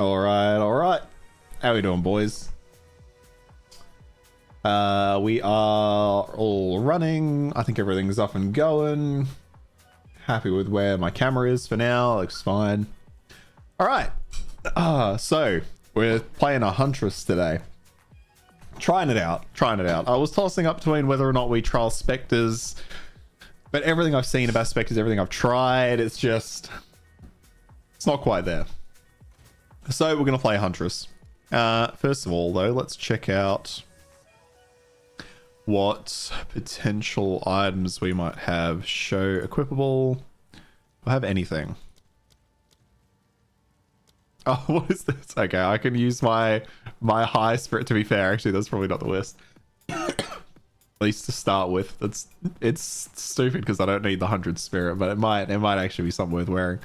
All right, all right. How we doing, boys? We are all running. I think everything's up and going. Happy with where my camera is for now. Looks fine. All right. So we're playing a Huntress today. Trying it out. I was tossing up between whether or not we trial Spectres, but everything I've seen about Spectres, everything I've tried, it's not quite there. So we're going to play Huntress. First of all, though, let's check out what potential items we might have. Show equipable. Do I have anything? Oh, what is this? Okay, I can use my high spirit. To be fair, actually, that's probably not the worst. At least to start with. It's stupid because I don't need the 100 spirit, but it might actually be something worth wearing.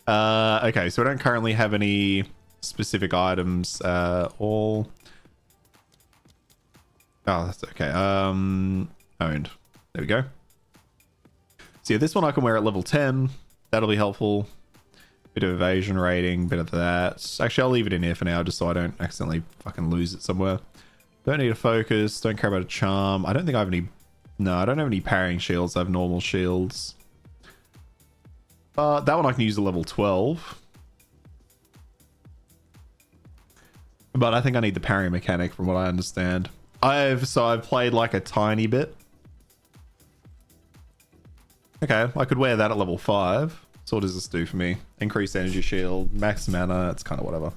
Okay, so we don't currently have any specific items. All. Oh, that's okay. Owned. There we go. So yeah, this one I can wear at level 10. That'll be helpful. Bit of evasion rating, bit of that. Actually, I'll leave it in here for now, just so I don't accidentally fucking lose it somewhere. Don't need a focus. Don't care about a charm. I don't think I have any. No, I don't have any parrying shields. I have normal shields. That one I can use at level 12. But I think I need the parry mechanic from what I understand. I've played like a tiny bit. Okay, I could wear that at level 5. So what does this do for me? Increased energy shield, max mana, it's kind of whatever.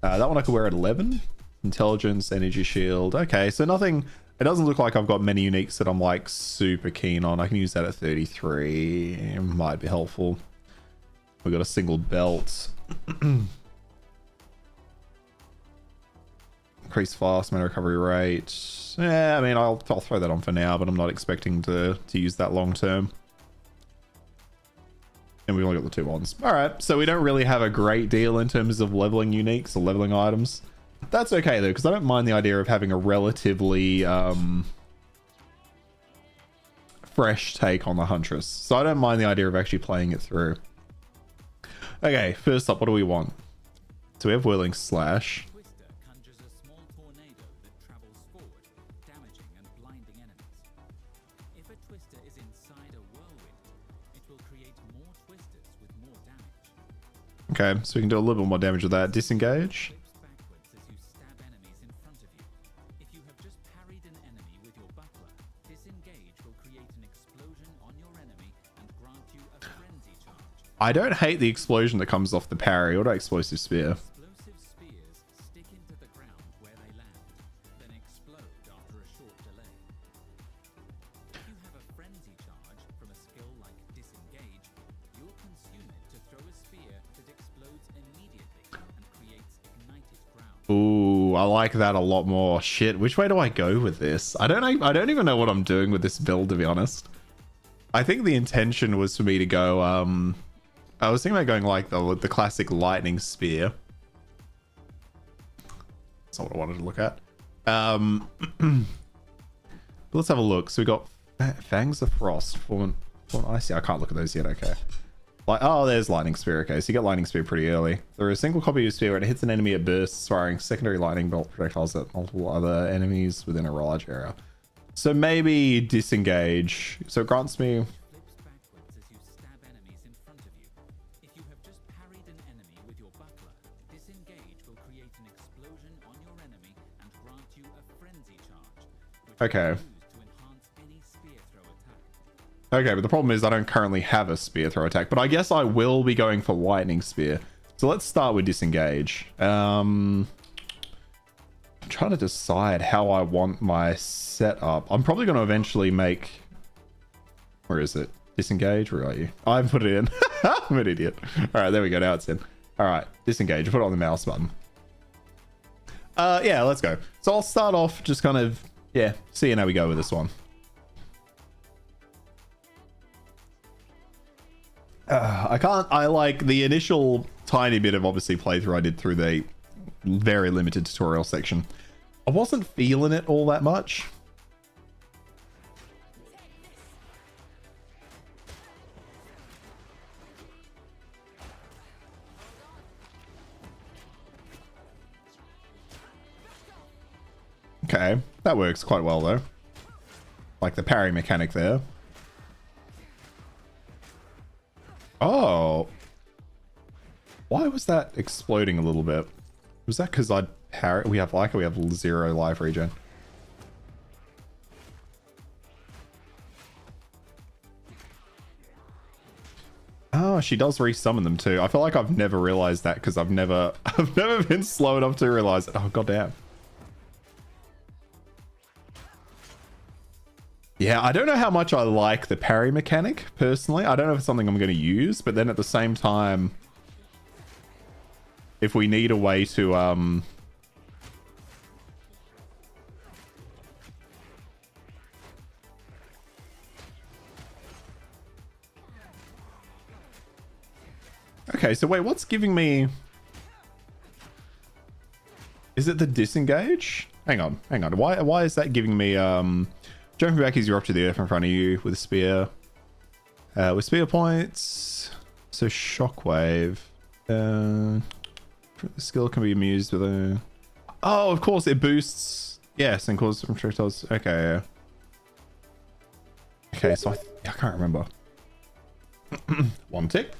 That one I could wear at 11. Intelligence, energy shield. Okay, so nothing. It doesn't look like I've got many uniques that I'm like super keen on. I can use that at 33. It might be helpful. We've got a single belt. Increased fast mana recovery rate. Yeah, I mean, I'll throw that on for now, but I'm not expecting to use that long term. And we only got the 2 ones. All right, so we don't really have a great deal in terms of leveling uniques or leveling items. That's okay though, because I don't mind the idea of having a relatively fresh take on the Huntress. So I don't mind the idea of actually playing it through. Okay, first up, what do we want? So we have Whirling Slash. Okay, so we can do a little bit more damage with that. Disengage. I don't hate the explosion that comes off the parry or the explosive spear. Ooh, I like that a lot more. Shit, which way do I go with this? I don't even know what I'm doing with this build, to be honest. I think the intention was for me to go, I was thinking about going like the classic lightning spear. That's not what I wanted to look at. But let's have a look. So we got Fangs of Frost. Form icy. I can't look at those yet, okay. Like, oh, there's Lightning Spear. Okay, so you get Lightning Spear pretty early. There is a single copy of Spear when it hits an enemy at bursts, firing secondary lightning bolt projectiles at multiple other enemies within a large area. So maybe Disengage. So it grants me... Okay. Okay, but the problem is I don't currently have a spear throw attack, but I guess I will be going for lightning spear. So let's start with disengage. I'm trying to decide how I want my setup. I'm probably going to eventually make... Where is it? Disengage? Where are you? I haven't put it in. I'm an idiot. All right, there we go. Now it's in. All right, disengage. Put it on the mouse button. Yeah, let's go. So I'll start off just kind of, yeah, seeing how we go with this one. I like the initial tiny bit of obviously playthrough I did through the very limited tutorial section. I wasn't feeling it all that much. Okay, that works quite well though. Like the parry mechanic there. Oh. Why was that exploding a little bit? Was that because I parry? We have 0 life regen. Oh, she does resummon them too. I feel like I've never realized that because I've never been slow enough to realize it. Oh goddamn. Yeah, I don't know how much I like the parry mechanic personally. I don't know if it's something I'm going to use, but then at the same time, if we need a way to okay, so wait, what's giving me... Is it the disengage? Hang on. Why is that giving me jumping back as you're up to the earth in front of you with a spear. With spear points. So shockwave. The skill can be used with a... Oh, of course, it boosts... Yes, and causes projectiles. Okay, yeah. Okay, so I can't remember. One tick.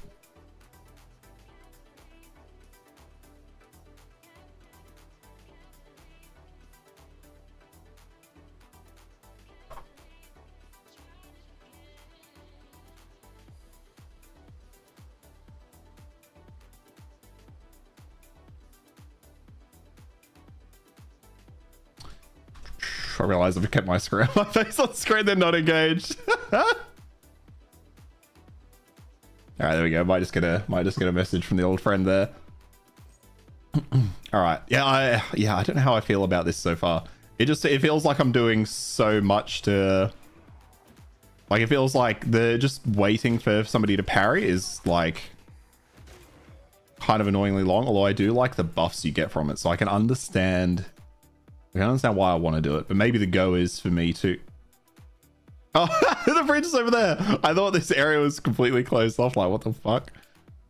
I realize I've kept my screen, my face on screen, they're not engaged. All right, there we go. Might just get a message from the old friend there. All right, yeah, I don't know how I feel about this so far. It feels like I'm doing so much to, like, it feels like just waiting for somebody to parry is like kind of annoyingly long. Although I do like the buffs you get from it, so I can understand. I can understand why I want to do it, but maybe the go is for me too. Oh, the bridge is over there. I thought this area was completely closed off. Like, what the fuck?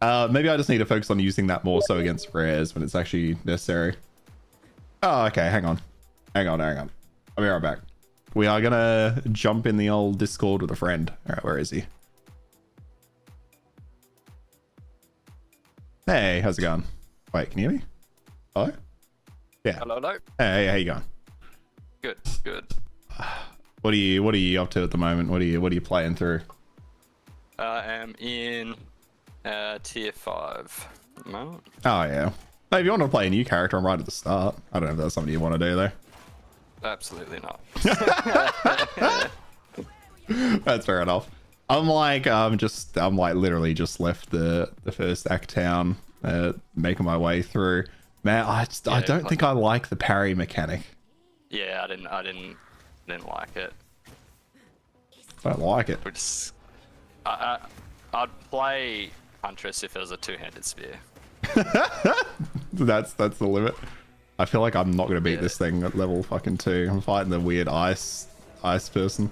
Maybe I just need to focus on using that more so against rares when it's actually necessary. Oh, okay. Hang on. I'll be right back. We are gonna jump in the old Discord with a friend. All right, where is he? Hey, how's it going? Wait, can you hear me? Hello? Yeah. Hello. Hey, how you going? Good. What are you up to at the moment? What are you playing through? I am in tier 5 at the moment. Oh yeah. No, if you want to play a new character, I'm right at the start. I don't know if that's something you want to do though. Absolutely not. That's fair enough. I'm like literally just left the first act town, making my way through. Man, I don't think I like the parry mechanic. Yeah, I didn't like it. I don't like it. I'd play Huntress if it was a two-handed spear. That's the limit. I feel like I'm not gonna beat this thing at level fucking 2. I'm fighting the weird ice person.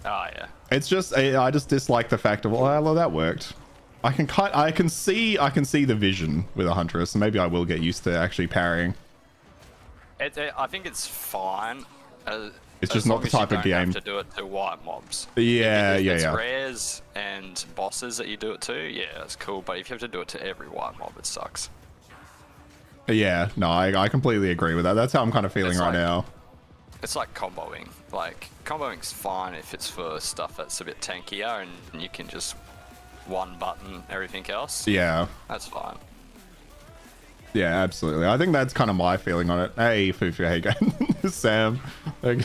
Oh yeah. It's just I just dislike the fact of, well, that worked. I can see the vision with a Huntress, and maybe I will get used to actually parrying. I think it's fine. It's just not the type of game. You have to do it to white mobs. Yeah, if it's yeah. rares and bosses that you do it to, yeah, that's cool. But if you have to do it to every white mob, it sucks. Yeah, no, I completely agree with that. That's how I'm kind of feeling right now. It's like comboing. Like, comboing's fine if it's for stuff that's a bit tankier and you can just one button everything else. Yeah. That's fine. Yeah, absolutely. I think that's kind of my feeling on it. Hey, Fufu, how you going? Sam.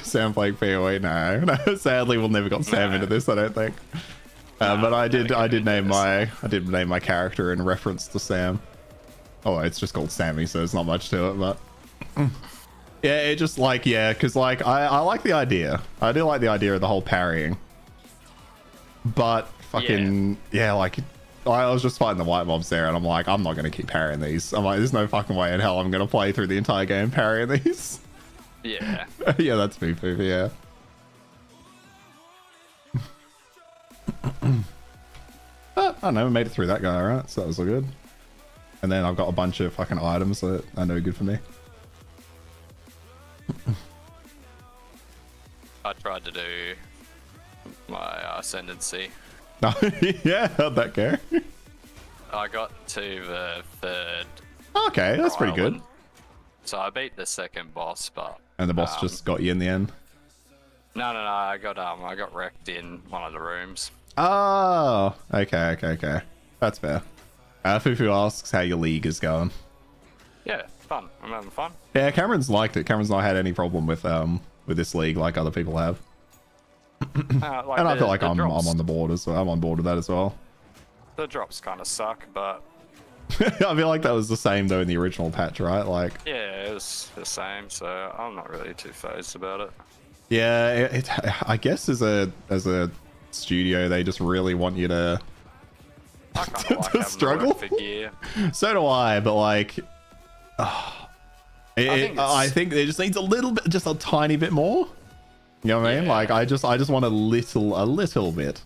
Sam playing PoE? No. Sadly, we'll never got Sam into this, I don't think. But I did name my character in reference to Sam. Oh, it's just called Sammy, so there's not much to it, but yeah, it just like, yeah, because like I like the idea. I do like the idea of the whole parrying, but fucking yeah, like I was just fighting the white mobs there, and I'm like, I'm not gonna keep parrying these. I'm like, there's no fucking way in hell I'm gonna play through the entire game parrying these. Yeah. Yeah, that's me, Fufu. Yeah. But, I don't know, we made it through that guy, alright, so that was all good. And then I've got a bunch of fucking items that are no good for me. I tried to do my ascendancy. Yeah, how'd that go? I got to the third. Okay, that's pretty good. island. So I beat the second boss, but And the boss just got you in the end. no, I got wrecked in one of the rooms. Oh, okay. That's fair. Fufu asks how your league is going. Yeah, fun. I'm having fun. Yeah, Cameron's liked it. Cameron's not had any problem with this league like other people have. Like And I feel like the I'm drops, on the board as well. I'm on board with that as well. The drops kind of suck, but I feel like that was the same though in the original patch, right? Like, yeah, it was the same. So I'm not really too phased about it. yeah, I guess as a studio, they just really want you to I kind of like having struggle. the work for gear. So do I, but like, I think it just needs a little bit, just a tiny bit more. You know what I mean? Yeah. Like, I just want a little bit.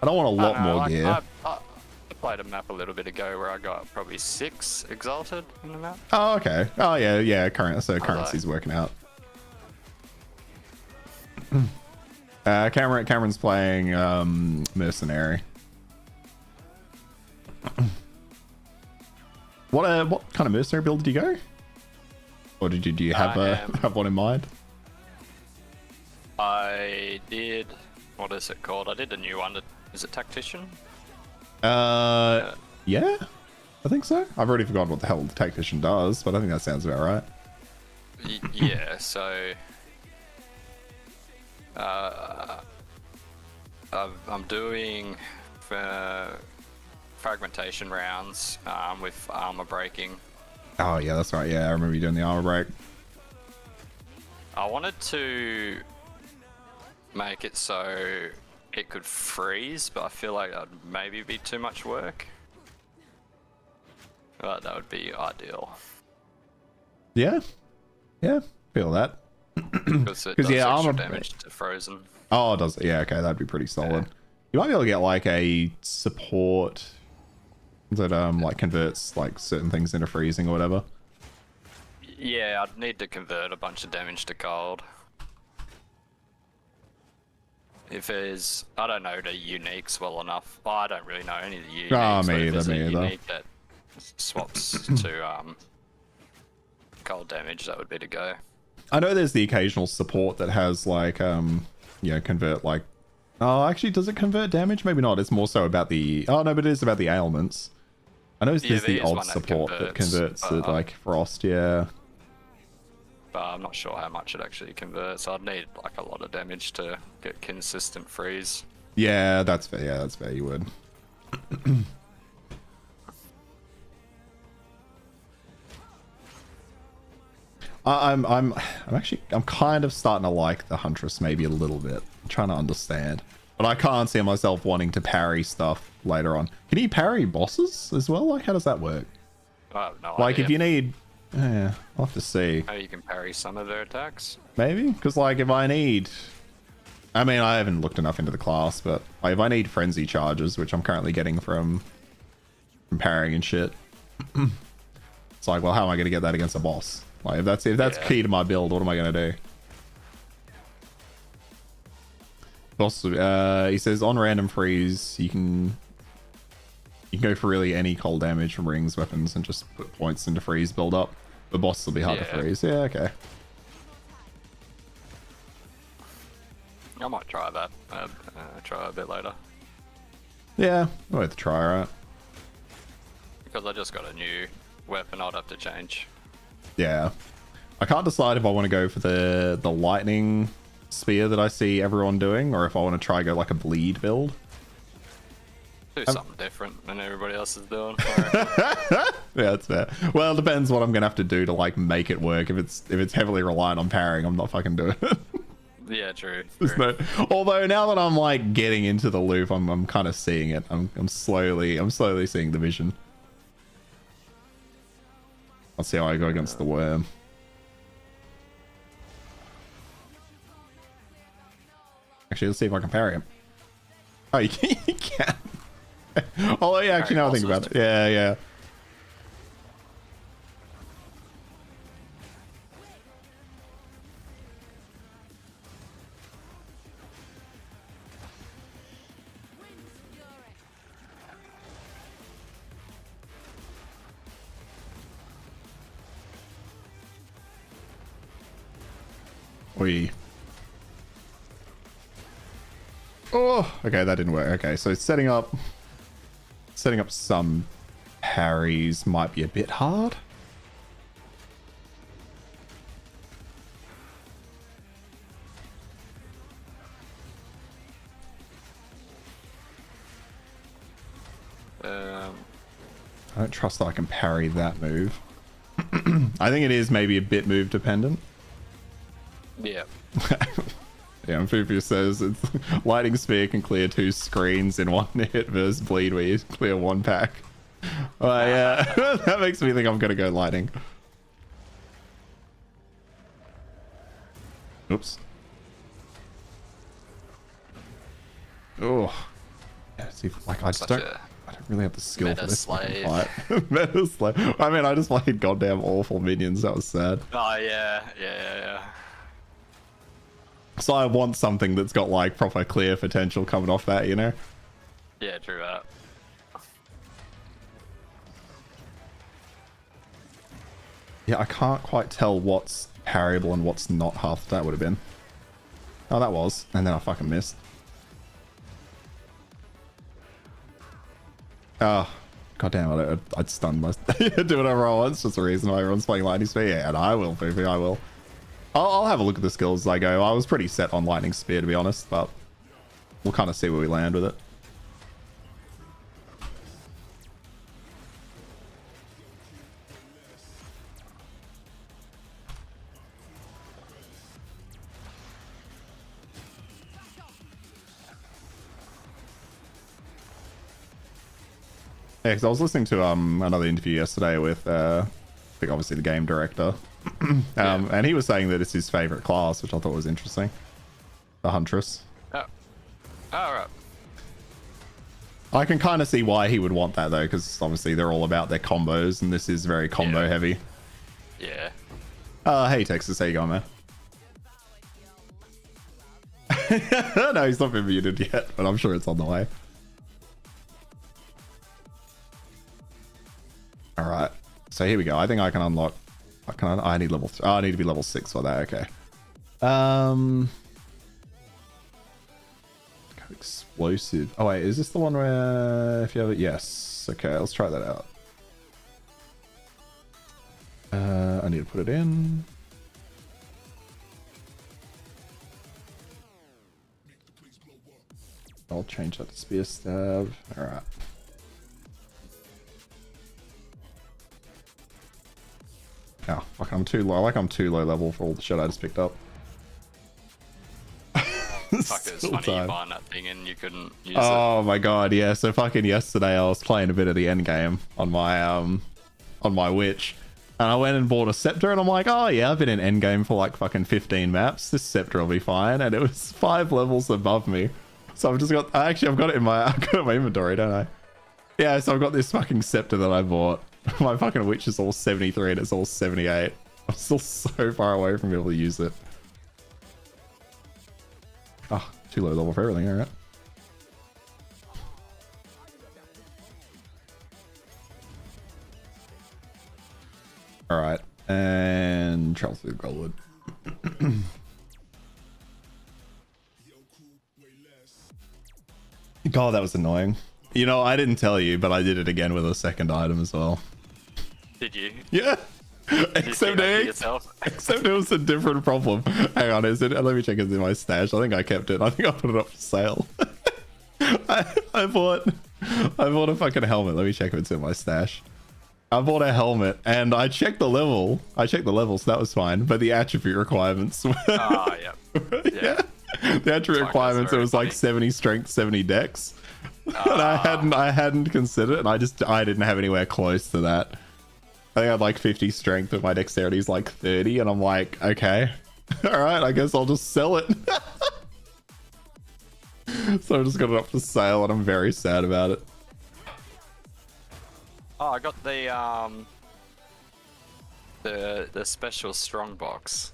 I don't want a lot more gear. I played a map a little bit ago where I got probably 6 exalted in the map. Oh, okay. Oh, yeah. Currency's working out. Cameron's playing mercenary. What kind of mercenary build did you go? Or do you have have one in mind? I did. What is it called? I did a new one. Is it tactician? Yeah, I think so. I've already forgotten what the hell the tactician does, but I think that sounds about right. Yeah. So. I'm doing fragmentation rounds with armor breaking. Oh yeah, that's right. Yeah, I remember you doing the armor break. I wanted to make it so it could freeze, but I feel like that'd maybe be too much work. But that would be ideal. Yeah, feel that. Because it does yeah, extra armor damage to frozen. Oh, does it? Yeah, okay, that'd be pretty solid. Yeah. You might be able to get like a support that like converts like certain things into freezing or whatever. Yeah, I'd need to convert a bunch of damage to cold. If there's, I don't know the uniques well enough. I don't really know any of the uniques. Me but if either, there's a me either. unique that swaps to cold damage, that would be the go. I know there's the occasional support that has like convert like. Oh, actually, does it convert damage? Maybe not. It's more so about the. Oh no, but it is about the ailments. I know there's the odd support that converts to like frost. Yeah. But I'm not sure how much it actually converts. I'd need like a lot of damage to get consistent freeze. Yeah, that's fair. Yeah, that's fair. You would. I'm kind of starting to like the Huntress maybe a little bit. I'm trying to understand, but I can't see myself wanting to parry stuff later on. Can you parry bosses as well? Like, how does that work? I have no Like, idea. if you need, yeah, I'll have to see. Maybe you can parry some of their attacks. Maybe because like if I need, I mean, I haven't looked enough into the class, but like, if I need frenzy charges, which I'm currently getting from parrying and shit, it's like, well, how am I going to get that against a boss? Like, if that's key to my build, what am I gonna do? Boss, he says on random freeze, you can go for really any cold damage from rings, weapons, and just put points into freeze build up. The boss will be hard to freeze. Yeah, okay. I might try that. Try a bit later. Yeah, worth a try, right? Because I just got a new weapon, I'd have to change. Yeah, I can't decide if I want to go for the lightning spear that I see everyone doing, or if I want to try go like a bleed build. Do something different than everybody else is doing. Yeah, that's fair. Well, it depends what I'm gonna have to do to like make it work. If it's heavily reliant on parrying, I'm not fucking doing it. Yeah, true. Although now that I'm like getting into the loop, I'm kind of seeing it. I'm slowly seeing the vision. Let's see how I go against the worm. Actually, let's see if I can parry him. Oh, you can. Although, yeah, actually, now I think about it. Yeah. Oi. Oh, okay, that didn't work. Okay, so setting up some parries might be a bit hard. I don't trust that I can parry that move. I think it is maybe a bit move dependent. Yeah. Yeah, and Fufu says it's lightning spear can clear 2 screens in 1 hit versus bleed where you clear 1 pack. Yeah, that makes me think I'm gonna go lightning. Oops. Oh. Yeah, see, like I don't really have the skill for this fucking fight. Meta slave. I mean, I just played goddamn awful minions. That was sad. Oh yeah. So I want something that's got like proper clear potential coming off that, you know? Yeah, true that. Yeah, I can't quite tell what's parryable and what's not. Half that would have been. Oh, that was. And then I fucking missed. Oh, goddamn! I'd stun my. Do whatever I want. It's just the reason why everyone's playing lightning spear. Yeah, and I will, Fufu. I will. I'll have a look at the skills as I go. I was pretty set on lightning spear to be honest, but we'll kind of see where we land with it. Yeah, because I was listening to another interview yesterday with I think obviously the game director, and he was saying that it's his favorite class, which I thought was interesting. The Huntress. Oh, right. I can kind of see why he would want that though, because obviously they're all about their combos, and this is very combo heavy. Yeah. Hey Texas, how you going, man? No, he's not been muted yet, but I'm sure it's on the way. All right, so here we go. I think I can unlock. I need level 3. Oh, I need to be level 6 for that. Okay. Explosive. Oh wait, is this the one where if you have it? Yes. Okay, let's try that out. I need to put it in. I'll change that to spear stab. All right. Oh, fuck, I'm too low. I'm too low level for all the shit I just picked up. Fuck, it was funny you buying that thing and you couldn't use it. Oh my god, yeah. So fucking yesterday I was playing a bit of the end game on my witch. And I went and bought a scepter and I'm like, oh yeah, I've been in end game for like fucking 15 maps. This scepter will be fine. And it was 5 levels above me. So I've just got, I've got it in my, I've got it in my inventory, don't I? Yeah, so I've got this fucking scepter that I bought. My fucking witch is all 73 and it's all 78. I'm still so far away from being able to use it. Oh, too low level for everything, alright. Alright, and travel through Goldwood. God, that was annoying. You know, I didn't tell you, but I did it again with a second item as well. Did you? Yeah. Except it was a different problem. Hang on, is it? Let me check it's in my stash. I think I kept it. I think I put it up for sale. I bought a fucking helmet. Let me check if it's in my stash. I bought a helmet and I checked the level. I checked the level, so that was fine. But the attribute requirements were yeah. Yeah. The attribute requirements, it was like 70 strength, 70 dex. And I hadn't considered it, and I didn't have anywhere close to that. I think I had like 50 strength, but my dexterity is like 30, and I'm like, okay, all right, I guess I'll just sell it. So I just got it up for sale, and I'm very sad about it. Oh, I got the special strong box.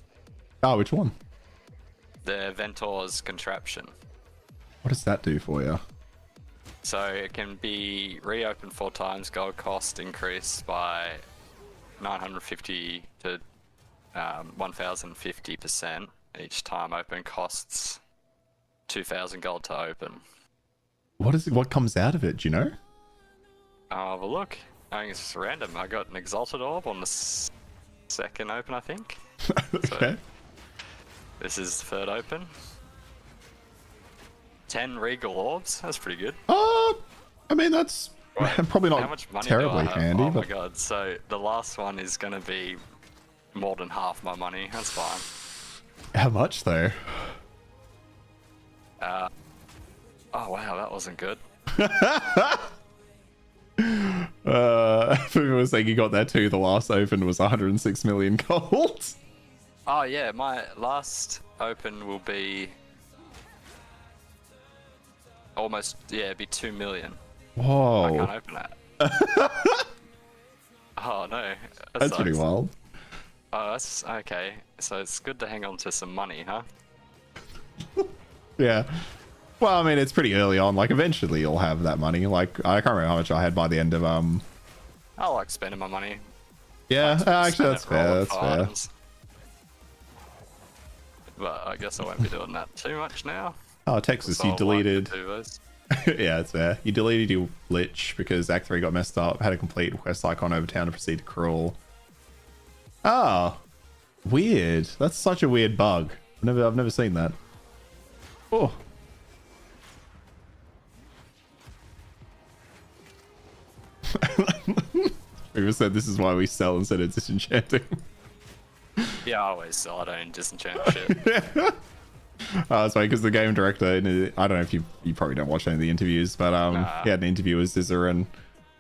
Oh, which one? The Ventor's contraption. What does that do for you? So it can be reopened 4 times, gold cost increased by 950 to 1050%, Each time open costs 2,000 gold to open. What is it? What comes out of it? Do you know? I'll have a look. I think it's just random. I got an Exalted Orb on the second open, I think. Okay. So, this is the third open. 10 Regal Orbs. That's pretty good. I mean, that's probably How not much money terribly do I have? handy. Oh but my god. So the last one is going to be more than half my money. That's fine. how much though? Oh wow, that wasn't good. Fufu was saying he got that too. The last open was 106 million gold. Oh yeah, my last open will be almost, yeah, it'd be 2 million. Whoa. I can't open that. Oh no. That's pretty sucks. wild. Oh, that's okay. So it's good to hang on to some money, huh? Yeah. Well, I mean, it's pretty early on. Like, eventually you'll have that money. Like, I can't remember how much I had by the end of, I like spending my money. Yeah, Like to actually, spend that's it fair. rolling That's for fair. items. But I guess I won't be doing that too much now. Oh, Texas, So you I'll deleted. like to do those. Yeah, it's fair. You deleted your Lich because Act 3 got messed up. Had a complete quest icon over town to proceed to crawl. Oh, weird. That's such a weird bug. I've never seen that. Oh. People said this is why we sell instead of disenchanting. Yeah, I always sell. I don't disenchant shit. It's funny because the game director, I don't know if you probably don't watch any of the interviews, but he had an interview with Zizaran,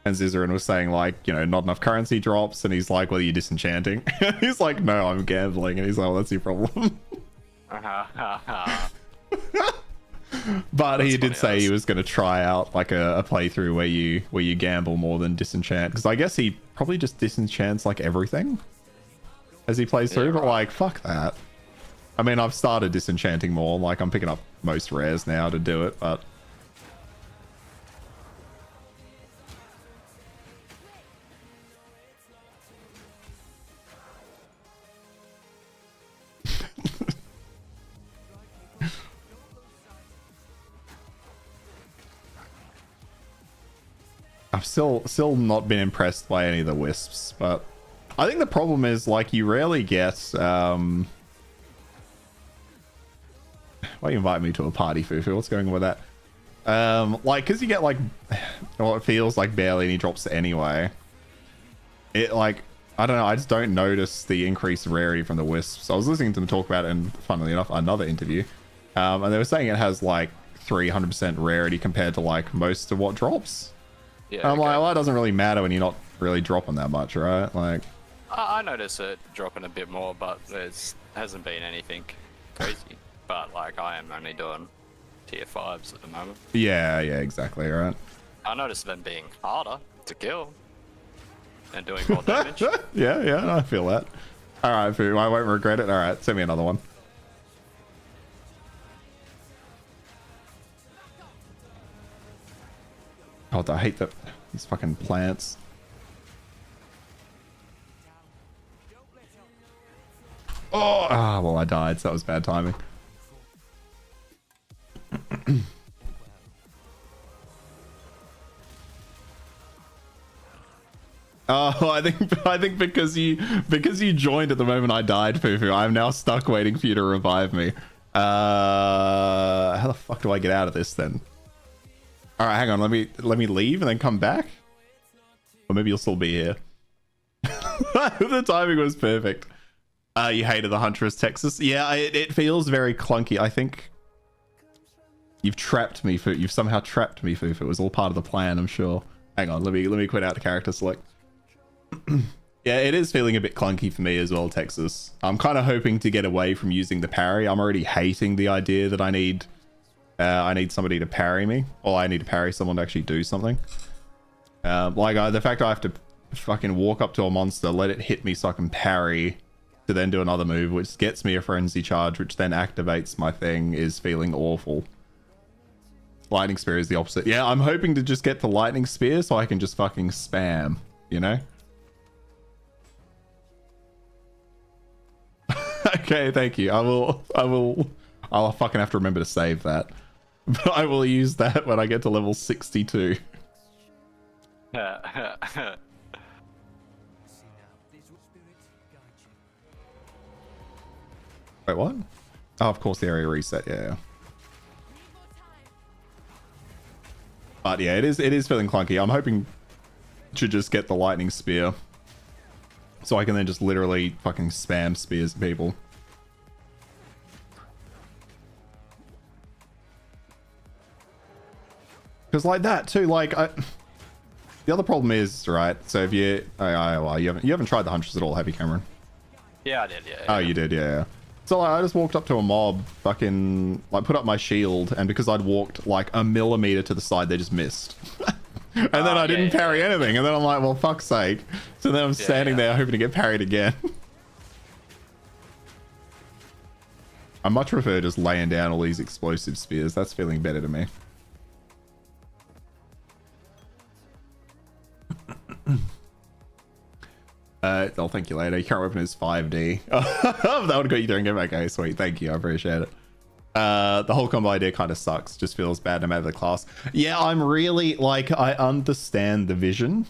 and Zizaran was saying like, you know, not enough currency drops, and he's like, well, are you disenchanting? He's like, no, I'm gambling, and he's like, well, that's your problem. But he did say he was going to try out like a playthrough where you gamble more than disenchant, because I guess he probably just disenchants like everything as he plays through, but like, fuck that. I mean, I've started disenchanting more. Like, I'm picking up most rares now to do it, but... I've still not been impressed by any of the wisps, but... I think the problem is, like, you rarely get, Why you invite me to a party, Fufu? What's going on with that? Like, because you get, like, well, it feels like barely any drops anyway. It, like, I don't know, I just don't notice the increased rarity from the wisps. I was listening to them talk about it in, funnily enough, another interview. And they were saying it has, like, 300% rarity compared to, like, most of what drops. Yeah, I'm like, well, it doesn't really matter when you're not really dropping that much, right? Like... I notice it dropping a bit more, but hasn't been anything crazy. But like, I am only doing tier 5s at the moment. Yeah, exactly, right? I notice them being harder to kill and doing more damage. yeah, I feel that. All right, Fu, I won't regret it. All right, send me another one. Oh, I hate these fucking plants. Oh, well, I died, so that was bad timing. Oh, I think because you joined at the moment I died, Fufu, I'm now stuck waiting for you to revive me. How the fuck do I get out of this then? All right, hang on. Let me leave and then come back. Or maybe you'll still be here. The timing was perfect. You hated the Huntress, Texas. Yeah, it feels very clunky. I think you've trapped me, Fu. You've somehow trapped me, Fu. It was all part of the plan, I'm sure. Hang on, let me quit out the character select. Yeah, it is feeling a bit clunky for me as well, Texas. I'm kind of hoping to get away from using the parry. I'm already hating the idea that I need somebody to parry me, or I need to parry someone to actually do something. The fact I have to fucking walk up to a monster, let it hit me so I can parry, to then do another move, which gets me a frenzy charge, which then activates my thing, is feeling awful. Lightning Spear is the opposite. Yeah, I'm hoping to just get the Lightning Spear so I can just fucking spam, you know? Okay, thank you. I'll fucking have to remember to save that. But I will use that when I get to level 62. Wait, what? Oh, of course, the area reset, yeah. But yeah, it is feeling clunky. I'm hoping to just get the lightning spear. So I can then just literally fucking spam spears at people. Because like that too, like the other problem is, right, so if you well, you haven't tried the Huntress at all, have you, Cameron? Yeah, I did, yeah. Oh, you did, yeah. So like, I just walked up to a mob, fucking like put up my shield, and because I'd walked like a millimeter to the side, they just missed. And then I didn't parry anything, and then I'm like, well, fuck's sake. So then I'm standing there hoping to get parried again. I much prefer just laying down all these explosive spears. That's feeling better to me. I'll thank you later. Your current weapon is 5D. That would have got you doing it. Okay, sweet. Thank you. I appreciate it. The whole combo idea kind of sucks. Just feels bad no matter the class. Yeah, I'm really like, I understand the vision,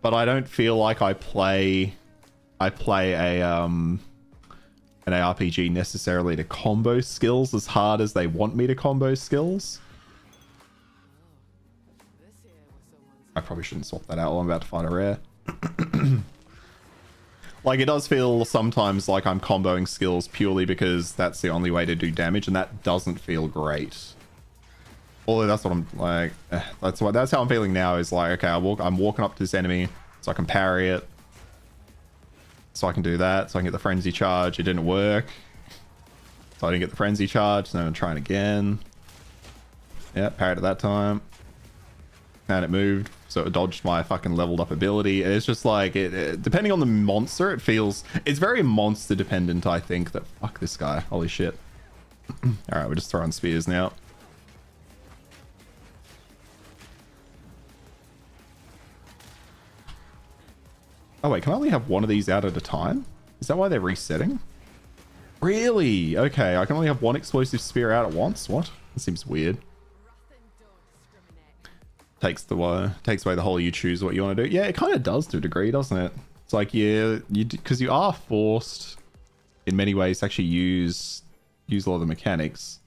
but I don't feel like I play a an ARPG necessarily to combo skills as hard as they want me to combo skills. I probably shouldn't swap that out while I'm about to fight a rare. Like, it does feel sometimes like I'm comboing skills purely because that's the only way to do damage, and that doesn't feel great. Although that's what I'm like, that's how I'm feeling now, is like, okay, I'm walking up to this enemy so I can parry it. So I can do that, so I can get the frenzy charge. It didn't work. So I didn't get the frenzy charge, so I'm trying again. Yeah, parried at that time. And it moved, so it dodged my fucking leveled up ability. And it's just like, depending on the monster, it's very monster dependent, I think. That fuck this guy, holy shit. All right, we're just throwing spears now. Oh wait, can I only have one of these out at a time? Is that why they're resetting? Really? Okay, I can only have one explosive spear out at once. What? That seems weird. Takes away the whole you choose what you want to do. Yeah, it kind of does to a degree, doesn't it? It's like, yeah, because you are forced in many ways to actually use a lot of the mechanics.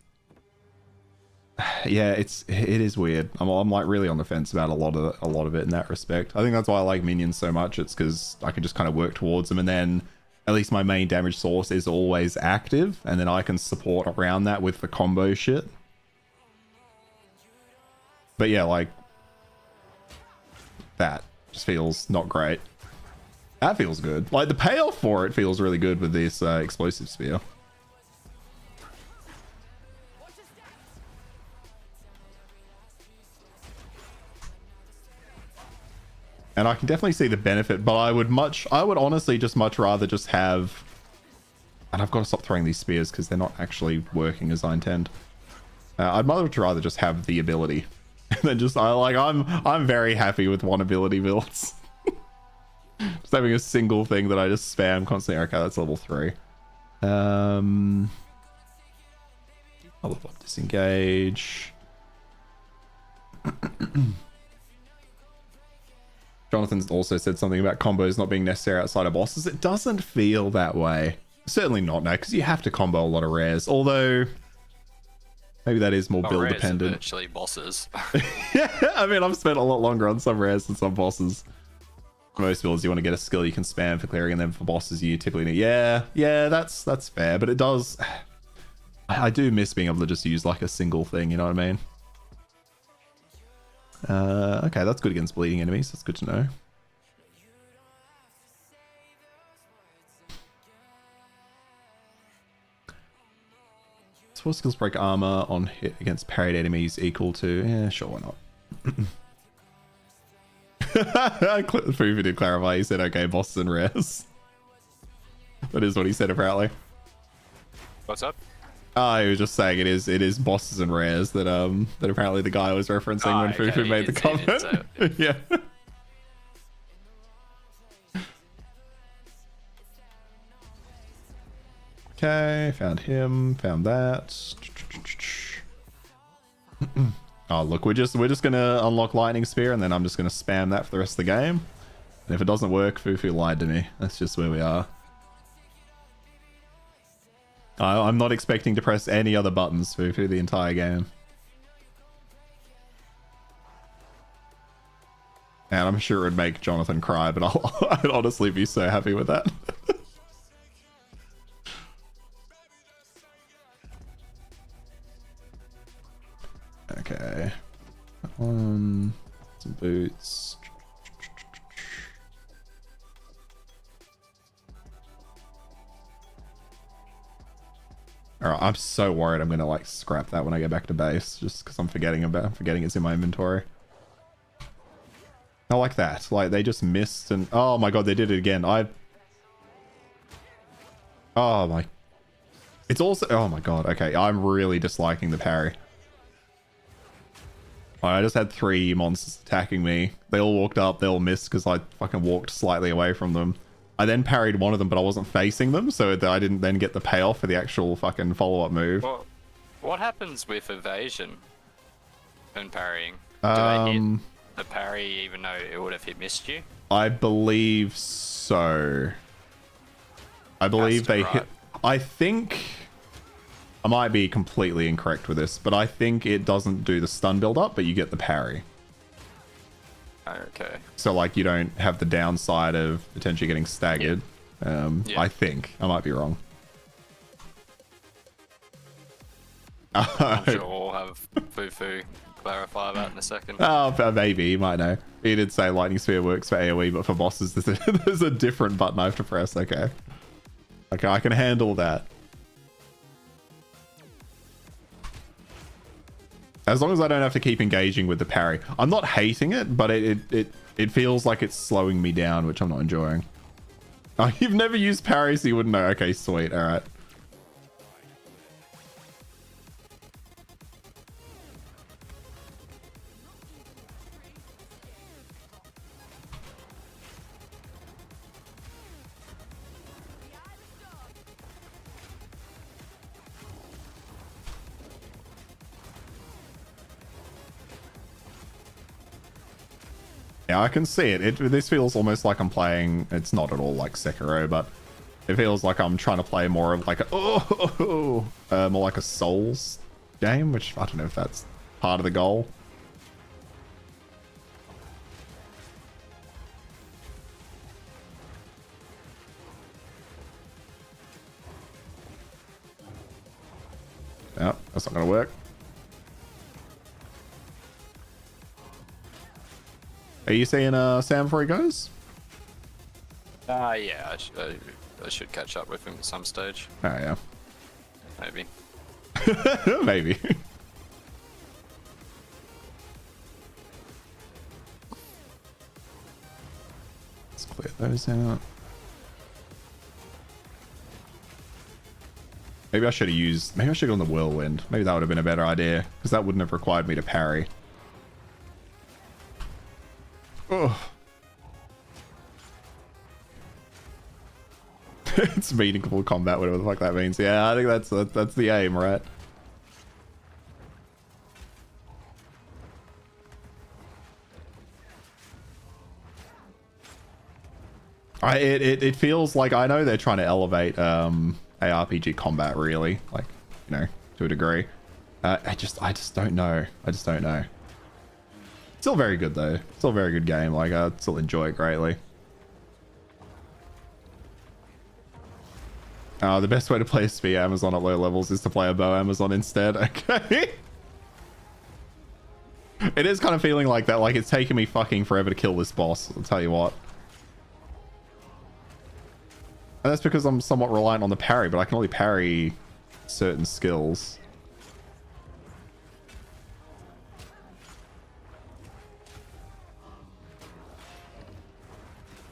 Yeah, it is weird. I'm like really on the fence about a lot of it in that respect. I think that's why I like minions so much. It's because I can just kind of work towards them, and then at least my main damage source is always active, and then I can support around that with the combo shit. But yeah, like, that just feels not great. That feels good. Like, the payoff for it feels really good with this explosive spear. And I can definitely see the benefit, but I would honestly just much rather just have, and I've got to stop throwing these spears because they're not actually working as I intend. I'd much rather just have the ability. And then just, I'm very happy with one ability builds. Just having a single thing that I just spam constantly. Okay, that's level 3. I'll level up disengage. Jonathan also said something about combos not being necessary outside of bosses. It doesn't feel that way. Certainly not now, because you have to combo a lot of rares. Although, maybe that is more build dependent. Virtually bosses. Yeah, I mean, I've spent a lot longer on some rares than some bosses. Most builds, you want to get a skill you can spam for clearing, and then for bosses, you typically need. Yeah, that's fair. But it does. I do miss being able to just use like a single thing. You know what I mean? Okay, that's good against bleeding enemies. That's good to know. Sword skills break armor on hit against parried enemies equal to... Yeah, sure, why not? Fufu did clarify. He said, okay, bosses and rares. That is what he said, apparently. What's up? He was just saying it is bosses and rares that apparently the guy was referencing when Fufu made the comment. Yeah. Okay, found him, found that. Oh look, we're just gonna unlock lightning spear, and then I'm just gonna spam that for the rest of the game. And if it doesn't work, Fufu lied to me. That's just where we are. I'm not expecting to press any other buttons, Fufu, the entire game. And I'm sure it would make Jonathan cry, but I'd honestly be so happy with that. Okay. Some boots. Alright, I'm so worried I'm gonna like scrap that when I get back to base, just because I'm forgetting it's in my inventory. I like that. Like they just missed and oh my god, they did it again. Oh my. It's also oh my god. Okay, I'm really disliking the parry. I just had 3 monsters attacking me. They all walked up, they all missed because I fucking walked slightly away from them. I then parried one of them, but I wasn't facing them, so I didn't then get the payoff for the actual fucking follow-up move. Well, what happens with evasion and parrying? Do they hit the parry even though it would have missed you? I believe so. I believe they hit... I think... I might be completely incorrect with this, but I think it doesn't do the stun build-up, but you get the parry. Okay. So, like, you don't have the downside of potentially getting staggered. Yeah. I think. I might be wrong. I'm sure we'll have Fufu clarify that in a second. Oh, maybe. He might know. He did say Lightning Spear works for AoE, but for bosses, there's a different button I have to press. Okay. Okay, I can handle that. As long as I don't have to keep engaging with the parry. I'm not hating it, but it feels like it's slowing me down, which I'm not enjoying. Oh, you've never used parry, so you wouldn't know. Okay, sweet. All right. Yeah, I can see it. This feels almost like I'm playing... It's not at all like Sekiro, but it feels like I'm trying to play more of like a... more like a Souls game, which I don't know if that's part of the goal. Yep, that's not going to work. Are you seeing Sam before he goes? Yeah, I should catch up with him at some stage. Oh, yeah. Maybe. Maybe. Let's clear those out. Maybe I should have used... Maybe I should have gone the Whirlwind. Maybe that would have been a better idea, because that wouldn't have required me to parry. Oh. It's meaningful combat, whatever the fuck that means. Yeah, I think that's the aim, right? It feels like I know they're trying to elevate ARPG combat, really, like, you know, to a degree. I just don't know. I just don't know. Still very good though. Still a very good game. Like I still enjoy it greatly. The best way to play Spear Amazon at low levels is to play a Bow Amazon instead. Okay. It is kind of feeling like that. Like it's taking me fucking forever to kill this boss. I'll tell you what. And that's because I'm somewhat reliant on the parry, but I can only parry certain skills.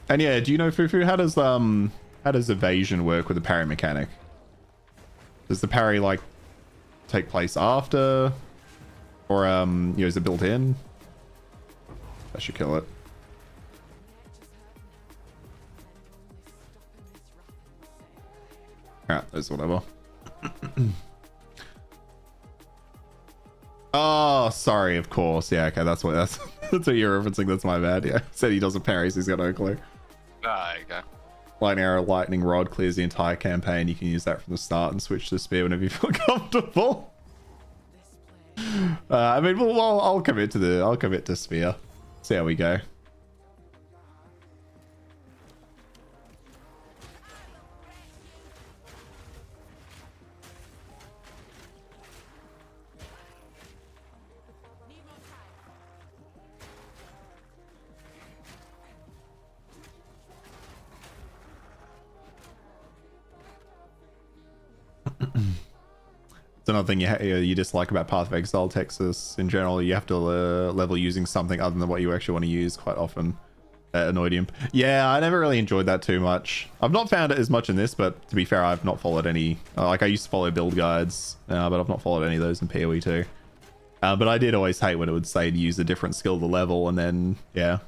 And yeah, do you know, Fufu, how does evasion work with the parry mechanic? Does the parry like take place after, or you know, is it built in? I should kill it. All Alright, that's whatever. Oh, sorry, of course. Yeah, okay, that's that's what you're referencing. That's my bad. Yeah, said he doesn't parry, so he's got no clue. There you go. Lightning arrow, lightning rod clears the entire campaign. You can use that from the start and switch to spear whenever you feel comfortable. I mean, well, I'll commit to spear. See how we go. It's another thing you dislike about Path of Exile Texas in general. You have to level using something other than what you actually want to use quite often. Annoyed. Yeah, I never really enjoyed that too much. I've not found it as much in this, but to be fair, I've not followed any. Like I used to follow build guides, but I've not followed any of those in PoE 2. But I did always hate when it would say to use a different skill to level, and then yeah.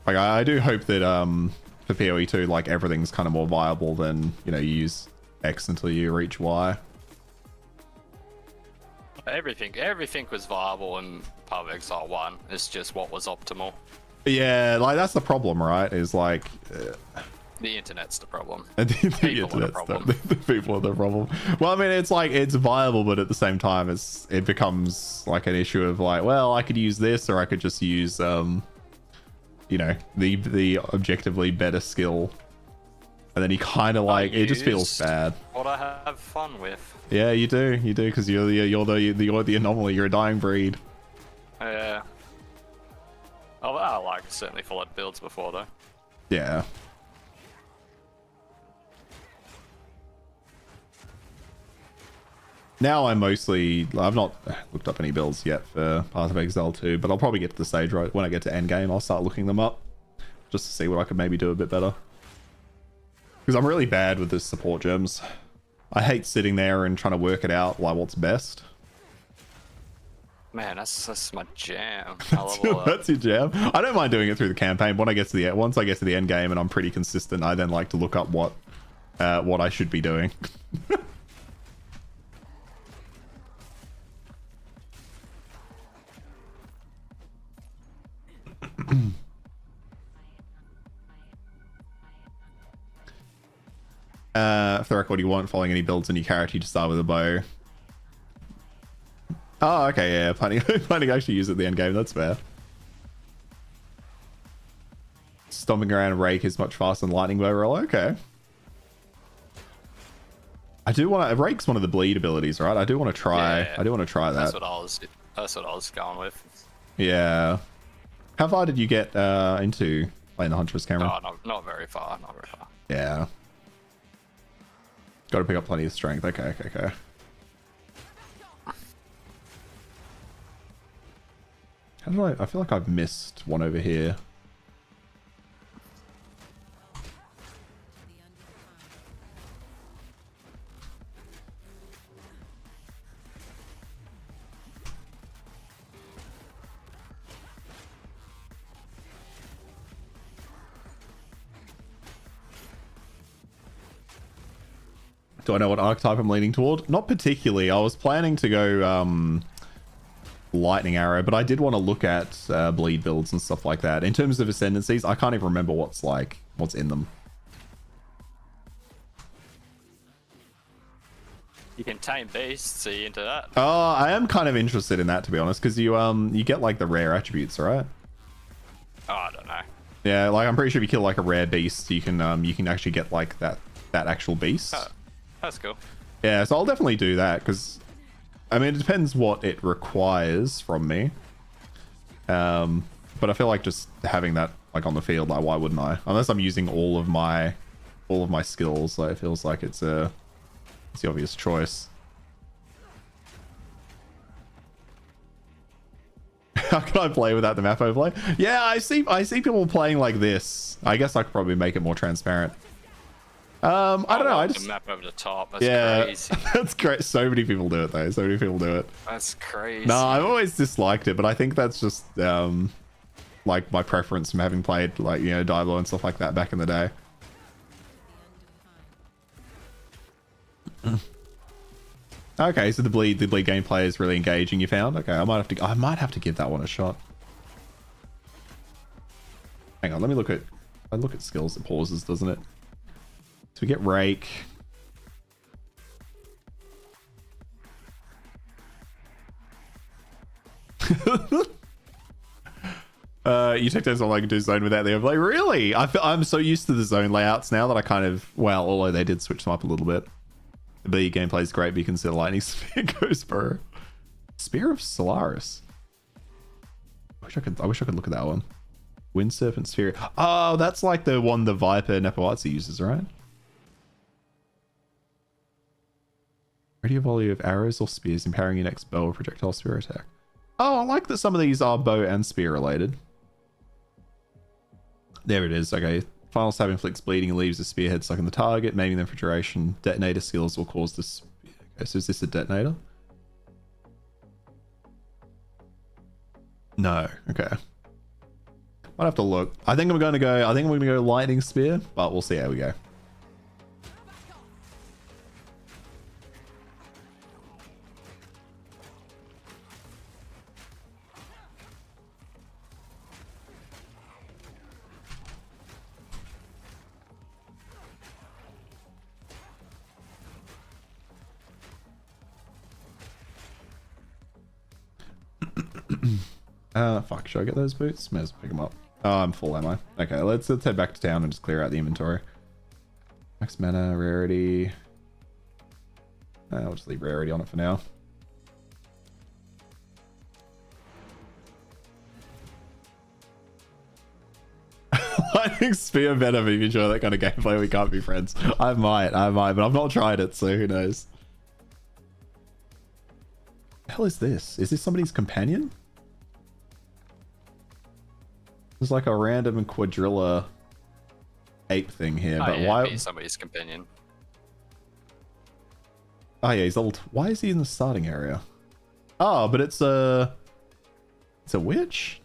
Like I do hope that for PoE 2, like everything's kind of more viable than, you know, you use X until you reach Y. Everything was viable in Path of Exile 1. It's just what was optimal. Yeah, like that's the problem, right? Is like the internet's the problem. The people are the problem. The people are the problem. Well, I mean, it's like it's viable, but at the same time, it becomes like an issue of like, well, I could use this, or I could just use you know, the objectively better skill, and then you kind of like it just feels bad. What I have fun with. Yeah, you do, because you're the anomaly. You're a dying breed. Yeah. I like certainly followed builds before though. Yeah. Now I've not looked up any builds yet for Path of Exile 2, but I'll probably get to the stage right when I get to endgame. I'll start looking them up just to see what I could maybe do a bit better. Because I'm really bad with the support gems. I hate sitting there and trying to work it out like what's best. Man, that's my jam. That's your jam. I don't mind doing it through the campaign. Once I get to the end game and I'm pretty consistent, I then like to look up what I should be doing. For the record, you weren't following any builds in your character, you just start with a bow. Oh, okay, yeah, planning to actually use it at the end game, that's fair. Stomping around a rake is much faster than lightning bow roll, okay. I do want to, rake's one of the bleed abilities, right? I do want to try, I do want to try that. That's what I was going with. Yeah. How far did you get into playing the Huntress camera? Oh, not very far, Yeah. Got to pick up plenty of strength. Okay. How do I feel like I've missed one over here. Do I know what archetype I'm leaning toward? Not particularly. I was planning to go lightning arrow, but I did want to look at bleed builds and stuff like that. In terms of ascendancies, I can't even remember what's in them. You can tame beasts, so you into that? Oh, I am kind of interested in that, to be honest, because you get like the rare attributes, right? Oh, I don't know. Yeah, like I'm pretty sure if you kill like a rare beast, you can actually get like that actual beast. Oh, that's cool. Yeah, so I'll definitely do that, because I mean it depends what it requires from me. But I feel like just having that like on the field, like why wouldn't I? Unless I'm using all of my skills, like it feels like it's the obvious choice. How can I play without the map overlay? Yeah, I see people playing like this. I guess I could probably make it more transparent. I don't know. I just the map over the top. That's crazy. That's great. So many people do it though. So many people do it. That's crazy. No, I've always disliked it, but I think that's just like my preference from having played like Diablo and stuff like that back in the day. Okay, so the bleed gameplay is really engaging. You found? Okay, I might have to give that one a shot. Hang on, let me look at. I look at skills. It pauses, doesn't it? So we get rake. You take those all I can do zone without the overlay. Really? I'm so used to the zone layouts now that I kind of, well, although they did switch them up a little bit. The B gameplay is great, but you can see the lightning spear goes for Spear of Solaris. I wish I could look at that one. Wind Serpent Sphere. Oh, that's like the one the Viper Nepawatsi uses, right? Radio volley of arrows or spears, empowering your next bow or projectile spear attack. Oh, I like that some of these are bow and spear related. There it is. Okay. Final stab inflicts bleeding and leaves the spearhead stuck in the target, maiming them for duration. Detonator skills will cause this. Okay, so is this a detonator? No. Okay. Might have to look. I think I'm going to go lightning spear, but we'll see how we go. Fuck, should I get those boots? May as well pick them up. Oh, I'm full, am I? Okay, let's head back to town and just clear out the inventory. Max mana, rarity. I'll just leave rarity on it for now. Lightning spear better if you enjoy that kind of gameplay. We can't be friends. I might, but I've not tried it, so who knows. The hell is this? Is this somebody's companion? There's like a random quadrilla ape thing here, but yeah, why? Be somebody's companion. Oh yeah, he's old. Why is he in the starting area? Oh, but it's a witch.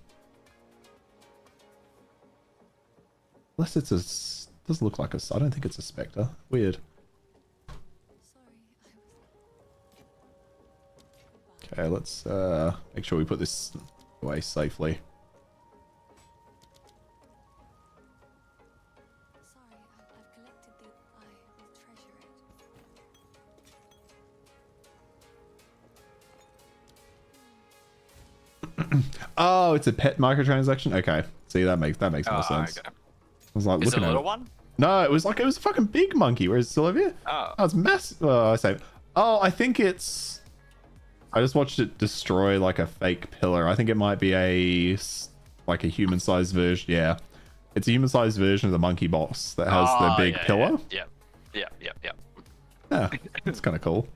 Unless it's a, doesn't look like a. I don't think it's a specter. Weird. Okay, let's make sure we put this away safely. Oh, it's a pet microtransaction. Okay, see that makes more sense. Okay. I was like, Is it looking a at little it. one? No, it was a fucking big monkey. Where's it still over here? Oh. Oh, it's massive. Oh, I say. Oh, I think it's. I just watched it destroy like a fake pillar. I think it might be a human-sized version. Yeah, it's a human-sized version of the monkey boss that has the big pillar. Yeah. Yeah, it's kind of cool.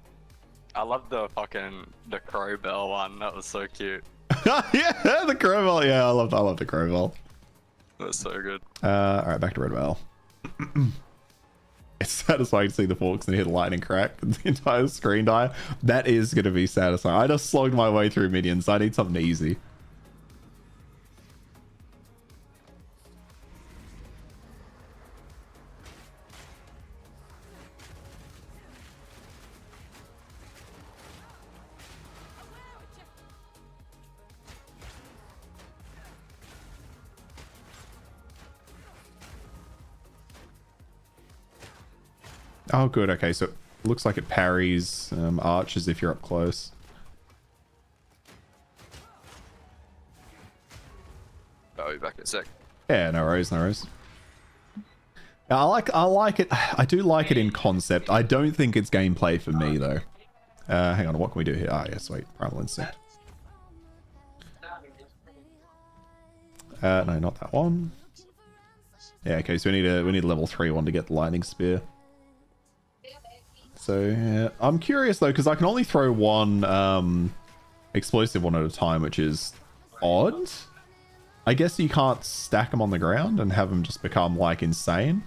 I love the crow bell one. That was so cute. Yeah, the crow bell. Yeah, I love the crow bell. That's so good. All right, back to Red Whale. It's satisfying to see the forks and hear the lightning crack and the entire screen die. That is going to be satisfying. I just slogged my way through minions. I need something easy. Oh, good. Okay, so it looks like it parries archers if you're up close. I'll be back in a sec. Yeah, no worries, no worries. I like it. I do like it in concept. I don't think it's gameplay for me though. Hang on, what can we do here? Ah, yes, wait, Primal Instinct. No, not that one. Yeah, okay, so we need a level 3 one to get the lightning spear. So yeah, I'm curious though, because I can only throw one explosive one at a time, which is odd. I guess you can't stack them on the ground and have them just become like insane.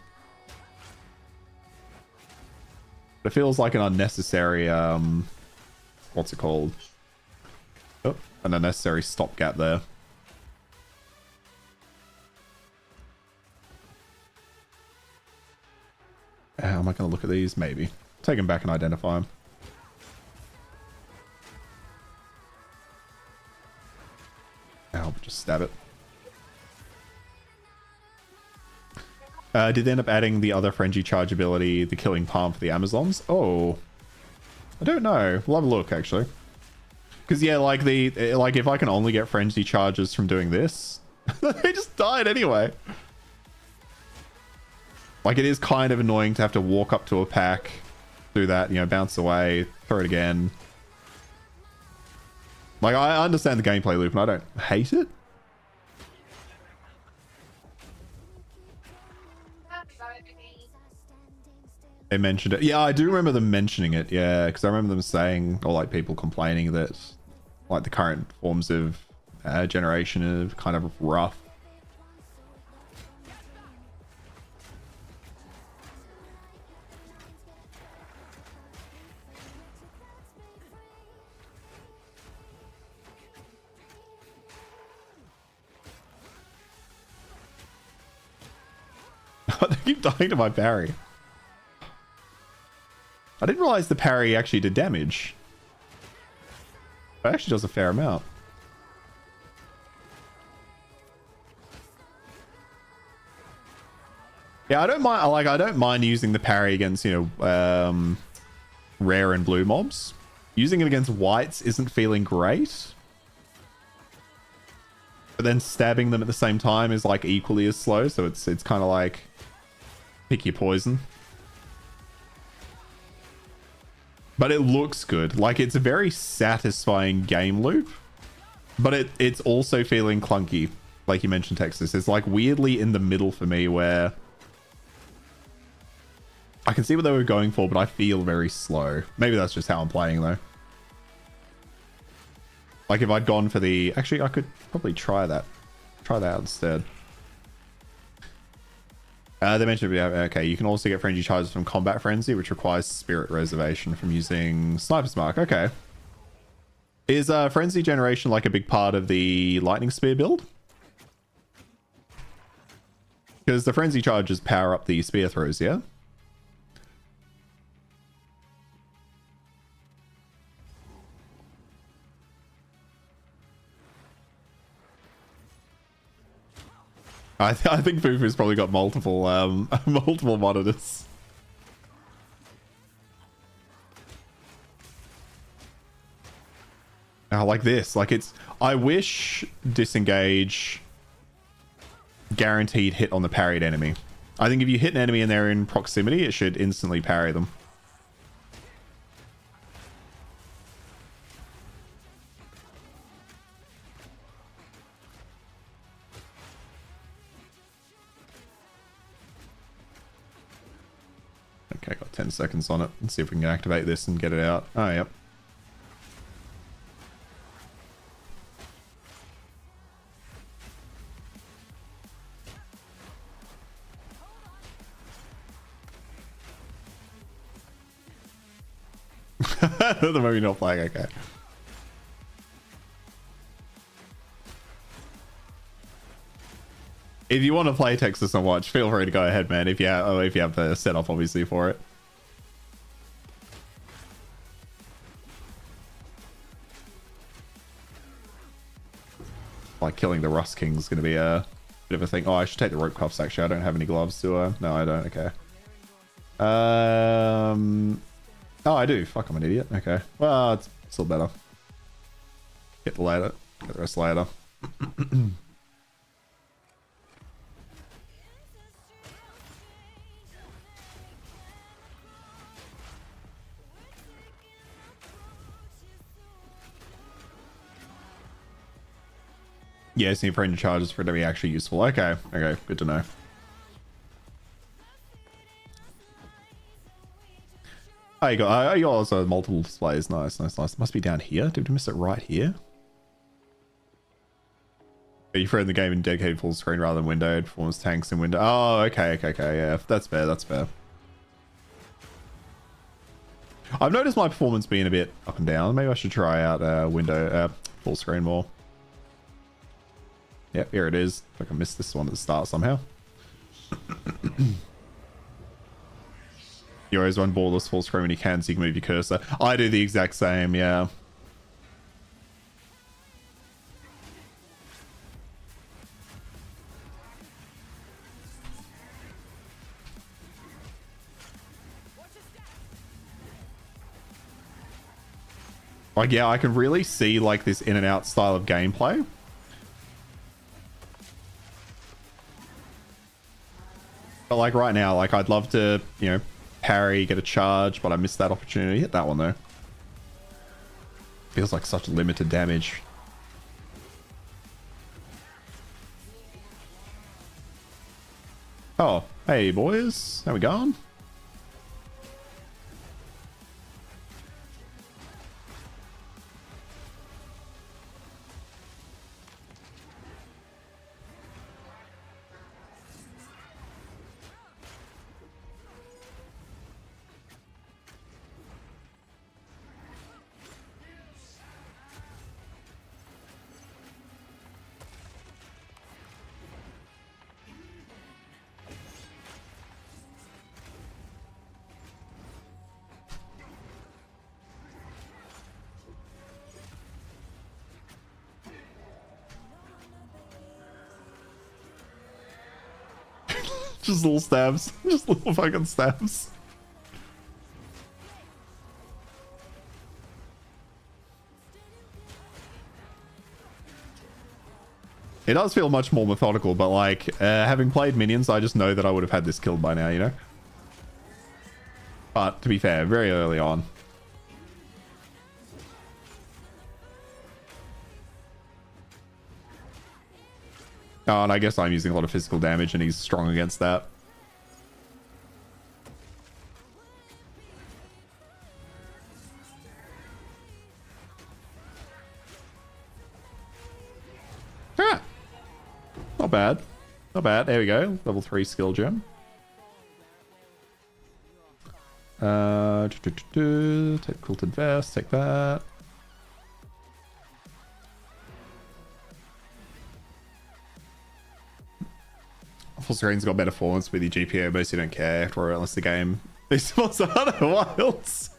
It feels like an unnecessary what's it called? Oh, an unnecessary stopgap there. Am I going to look at these? Maybe. Take him back and identify him. I'll just stab it. Did they end up adding the other frenzy charge ability, the killing palm for the Amazons? Oh, I don't know. We'll have a look actually. Because yeah, like if I can only get frenzy charges from doing this, they just died anyway. Like it is kind of annoying to have to walk up to a pack, do that, you know, bounce away, throw it again. Like I understand the gameplay loop and I don't hate it. They mentioned it. Yeah, I do remember them mentioning it. Yeah, because I remember them saying, or like people complaining that like the current forms of generation are kind of rough. They keep dying to my parry. I didn't realize the parry actually did damage. It actually does a fair amount. Yeah, I don't mind. Like, I don't mind using the parry against, you know, rare and blue mobs. Using it against whites isn't feeling great. But then stabbing them at the same time is like equally as slow. So it's kind of like pick your poison. But it looks good. Like, it's a very satisfying game loop. But it's also feeling clunky. Like you mentioned, Texas. It's like weirdly in the middle for me where I can see what they were going for, but I feel very slow. Maybe that's just how I'm playing, though. Like, if I'd gone for the... Actually, I could probably try that. Try that out instead. They mentioned, okay, you can also get frenzy charges from Combat Frenzy, which requires Spirit Reservation from using Sniper's Mark. Okay. Is Frenzy Generation like a big part of the Lightning Spear build? Because the Frenzy charges power up the Spear Throws, yeah? I think Fufu's probably got multiple multiple monitors. Now, like this, like it's. I wish disengage guaranteed hit on the parried enemy. I think if you hit an enemy and they're in proximity, it should instantly parry them. Okay, got 10 seconds on it. Let's see if we can activate this and get it out. Oh, yep. The movie not playing, okay. If you want to play Texas and watch, feel free to go ahead, man. If you have the setup, obviously, for it. Like killing the Rust King is going to be a bit of a thing. Oh, I should take the rope cuffs. Actually, I don't have any gloves, do I? No, I don't. Okay. Oh, I do. Fuck, I'm an idiot. Okay. Well, it's still better. Get the later. Get the rest later. Yeah, it's need for any charges for it to be actually useful. Okay. Okay. Good to know. Oh, you got also multiple displays. Nice, nice, nice. Must be down here. Did we miss it right here? You throw in the game in dedicated full screen rather than windowed. Performance tanks in window. Oh, okay, okay, okay. Yeah, that's fair. That's fair. I've noticed my performance being a bit up and down. Maybe I should try out window full screen more. Yep, here it is. If I can miss this one at the start somehow. You always run borderless full screen when you can, so you can move your cursor. I do the exact same, yeah. Like, yeah, I can really see, like, this in and out style of gameplay. But, like, right now, like, I'd love to, you know, parry, get a charge, but I missed that opportunity. Hit that one, though. Feels like such limited damage. Oh, hey, boys. How we going? Just little stabs. Just little fucking stabs. It does feel much more methodical, but like, having played minions, I just know that I would have had this killed by now, you know? But to be fair, very early on. Oh, and I guess I'm using a lot of physical damage and he's strong against that. Ah, not bad. Not bad. There we go. Level 3 skill gem. Take quilted vest. Take that. Full screen's got better performance with your GPU, but you don't care after unless the game is supposed other wilds.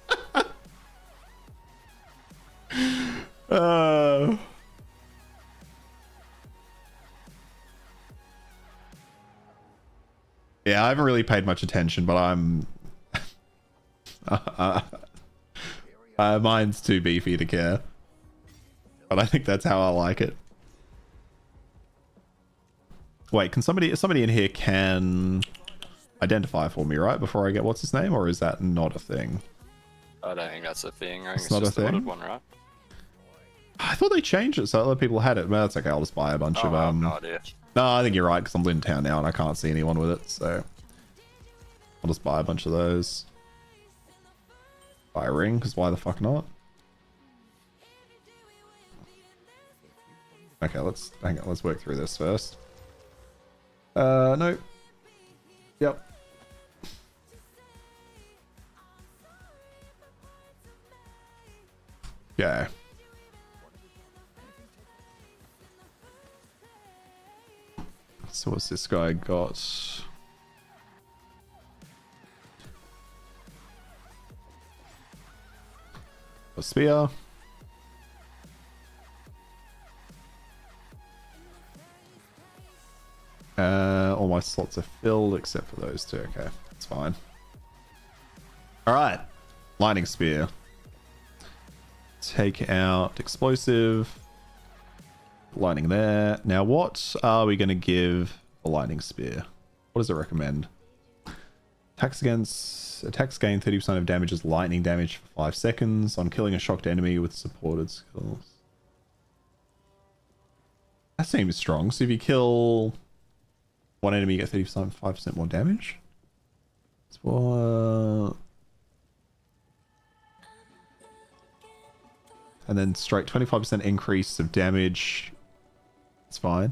Yeah, I haven't really paid much attention, but I'm mine's too beefy to care. But I think that's how I like it. Wait, can somebody in here can identify for me, right? Before I get what's his name, or is that not a thing? I don't think that's a thing. I think It's not just a the thing? modded one, right? I thought they changed it so other people had it. Well, that's okay. I'll just buy a bunch of I have no idea. No, I think you're right because I'm in town now and I can't see anyone with it, so I'll just buy a bunch of those. Buy a ring because why the fuck not? Okay, let's hang on. Let's work through this first. No. Yep. Yeah. So what's this guy got? A spear. All my slots are filled except for those two. Okay, that's fine. All right, lightning spear. Take out explosive. Lightning there. Now, what are we going to give a lightning spear? What does it recommend? Attacks gain 30% of damage as lightning damage for 5 seconds on killing a shocked enemy with supported skills. That seems strong. So if you kill one enemy, you get 35% more damage. It's what? And then straight 25% increase of damage. It's fine.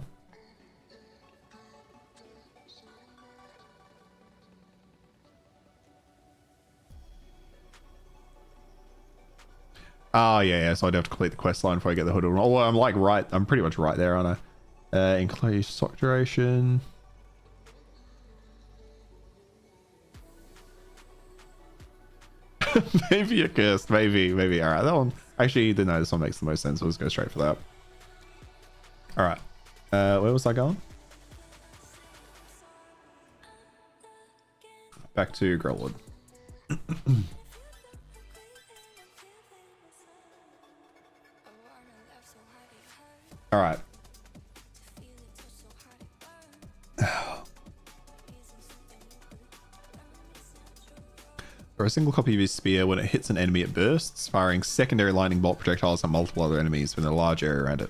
Oh, yeah. So I'd have to complete the quest line before I get the hood. Oh, I'm like right. I'm pretty much right there, aren't I? Increase sock duration. Maybe you're cursed. Maybe. All right, that one. Actually, no, this one makes the most sense. We'll just go straight for that. All right. Where was I going? Back to Growlwood. All right. For a single copy of his spear, when it hits an enemy, it bursts, firing secondary lightning bolt projectiles at multiple other enemies within a large area around it.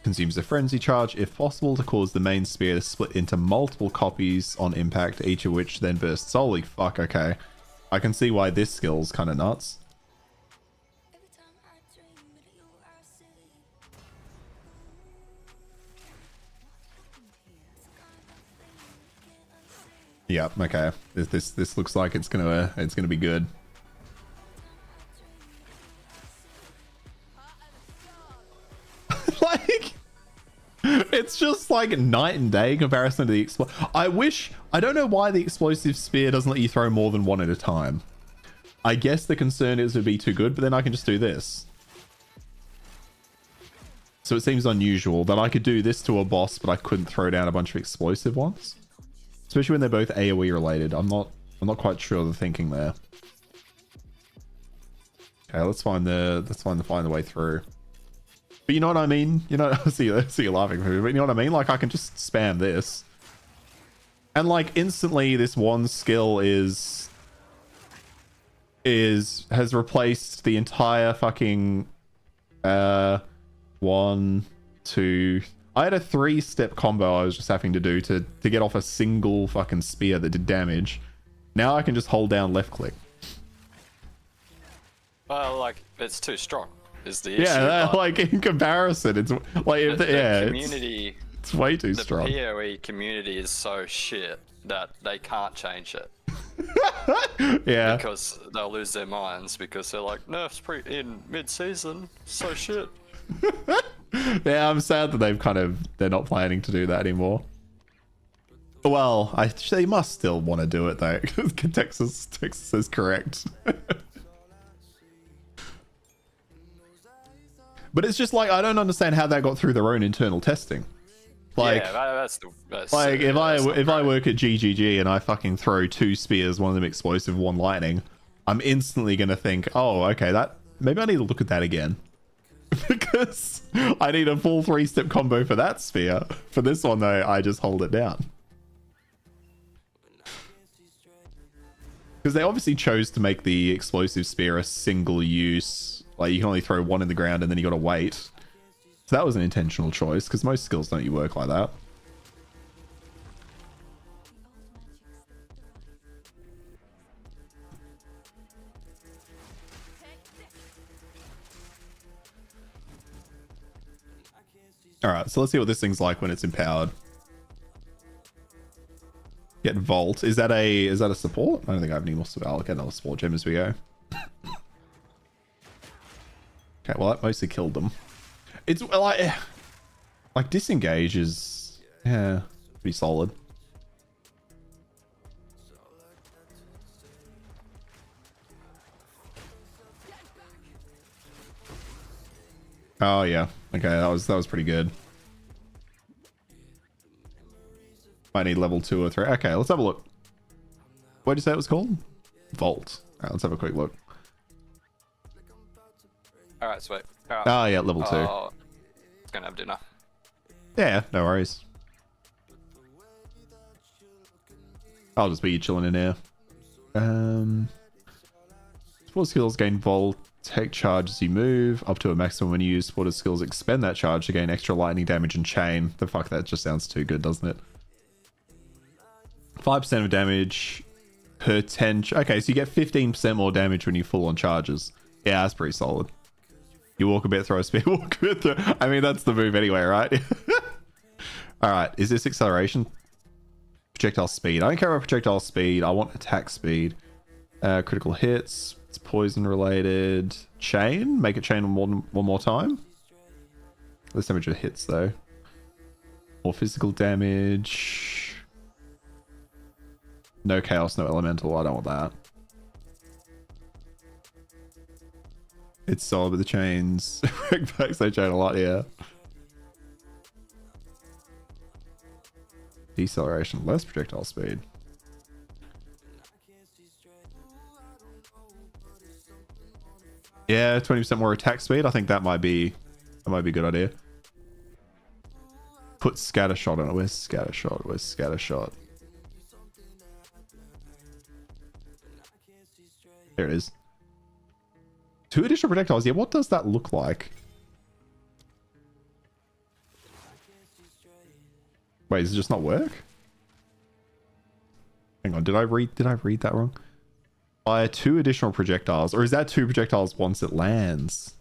Consumes a frenzy charge if possible to cause the main spear to split into multiple copies on impact, each of which then bursts. Holy fuck, okay. I can see why this skill's kind of nuts. Yep, okay. This looks like it's gonna be good. Like, it's just like night and day in comparison to the I don't know why the explosive spear doesn't let you throw more than one at a time. I guess the concern is it would be too good, but then I can just do this. So it seems unusual that I could do this to a boss, but I couldn't throw down a bunch of explosive ones. Especially when they're both AoE related. I'm not quite sure of the thinking there. Okay, let's find the way through. But you know what I mean? You know, I see you laughing at me, but you know what I mean? Like, I can just spam this. And like instantly this one skill has replaced the entire fucking 1, 2. I had a 3-step combo I was just having to do to get off a single fucking spear that did damage. Now I can just hold down left click. Well, like, it's too strong is the issue. Yeah, like in comparison, it's like if the community, it's way too strong. The PoE community is so shit that they can't change it. Yeah. Because they'll lose their minds because they're like, nerfs in mid-season, so shit. Yeah, I'm sad that they're not planning to do that anymore. Well, they must still want to do it though. Texas is correct. But it's just like, I don't understand how that got through their own internal testing. Like, yeah, that's like if I work at GGG and I fucking throw 2 spears, one of them explosive, one lightning, I'm instantly gonna think, oh, okay, maybe I need to look at that again. Because I need a full 3-step combo for that spear. For this one though, I just hold it down. Because they obviously chose to make the explosive spear a single use. Like, you can only throw one in the ground and then you gotta wait. So that was an intentional choice, because most skills don't work like that. Alright, so let's see what this thing's like when it's empowered. Get Vault. Is that a support? I don't think I have any more support. I'll get another support gem as we go. Okay, well that mostly killed them. It's like disengage is, yeah, pretty solid. Oh yeah, okay, that was pretty good. I need level 2 or 3. Okay, let's have a look. What did you say it was called? Vault. All right, let's have a quick look. All right, sweet. All right. Oh yeah, level 2. It's gonna have dinner. Yeah, no worries. I'll just be chilling in here. Support skills gain Vault. Take charge as you move up to a maximum when you use supported skills. Expend that charge to gain extra lightning damage and chain. The fuck, that just sounds too good, doesn't it? 5% of damage per 10. Okay, so you get 15% more damage when you full on charges. Yeah, that's pretty solid. You walk a bit, throw a spear, walk a bit, throw. I mean, that's the move anyway, right? All right, is this acceleration? Projectile speed. I don't care about projectile speed. I want attack speed. Critical hits. It's poison related. Chain. Make it chain one more time. Less damage of hits though. More physical damage. No chaos, no elemental. I don't want that. It's solid, but the chains impacts they chain a lot, yeah. Deceleration, less projectile speed. Yeah, 20% more attack speed. I think that might be a good idea. Put scatter shot on it. Where's scatter shot? Where's scatter shot? There it is. 2 additional projectiles. Yeah, what does that look like? Wait, does it just not work? Hang on, did I read that wrong? Fire 2 additional projectiles, or is that 2 projectiles once it lands?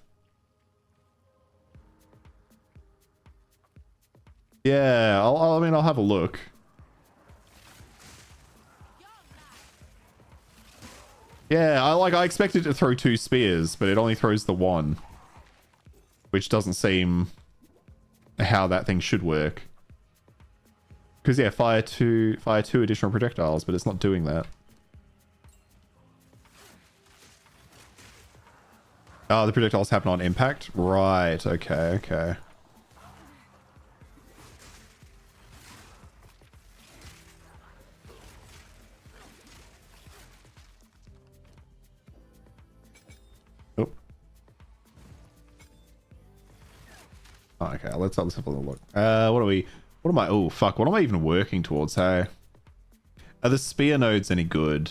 Yeah, I mean, I'll have a look. Yeah, I expected to throw 2 spears, but it only throws the 1, which doesn't seem how that thing should work. Because yeah, fire two additional projectiles, but it's not doing that. Oh, the projectiles happen on impact? Right, okay, okay. Oh. Oh, okay, let's have a little look. What am I, oh fuck, what am I even working towards, hey? Are the spear nodes any good?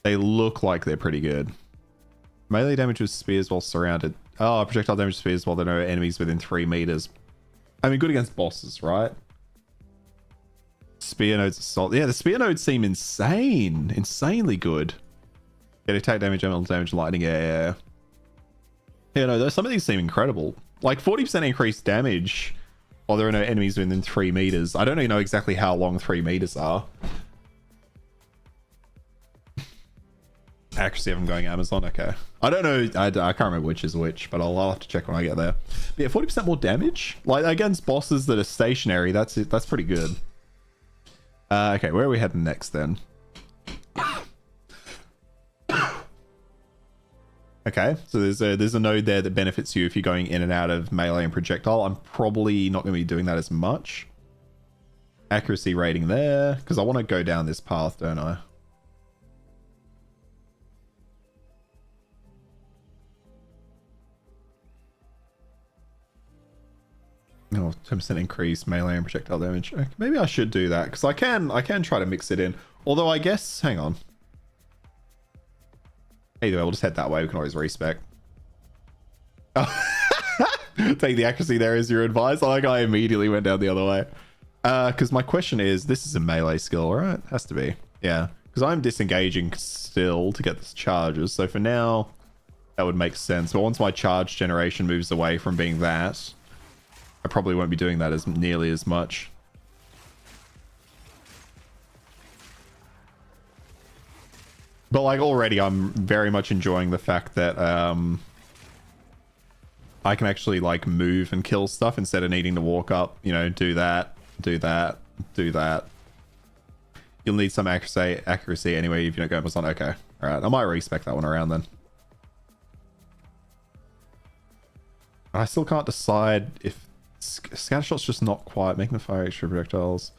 They look like they're pretty good. Melee damage with spears while surrounded. Oh, projectile damage with spears while there are no enemies within 3 meters. I mean, good against bosses, right? Spear nodes assault. Yeah, the spear nodes seem insane. Insanely good. Get attack damage, elemental damage, lightning, yeah. Yeah, no, some of these seem incredible. Like 40% increased damage while there are no enemies within 3 meters. I don't even know exactly how long 3 meters are. Accuracy of them going Amazon, okay. I don't know, I can't remember which is which, but I'll have to check when I get there. But yeah, 40% more damage? Like, against bosses that are stationary, that's pretty good. Okay, where are we heading next then? Okay, so there's a node there that benefits you if you're going in and out of melee and projectile. I'm probably not going to be doing that as much. Accuracy rating there, because I want to go down this path, don't I? Oh, 10% increase melee and projectile damage. Okay, maybe I should do that because I can try to mix it in. Although I guess, hang on. Either way, we'll just head that way. We can always respec. Oh. Take the accuracy there as your advice. Like I immediately went down the other way. Because my question is, this is a melee skill, right? Has to be. Yeah. Because I'm disengaging still to get this charges. So for now, that would make sense. But once my charge generation moves away from being that, I probably won't be doing that as nearly as much. But like already I'm very much enjoying the fact that I can actually like move and kill stuff instead of needing to walk up, you know, do that, do that, do that. You'll need some accuracy anyway if you don't go Amazon. Okay. Alright, I might respec that one around then. I still can't decide if Scattershot's just not quite making the fire extra projectiles.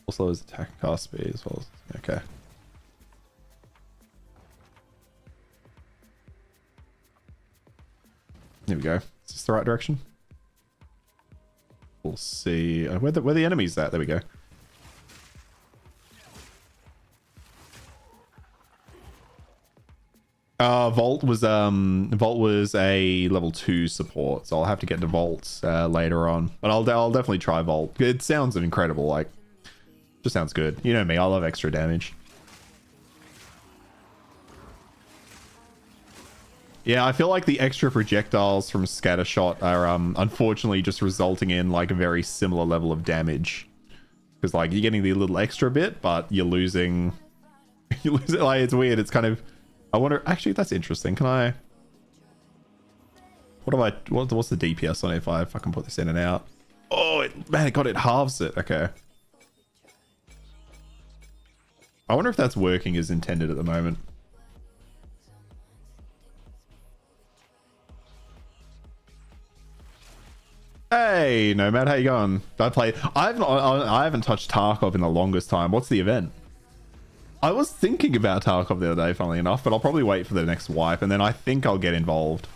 Also as attack and cast speed as well. Okay. There we go. Is this the right direction? We'll see. Where the enemies at? There we go. Vault was a level 2 support, so I'll have to get to Vault later on. But I'll definitely try Vault. It sounds incredible. Like, just sounds good. You know me. I love extra damage. Yeah, I feel like the extra projectiles from Scattershot are unfortunately just resulting in like a very similar level of damage. Because like you're getting the little extra bit, but you're losing. You lose it. Like it's weird. It's kind of. I wonder. Actually, that's interesting. Can I? What's the DPS on it if I can put this in and out? Oh man, it halves it. Okay. I wonder if that's working as intended at the moment. Hey, Nomad, how you going? I haven't touched Tarkov in the longest time. What's the event? I was thinking about Tarkov the other day, funnily enough, but I'll probably wait for the next wipe, and then I think I'll get involved.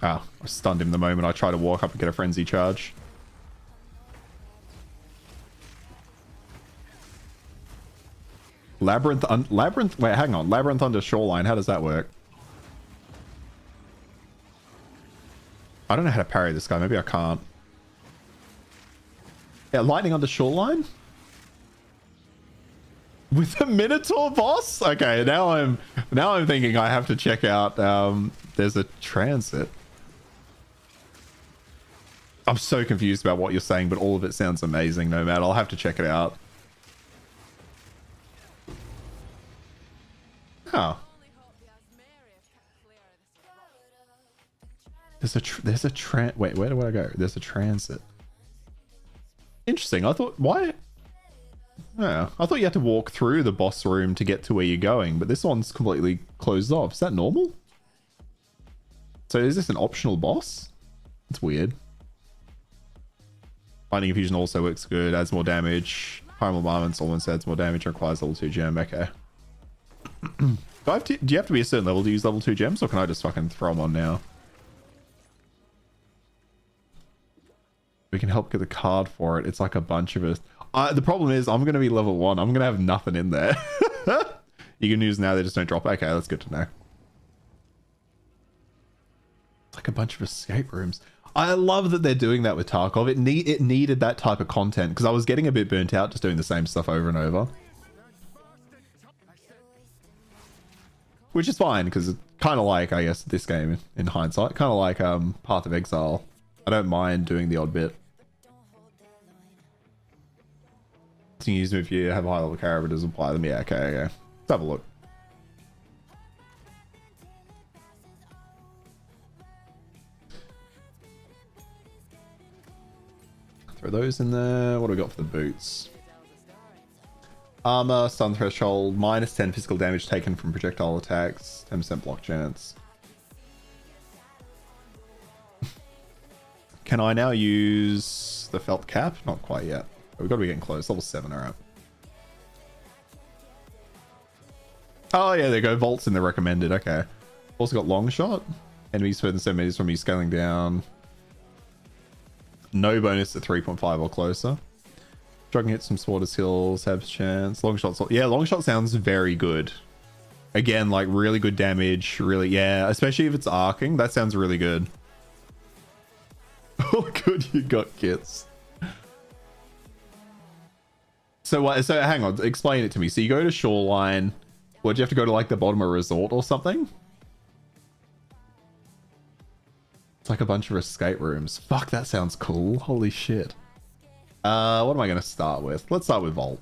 Ah, I stunned him the moment I tried to walk up and get a frenzy charge. Labyrinth, wait, hang on. Labyrinth under shoreline, how does that work? I don't know how to parry this guy, maybe I can't. Yeah, lightning under shoreline? With the Minotaur boss? Okay, now I'm thinking I have to check out, there's a transit. I'm so confused about what you're saying, but all of it sounds amazing, Nomad. I'll have to check it out. Oh. There's a wait, where do I go? There's a transit. Interesting. I thought, why? Yeah, I thought you had to walk through the boss room to get to where you're going, but this one's completely closed off. Is that normal? So is this an optional boss? It's weird. Lightning Infusion also works good, adds more damage. Primal Armaments almost adds more damage, requires level 2 gem. Okay. Do you have to be a certain level to use level 2 gems, or can I just fucking throw them on now? We can help get the card for it. It's like a bunch of us. The problem is I'm going to be level 1. I'm going to have nothing in there. You can use now, they just don't drop. Okay, that's good to know. It's like a bunch of escape rooms. I love that they're doing that with Tarkov. It needed that type of content because I was getting a bit burnt out just doing the same stuff over and over. Which is fine because it's kind of like, I guess, this game in hindsight. Kind of like Path of Exile. I don't mind doing the odd bit. You can use them if you have a high level character, but doesn't apply them. Yeah, okay. Let's have a look. Throw those in there. What do we got for the boots? Armor, stun threshold, minus 10 physical damage taken from projectile attacks, 10% block chance. Can I now use the felt cap? Not quite yet. We've got to be getting close. Level 7, alright. Oh yeah, there you go. Volts in the recommended. Okay. Also got long shot. Enemies further than 7 meters from you scaling down. No bonus to 3.5 or closer. Drug hit some Sword Skills, have chance. Long shot. Yeah, long shot sounds very good. Again, like really good damage. Really, yeah. Especially if it's arcing. That sounds really good. Oh, good, you got kits. So hang on, explain it to me. So you go to Shoreline. What, do you have to go to like the bottom of a resort or something? It's like a bunch of escape rooms. Fuck, that sounds cool. Holy shit. What am I going to start with? Let's start with Vault.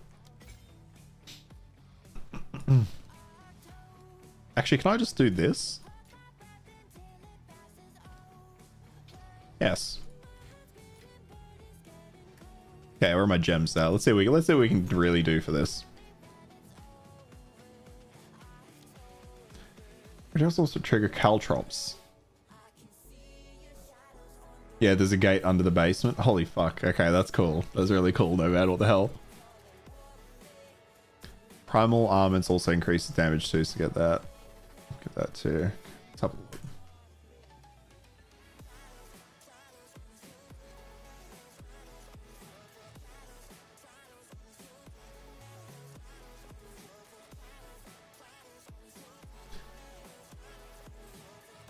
Actually, can I just do this? Yes. Okay, where are my gems now? Let's see what we can really do for this. We can also trigger caltrops. Yeah, there's a gate under the basement. Holy fuck. Okay, that's cool. That's really cool, no matter what the hell. Primal Armaments also increases damage too, so get that. Get that too. Let's have a look.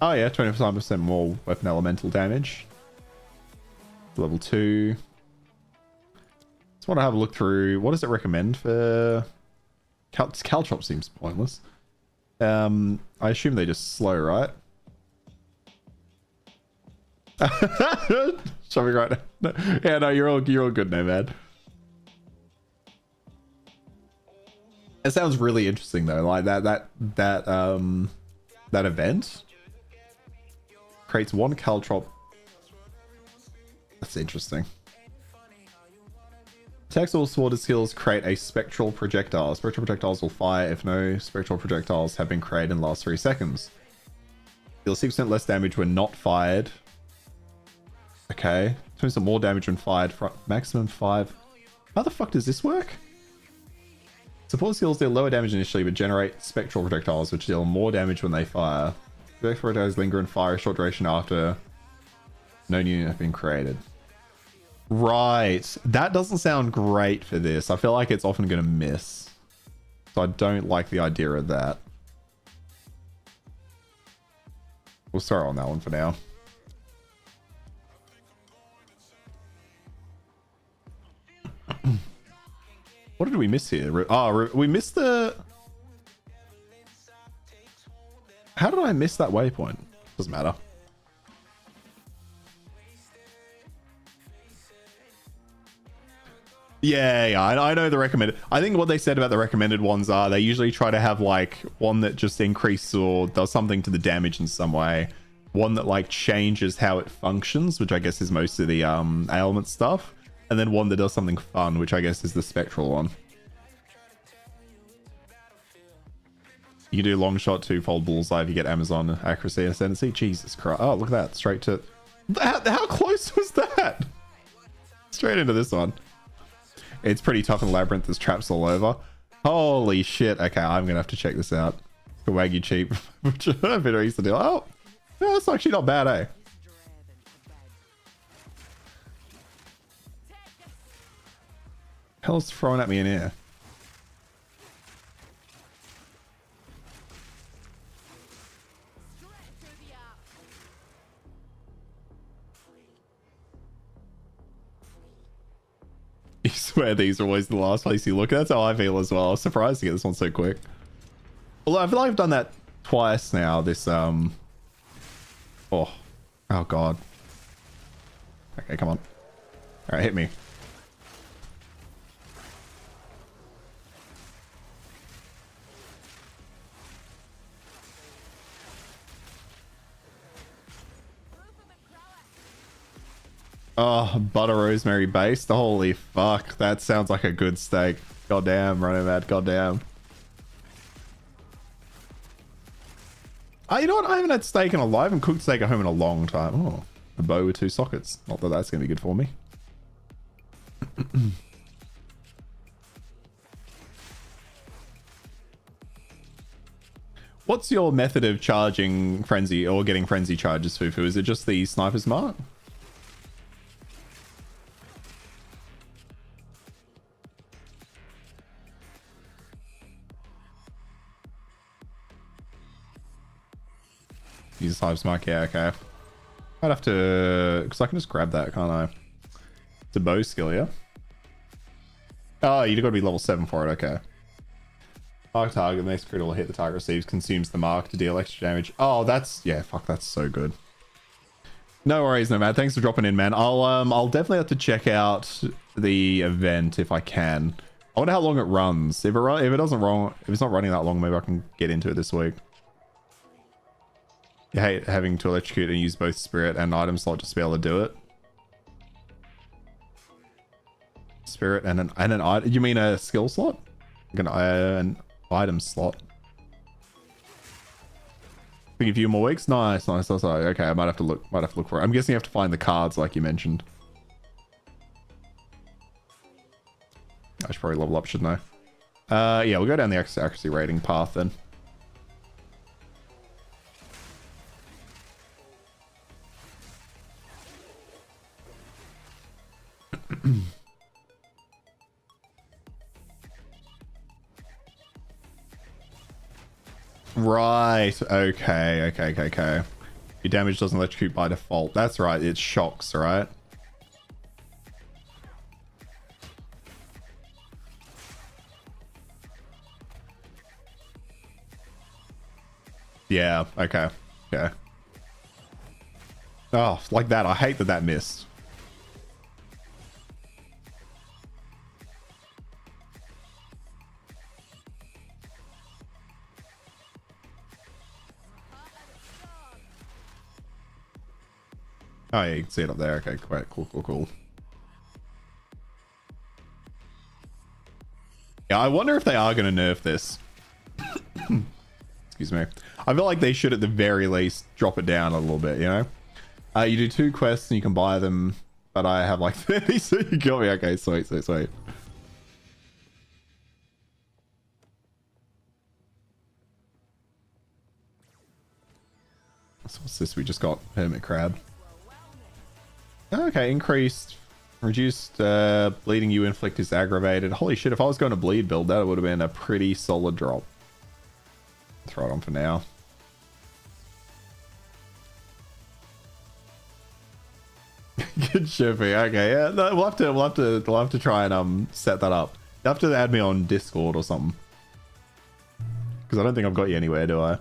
Oh yeah, 25% more weapon elemental damage. Level 2. Just want to have a look through. What does it recommend for... Caltrop seems pointless. I assume they just slow, right? Something right now. Yeah, no, you're all good now, man. It sounds really interesting though. Like that event. creates one caltrop. That's interesting. Attacks or sworded skills create a spectral projectile. Spectral projectiles will fire if no spectral projectiles have been created in the last 3 seconds. Deal 6% less damage when not fired. Okay. 20% more damage when fired. Maximum 5. How the fuck does this work? Support skills deal lower damage initially, but generate spectral projectiles, which deal more damage when they fire. Spectral projectiles linger and fire a short duration after no new unit have been created. Right. That doesn't sound great for this. I feel like it's often going to miss. So I don't like the idea of that. We'll start on that one for now. What did we miss here? Oh, we missed the... How did I miss that waypoint? Doesn't matter. Yeah, I know the recommended. I think what they said about the recommended ones are they usually try to have like one that just increases or does something to the damage in some way. One that like changes how it functions, which I guess is most of the ailment stuff. And then one that does something fun, which I guess is the spectral one. You can do long shot, 2-fold bullseye if you get Amazon accuracy and ascendancy. Jesus Christ. Oh, look at that. Straight to... How close was that? Straight into this one. It's pretty tough in the labyrinth. There's traps all over. Holy shit. Okay, I'm going to have to check this out. Wagyu cheap. Which a bit of easy to do. Oh, no, that's actually not bad, eh? Hell's throwing at me in here. You swear these are always the last place you look. That's how I feel as well. I was surprised to get this one so quick. Although I feel like I've done that twice now. This oh god. Okay, come on. All right, hit me. Oh, butter rosemary based. Holy fuck. That sounds like a good steak. Goddamn, running mad. Goddamn. You know what? I haven't had steak in a I haven't cooked steak at home in a long time. Oh, a bow with 2 sockets. Not that that's going to be good for me. What's your method of charging frenzy or getting frenzy charges, Fufu? Is it just the sniper's mark? Use Hive's mark, yeah, okay. I'd have to... Because I can just grab that, can't I? It's a bow skill, yeah? Oh, you've got to be level 7 for it, okay. Mark target, the next critical hit the target receives consumes the mark to deal extra damage. Oh, that's... Yeah, fuck, that's so good. No worries, Nomad. Thanks for dropping in, man. I'll definitely have to check out the event if I can. I wonder how long it runs. If it's not running that long, maybe I can get into it this week. You hate having to electrocute and use both spirit and item slot just to be able to do it. Spirit and an item. You mean a skill slot? An item slot. Think a few more weeks. Nice. Okay, I might have to look for it. I'm guessing you have to find the cards like you mentioned. I should probably level up, shouldn't I? Yeah, we'll go down the accuracy rating path then. Right. Okay. Your damage doesn't electrocute by default. That's right. It shocks, right? Yeah. Okay. Oh, like that. I hate that missed. Oh yeah, you can see it up there. Okay, great, cool. Yeah, I wonder if they are going to nerf this. Excuse me. I feel like they should at the very least drop it down a little bit, you know? You do 2 quests and you can buy them, but I have like 30, so you got me. Okay, sweet. So what's this? We just got Hermit Crab. Okay, increased. Reduced bleeding you inflict is aggravated. Holy shit, if I was going to bleed build, that would have been a pretty solid drop. Throw it on for now. Good shipping. Okay, yeah, no, we'll have to try and set that up. You have to add me on Discord or something. Because I don't think I've got you anywhere, do I?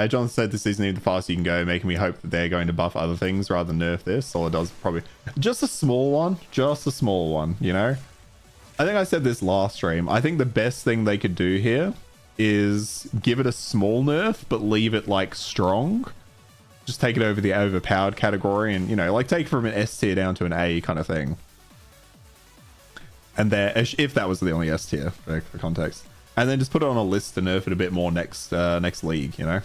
John said this isn't even the fastest you can go, making me hope that they're going to buff other things rather than nerf this. All it does probably just a small one, you know? I think I said this last stream. I think the best thing they could do here is give it a small nerf, but leave it like strong. Just take it over the overpowered category and, you know, like take it from an S tier down to an A kind of thing. And there, if that was the only S tier for context. And then just put it on a list to nerf it a bit more next league, you know?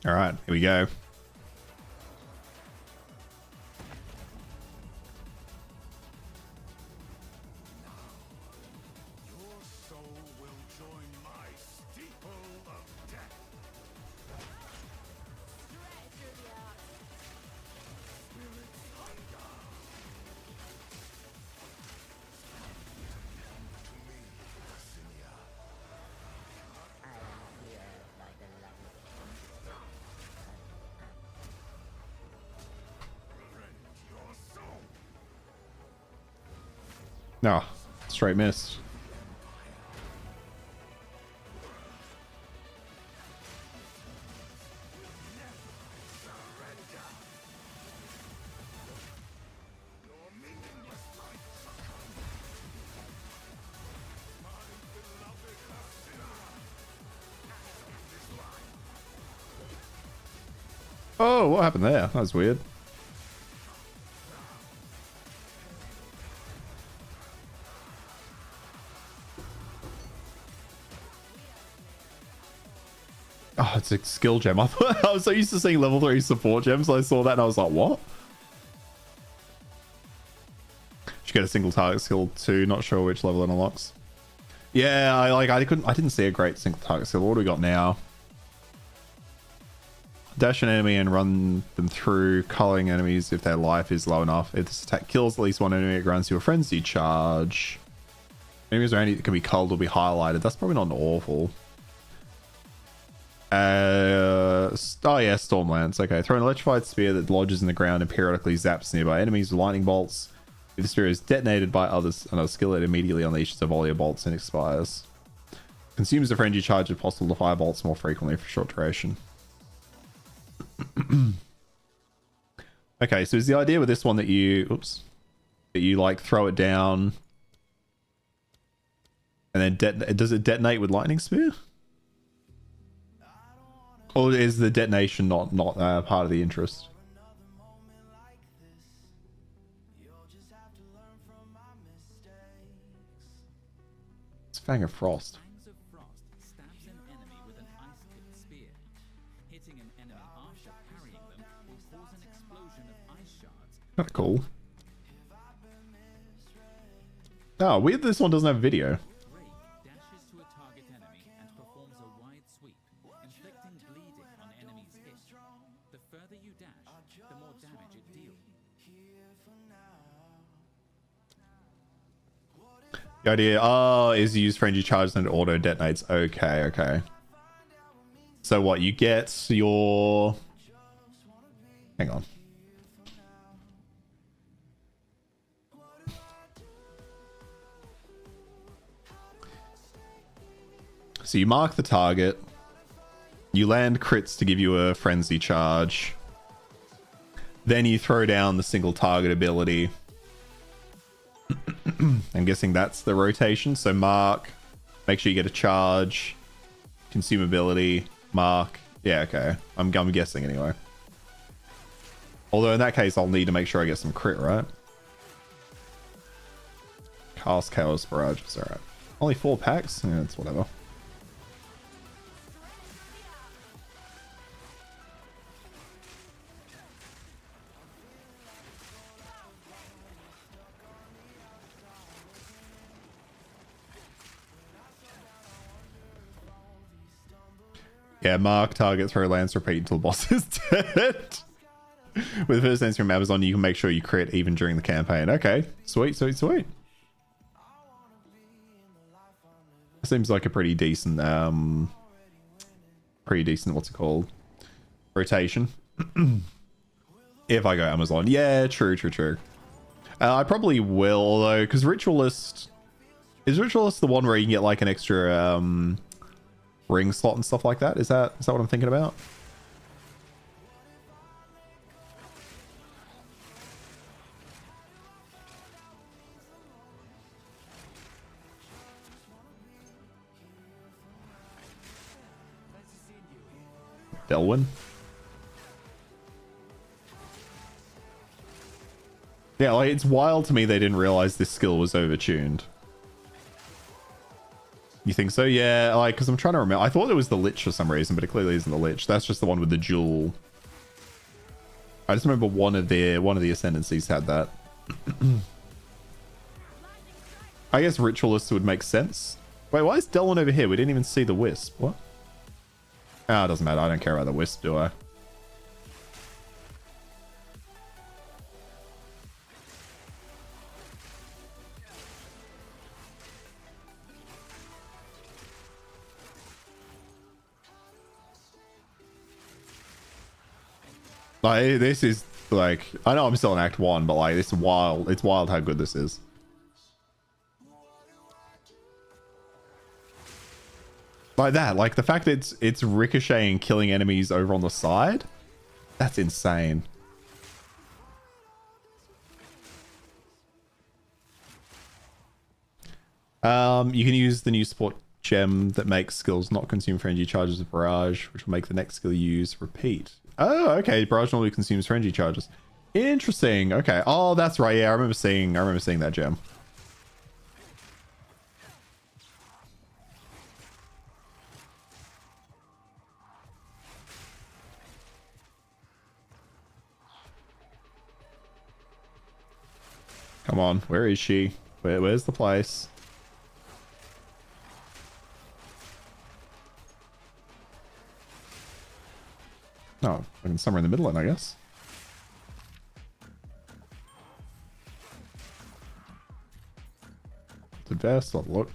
All right, here we go. No, straight miss. Oh, what happened there? That was weird. Oh, it's a skill gem. I thought I was so used to seeing level 3 support gems. I saw that and I was like, what? Should get a single target skill too. Not sure which level it unlocks. Yeah, I didn't see a great single target skill. What do we got now? Dash an enemy and run them through, culling enemies if their life is low enough. If this attack kills at least one enemy, it grants you a frenzy charge. Enemies or any that can be culled will be highlighted. That's probably not awful. Oh yeah, Stormlance. Okay, throw an electrified spear that lodges in the ground and periodically zaps nearby enemies with lightning bolts. If the spear is detonated by another skill, it immediately unleashes a volley of bolts and expires. Consumes the frenzy charge if possible to fire bolts more frequently for short duration. Okay, so is the idea with this one that you like throw it down and then does it detonate with lightning spear? Or is the detonation not part of the interest? It's Fang of Frost. Kind of cool. Oh, weird this one doesn't have video. The idea, is you use frenzy charge and it auto detonates. Okay. So what, you get your... Hang on. So you mark the target. You land crits to give you a frenzy charge. Then you throw down the single target ability. I'm guessing that's the rotation. So mark, make sure you get a charge, consume ability, mark. Yeah, okay. I'm guessing anyway. Although in that case, I'll need to make sure I get some crit, right? Cast Chaos Barrage. It's alright. Only 4 packs? Yeah, it's whatever. Yeah, mark, target, throw, lance, repeat until the boss is dead. With the first answer from Amazon, you can make sure you crit even during the campaign. Okay, sweet, sweet, sweet. Seems like a pretty decent, what's it called? Rotation. If I go Amazon. Yeah, true, true, true. I probably will, though, because Ritualist... Is Ritualist the one where you can get, like, an extra, ring slot and stuff like that? Is that what I'm thinking about? Delwyn? Yeah, like, it's wild to me they didn't realize this skill was overtuned. You think so? Yeah, like, because I'm trying to remember. I thought it was the Lich for some reason, but it clearly isn't the Lich. That's just the one with the jewel. I just remember one of the Ascendancies had that. I guess Ritualist would make sense. Wait, why is Delwyn over here? We didn't even see the Wisp. What? Ah, it doesn't matter. I don't care about the Wisp, do I? Like, this is like, I know I'm still in Act 1, but like, this is wild. It's wild how good this is. Like that, like the fact that it's ricocheting, killing enemies over on the side. That's insane. You can use the new support gem that makes skills not consume frenzy charges of barrage, which will make the next skill you use repeat. Oh, okay. Barrage normally consumes frenzy charges. Interesting. Okay. Oh, that's right. Yeah, I remember seeing that gem. Come on, where is she? Where's the place? Oh, somewhere in the middle, then, I guess. The vest, I'll look.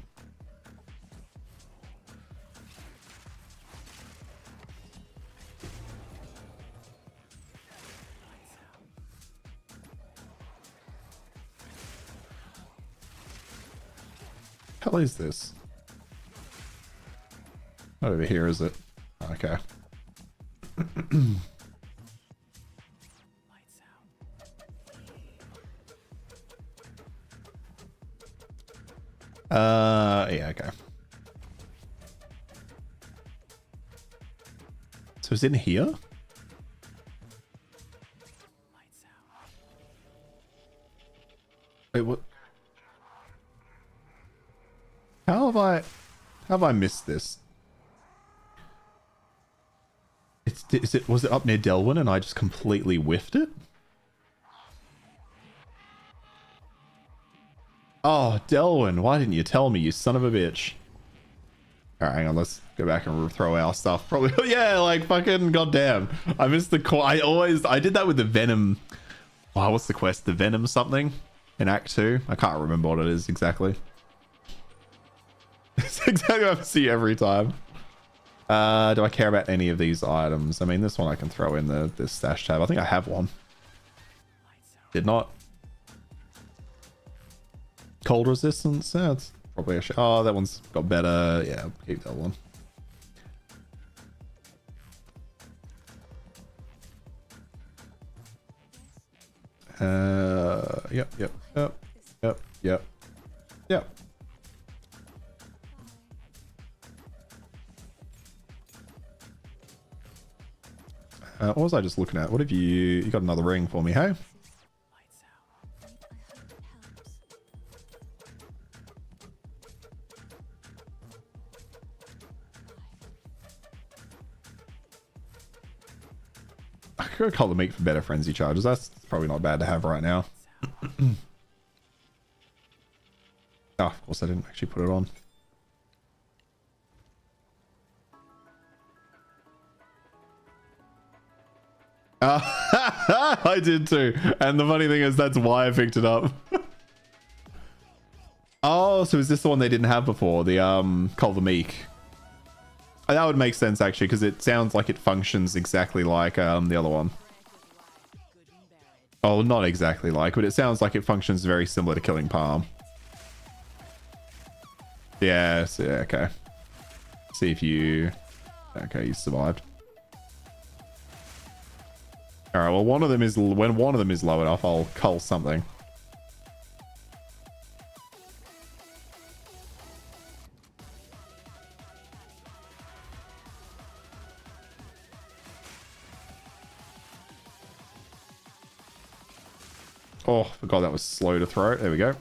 Hell is this? Not over here, is it? Okay. Yeah, okay. So it's in here? Wait, what? How have I missed this? Was it up near Delwyn and I just completely whiffed it? Oh, Delwyn, why didn't you tell me, you son of a bitch? Alright, hang on, let's go back and throw our stuff. Probably, yeah, like, fucking goddamn. I missed the core. I did that with the Venom. Oh, what's the quest? The Venom something in Act 2? I can't remember what it is exactly. It's exactly what I see every time. Do I care about any of these items? I mean, this one I can throw in this stash tab. I think I have one. Did not. Cold resistance? Yeah, probably actually. Oh, that one's got better. Yeah, keep that one. Yep. What was I just looking at? What have you got another ring for me, hey? I could go color meat for better frenzy charges. That's probably not bad to have right now. Oh, of course I didn't actually put it on. I did too. And the funny thing is that's why I picked it up. Oh, so is this the one they didn't have before? The Call the Meek. That would make sense actually, because it sounds like it functions exactly like the other one. Oh, not exactly like, but it sounds like it functions very similar to Killing Palm. Yes, yeah, okay. See if you... Okay, you survived. Alright, well one of them is... When one of them is low enough, I'll cull something. Oh, forgot that was slow to throw. There we go.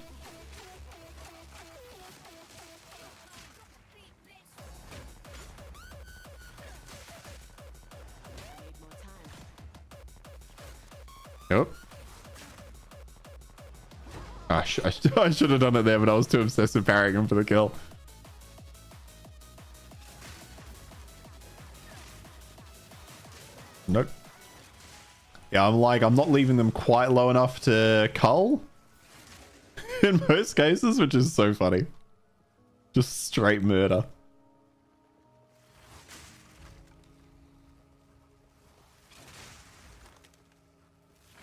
Nope. I should have done it there, but I was too obsessed with parrying him for the kill. Nope. Yeah, I'm not leaving them quite low enough to cull in most cases, which is so funny. Just straight murder.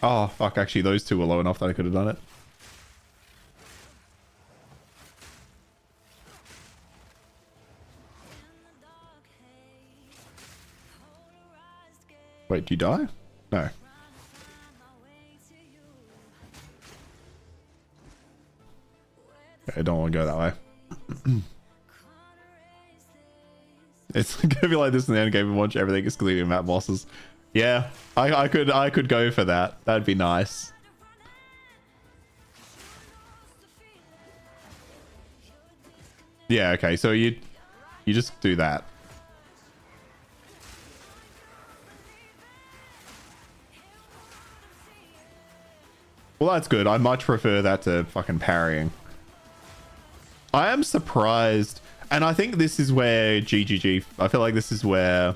Oh, fuck. Actually, those two were low enough that I could have done it. Wait, do you die? No. Okay, I don't want to go that way. It's gonna be like this in the end game and watch everything excluding map bosses. Yeah, I could go for that. That'd be nice. Yeah, okay, so you just do that. Well, that's good. I much prefer that to fucking parrying. I am surprised, and I think this is where GGG, I feel like this is where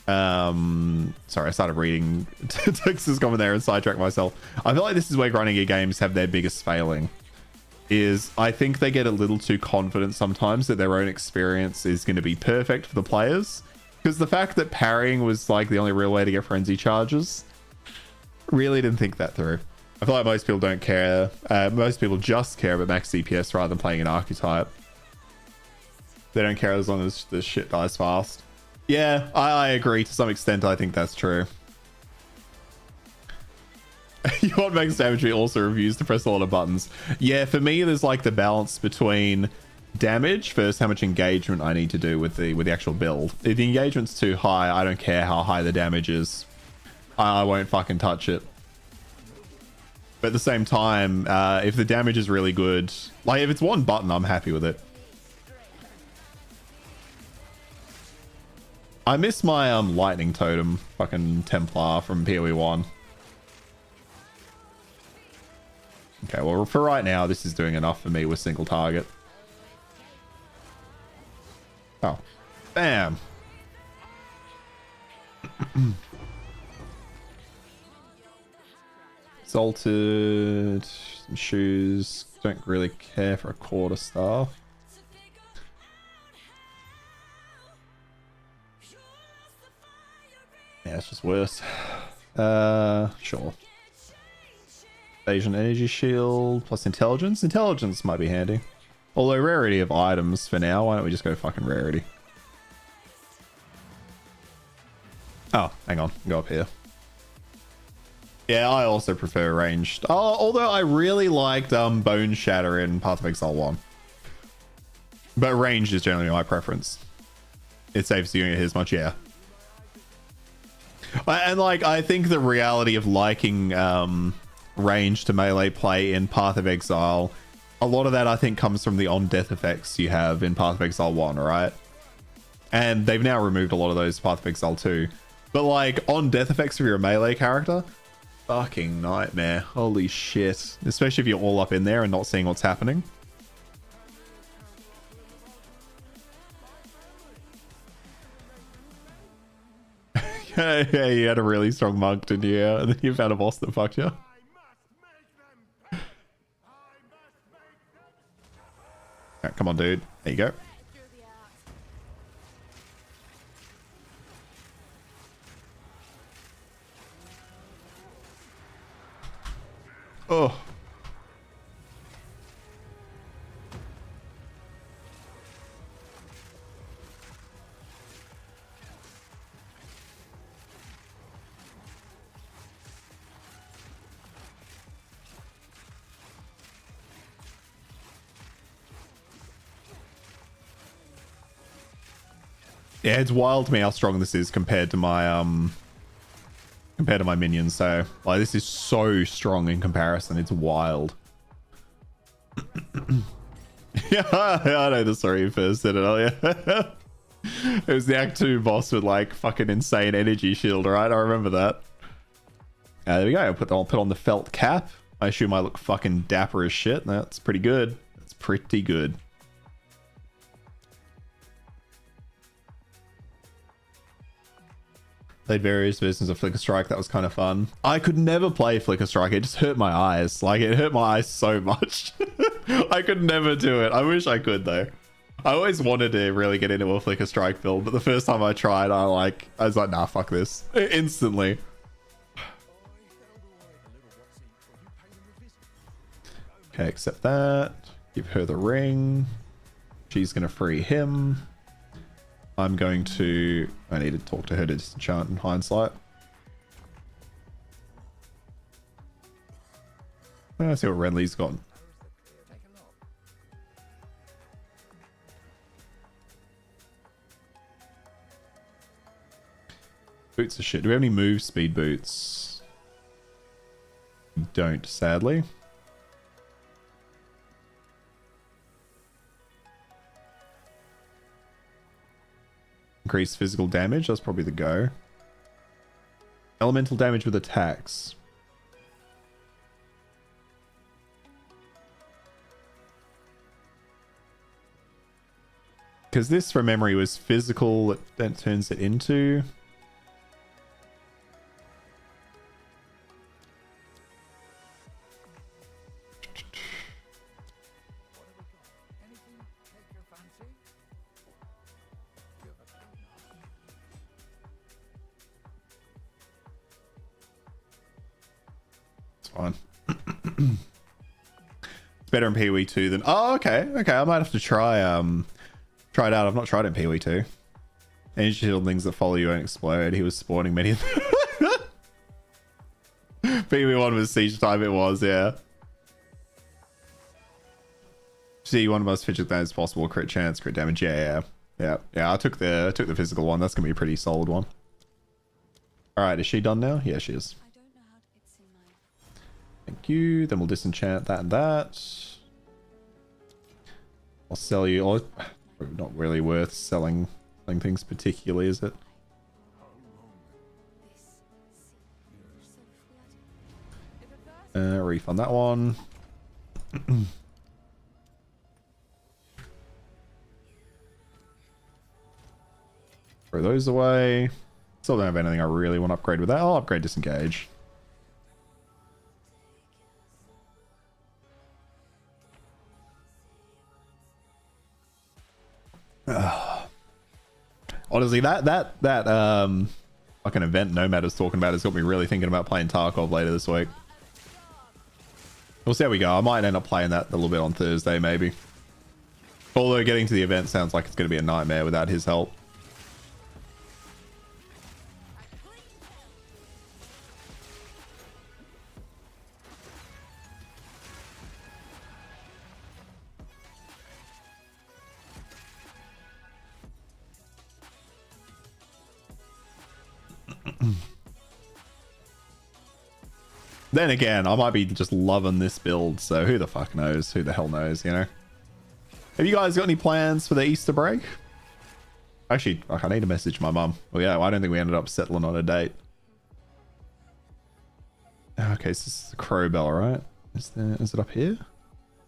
sorry, I started reading Texas comment there and sidetracked myself. I feel like this is where grinding gear games have their biggest failing. Is I think they get a little too confident sometimes that their own experience is going to be perfect for the players. Because the fact that parrying was like the only real way to get frenzy charges, really didn't think that through. I feel like most people don't care. Most people just care about max DPS rather than playing an archetype. They don't care as long as the shit dies fast. Yeah, I agree to some extent. I think that's true. You want max damage, but also reviews to press a lot of buttons. Yeah, for me, there's like the balance between damage versus how much engagement I need to do with the actual build. If the engagement's too high, I don't care how high the damage is. I won't fucking touch it. But at the same time, if the damage is really good, like if it's one button, I'm happy with it. I miss my lightning totem fucking Templar from PoE 1. Okay, well for right now, this is doing enough for me with single target. Oh, bam. Salted, some shoes. Don't really care for a quarter staff. Yeah, it's just worse. Sure. Asian energy shield plus intelligence. Intelligence might be handy. Although rarity of items for now, why don't we just go fucking rarity? Oh, hang on. Go up here. Yeah, I also prefer ranged. Oh, although I really liked Bone Shatter in Path of Exile 1. But ranged is generally my preference. It saves you hit as much, yeah. And like, I think the reality of liking range to melee play in Path of Exile, a lot of that I think comes from the on-death effects you have in Path of Exile 1, right? And they've now removed a lot of those Path of Exile 2. But like, on-death effects for your melee character, fucking nightmare. Holy shit. Especially if you're all up in there and not seeing what's happening. Yeah, you had a really strong monk, didn't you? Yeah, and then you found a boss that fucked you. Right, come on, dude. There you go. Oh. Yeah, it's wild to me how strong this is compared to my minions. So like, this is so strong in comparison. It's wild. Yeah, I know the story you first said it earlier. It was the Act 2 boss with like fucking insane energy shield, right? I remember that. There we go. I'll put on the felt cap. I assume I look fucking dapper as shit. That's pretty good. That's pretty good. Played various versions of Flicker Strike. That was kind of fun. I could never play Flicker Strike. It just hurt my eyes. Like, it hurt my eyes so much. I could never do it. I wish I could, though. I always wanted to really get into a Flicker Strike build, but the first time I tried, I was like, nah, fuck this. Instantly. Okay, accept that. Give her the ring. She's going to free him. I'm going to... I need to talk to her to disenchant in hindsight. Let's see what Renly's got. Boots are shit. Do we have any move speed boots? We don't, sadly. Increase physical damage. That's probably the go. Elemental damage with attacks. Because this, from memory, was physical. That turns it into... Fine. It's better in PoE2 than... Oh, okay. Okay, I might have to try it out. I've not tried it in PoE2. Energy shield things that follow you won't explode. He was spawning many of them. PoE1 was siege time, it was, yeah. See, one of the most physical damage as possible. Crit chance, crit damage. Yeah. I took the physical one. That's gonna be a pretty solid one. Alright, is she done now? Yeah, she is. Thank you. Then we'll disenchant that and that. I'll sell you. Oh, not really worth selling things particularly, is it? Refund that one. Throw those away. Still don't have anything I really want to upgrade with that. I'll upgrade disengage. Honestly, that fucking event Nomad is talking about has got me really thinking about playing Tarkov later this week. We'll see how we go. I might end up playing that a little bit on Thursday, maybe. Although getting to the event sounds like it's going to be a nightmare without his help. Then again, I might be just loving this build, so who the fuck knows? Who the hell knows, you know? Have you guys got any plans for the Easter break? Actually, I need to message my mum. Well, yeah, I don't think we ended up settling on a date. Okay, so this is the Crow Bell, right? Is it up here?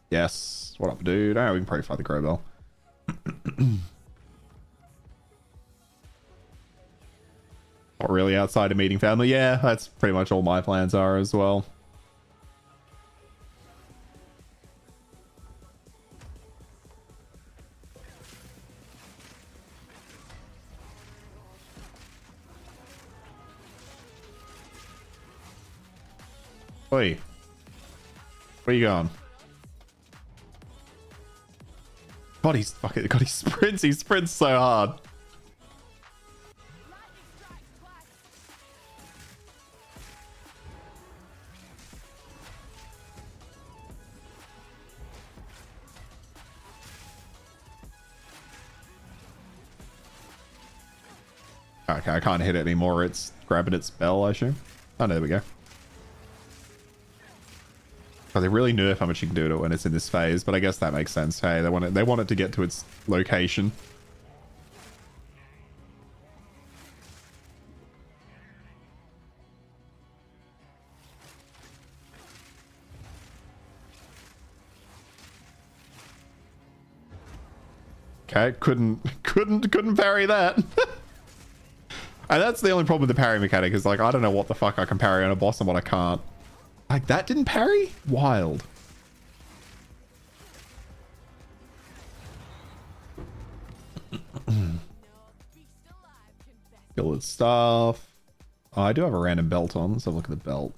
Yes. What up, dude? Oh, we can probably find the Crow Bell. Not really outside of meeting family. Yeah, that's pretty much all my plans are as well. Oi. Where you going? God, he's fucking... God, he sprints. He sprints so hard. Okay, I can't hit it anymore. It's grabbing its bell, I assume. Oh, no, there we go. Oh, they really nerf how much you can do to it when it's in this phase, but I guess that makes sense. Hey, they want it to get to its location. Okay, couldn't parry that. And that's the only problem with the parry mechanic is like, I don't know what the fuck I can parry on a boss and what I can't. Like, that didn't parry? Wild. Skillet stuff. Oh, I do have a random belt on. Let's have a look at the belt.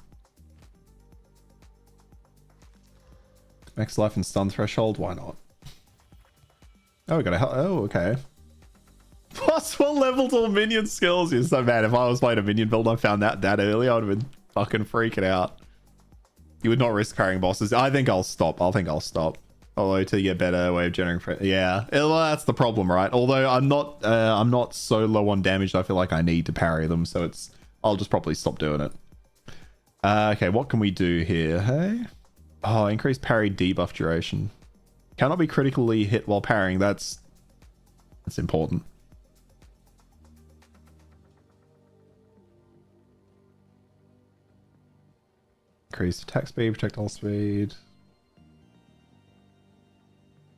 Max life and stun threshold. Why not? Oh, we got a... Oh, okay. +1 level to all minion skills. You're so bad. If I was playing a minion build, I found that early, I would have been fucking freaking out. You would not risk carrying bosses. I think I'll stop. Although to get better way of generating... Yeah. Well, that's the problem, right? Although I'm not so low on damage, I feel like I need to parry them. So I'll just probably stop doing it. Okay, what can we do here? Hey? Oh, increase parry debuff duration. Cannot be critically hit while parrying. That's important. Increase attack speed, projectile speed.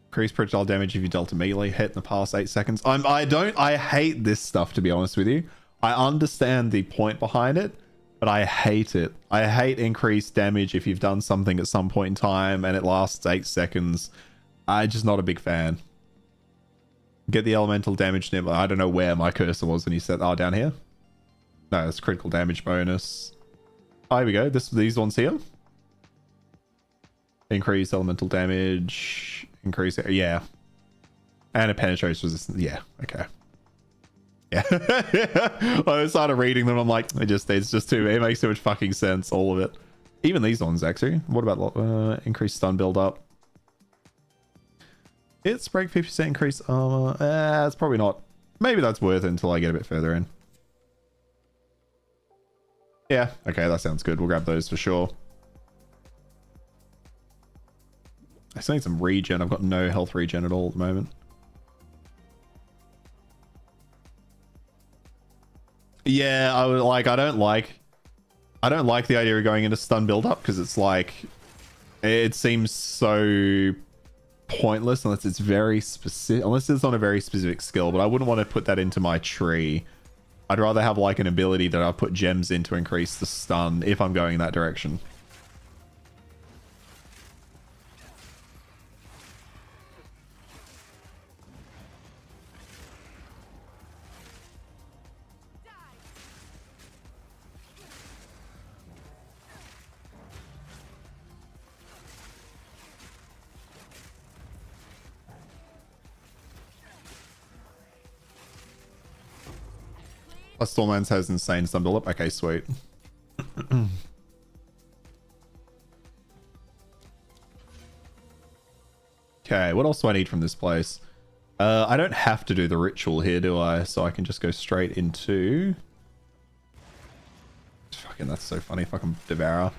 Increase projectile damage if you dealt a melee hit in the past 8 seconds. I hate this stuff, to be honest with you. I understand the point behind it, but I hate it. I hate increased damage if you've done something at some point in time and it lasts 8 seconds. I'm just not a big fan. Get the elemental damage nib. I don't know where my cursor was when you said, oh, down here? No, it's critical damage bonus. Oh, here we go. These ones here. Increase elemental damage. Increase it. Yeah. And a penetration resistance. Yeah. Okay. Yeah. I started reading them. I'm like, it's just too... It makes too much fucking sense. All of it. Even these ones, actually. What about increased stun build up? It's break 50% increase armor. It's probably not. Maybe that's worth it until I get a bit further in. Yeah, okay, that sounds good. We'll grab those for sure. I still need some regen. I've got no health regen at all at the moment. Yeah, I don't like the idea of going into stun build up because it's like it seems so pointless unless it's very specific, unless it's on a very specific skill, but I wouldn't want to put that into my tree. I'd rather have like an ability that I'll put gems in to increase the stun if I'm going that direction. Plus Stormlands has insane stun build up. Okay, sweet. Okay, what else do I need from this place? I don't have to do the ritual here, do I? So I can just go straight into... Fucking, that's so funny. Fucking Devour.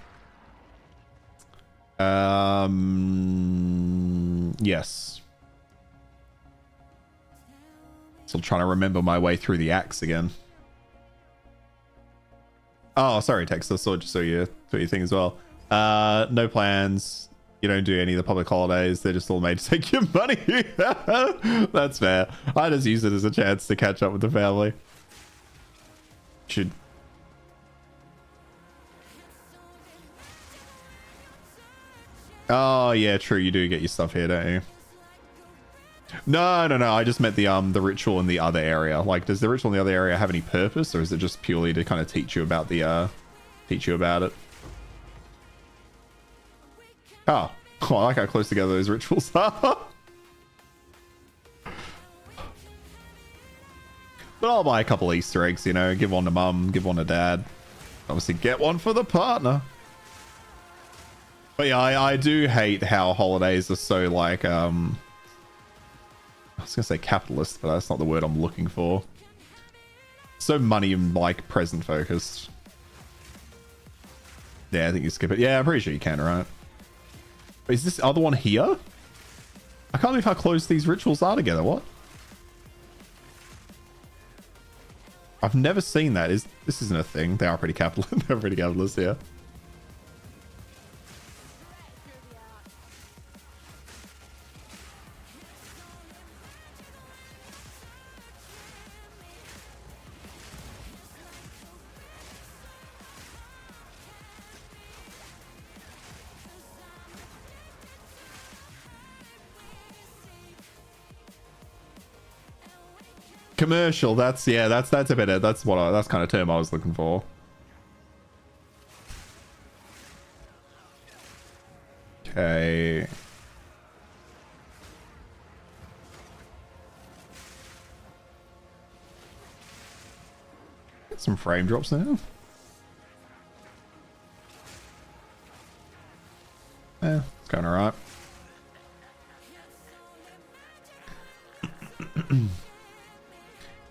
Yes. Still trying to remember my way through the axe again. Oh, sorry, Tex. I saw just so you think as well. No plans. You don't do any of the public holidays. They're just all made to take your money. That's fair. I just use it as a chance to catch up with the family. Should. Oh yeah, true. You do get your stuff here, don't you? No. I just meant the ritual in the other area. Like, does the ritual in the other area have any purpose, or is it just purely to kind of teach you about the it? Oh, I like how close together those rituals are. But I'll buy a couple Easter eggs, you know, give one to mum, give one to dad. Obviously get one for the partner. But yeah, I do hate how holidays are so like, I was gonna say capitalist, but that's not the word I'm looking for. So money and like present focused. Yeah, I think you skip it. Yeah, I'm pretty sure you can, right? Wait, is this other one here? I can't believe how close these rituals are together. What? I've never seen that. This isn't a thing. They are pretty capitalist. They're pretty capitalist, yeah. Commercial, that's a bit of, that's kind of term I was looking for. Okay. Get some frame drops now. Yeah, it's going alright.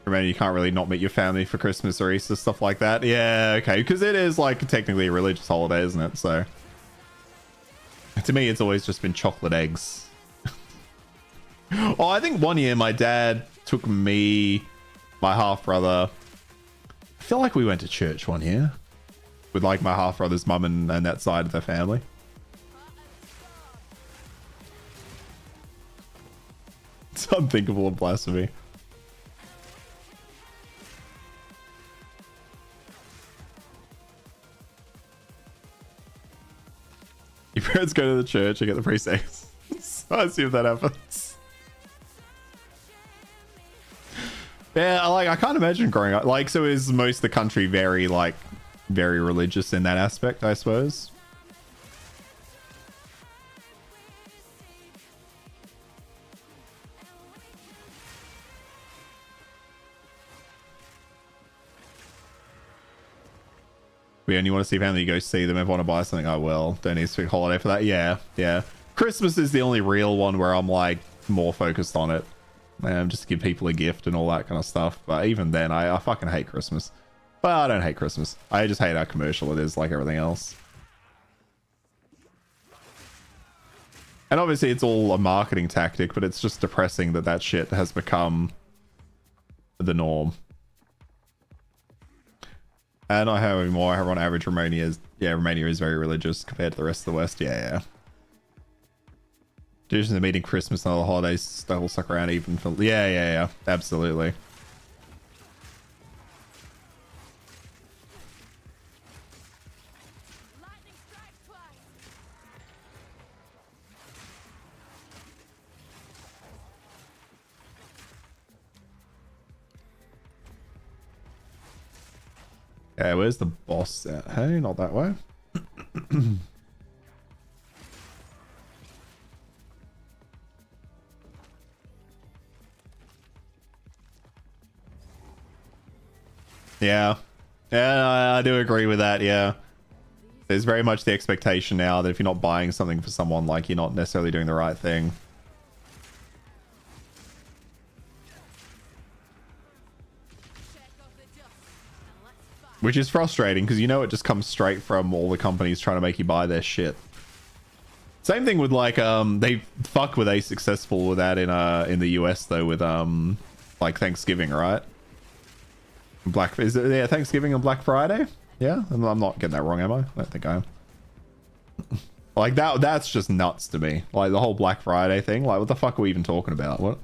Remember, you can't really not meet your family for Christmas or Easter, stuff like that. Yeah, okay, because it is like technically a religious holiday, isn't it? So to me, it's always just been chocolate eggs. Oh, I think one year my dad took me, my half brother. I feel like we went to church one year with like my half brother's mum and that side of the family. It's unthinkable and blasphemy. Your parents go to the church and get the priest eggs. So I assume that happens. Yeah, I can't imagine growing up. Like, so is most of the country very religious in that aspect, I suppose? We only want to see family, you go see them. If I want to buy something, I will. Don't need a big holiday for that. Yeah. Christmas is the only real one where I'm like more focused on it. Just to give people a gift and all that kind of stuff. But even then, I fucking hate Christmas. Well, I don't hate Christmas. I just hate how commercial it is, like everything else. And obviously it's all a marketing tactic, but it's just depressing that that shit has become the norm. And I have more. On average, Romania is very religious compared to the rest of the West. Yeah. Traditions of meeting Christmas and other holidays, they will suck around even for. Yeah. Absolutely. Okay, where's the boss at? Hey, not that way. Yeah. Yeah, I do agree with that, yeah. There's very much the expectation now that if you're not buying something for someone, like, you're not necessarily doing the right thing. Which is frustrating, because you know it just comes straight from all the companies trying to make you buy their shit. Same thing with, like, they fuck were they successful with that in the US, though, with, like, Thanksgiving, right? Is it, yeah, Thanksgiving and Black Friday? Yeah? I'm not getting that wrong, am I? I don't think I am. Like, that's just nuts to me. Like, the whole Black Friday thing. Like, what the fuck are we even talking about? What?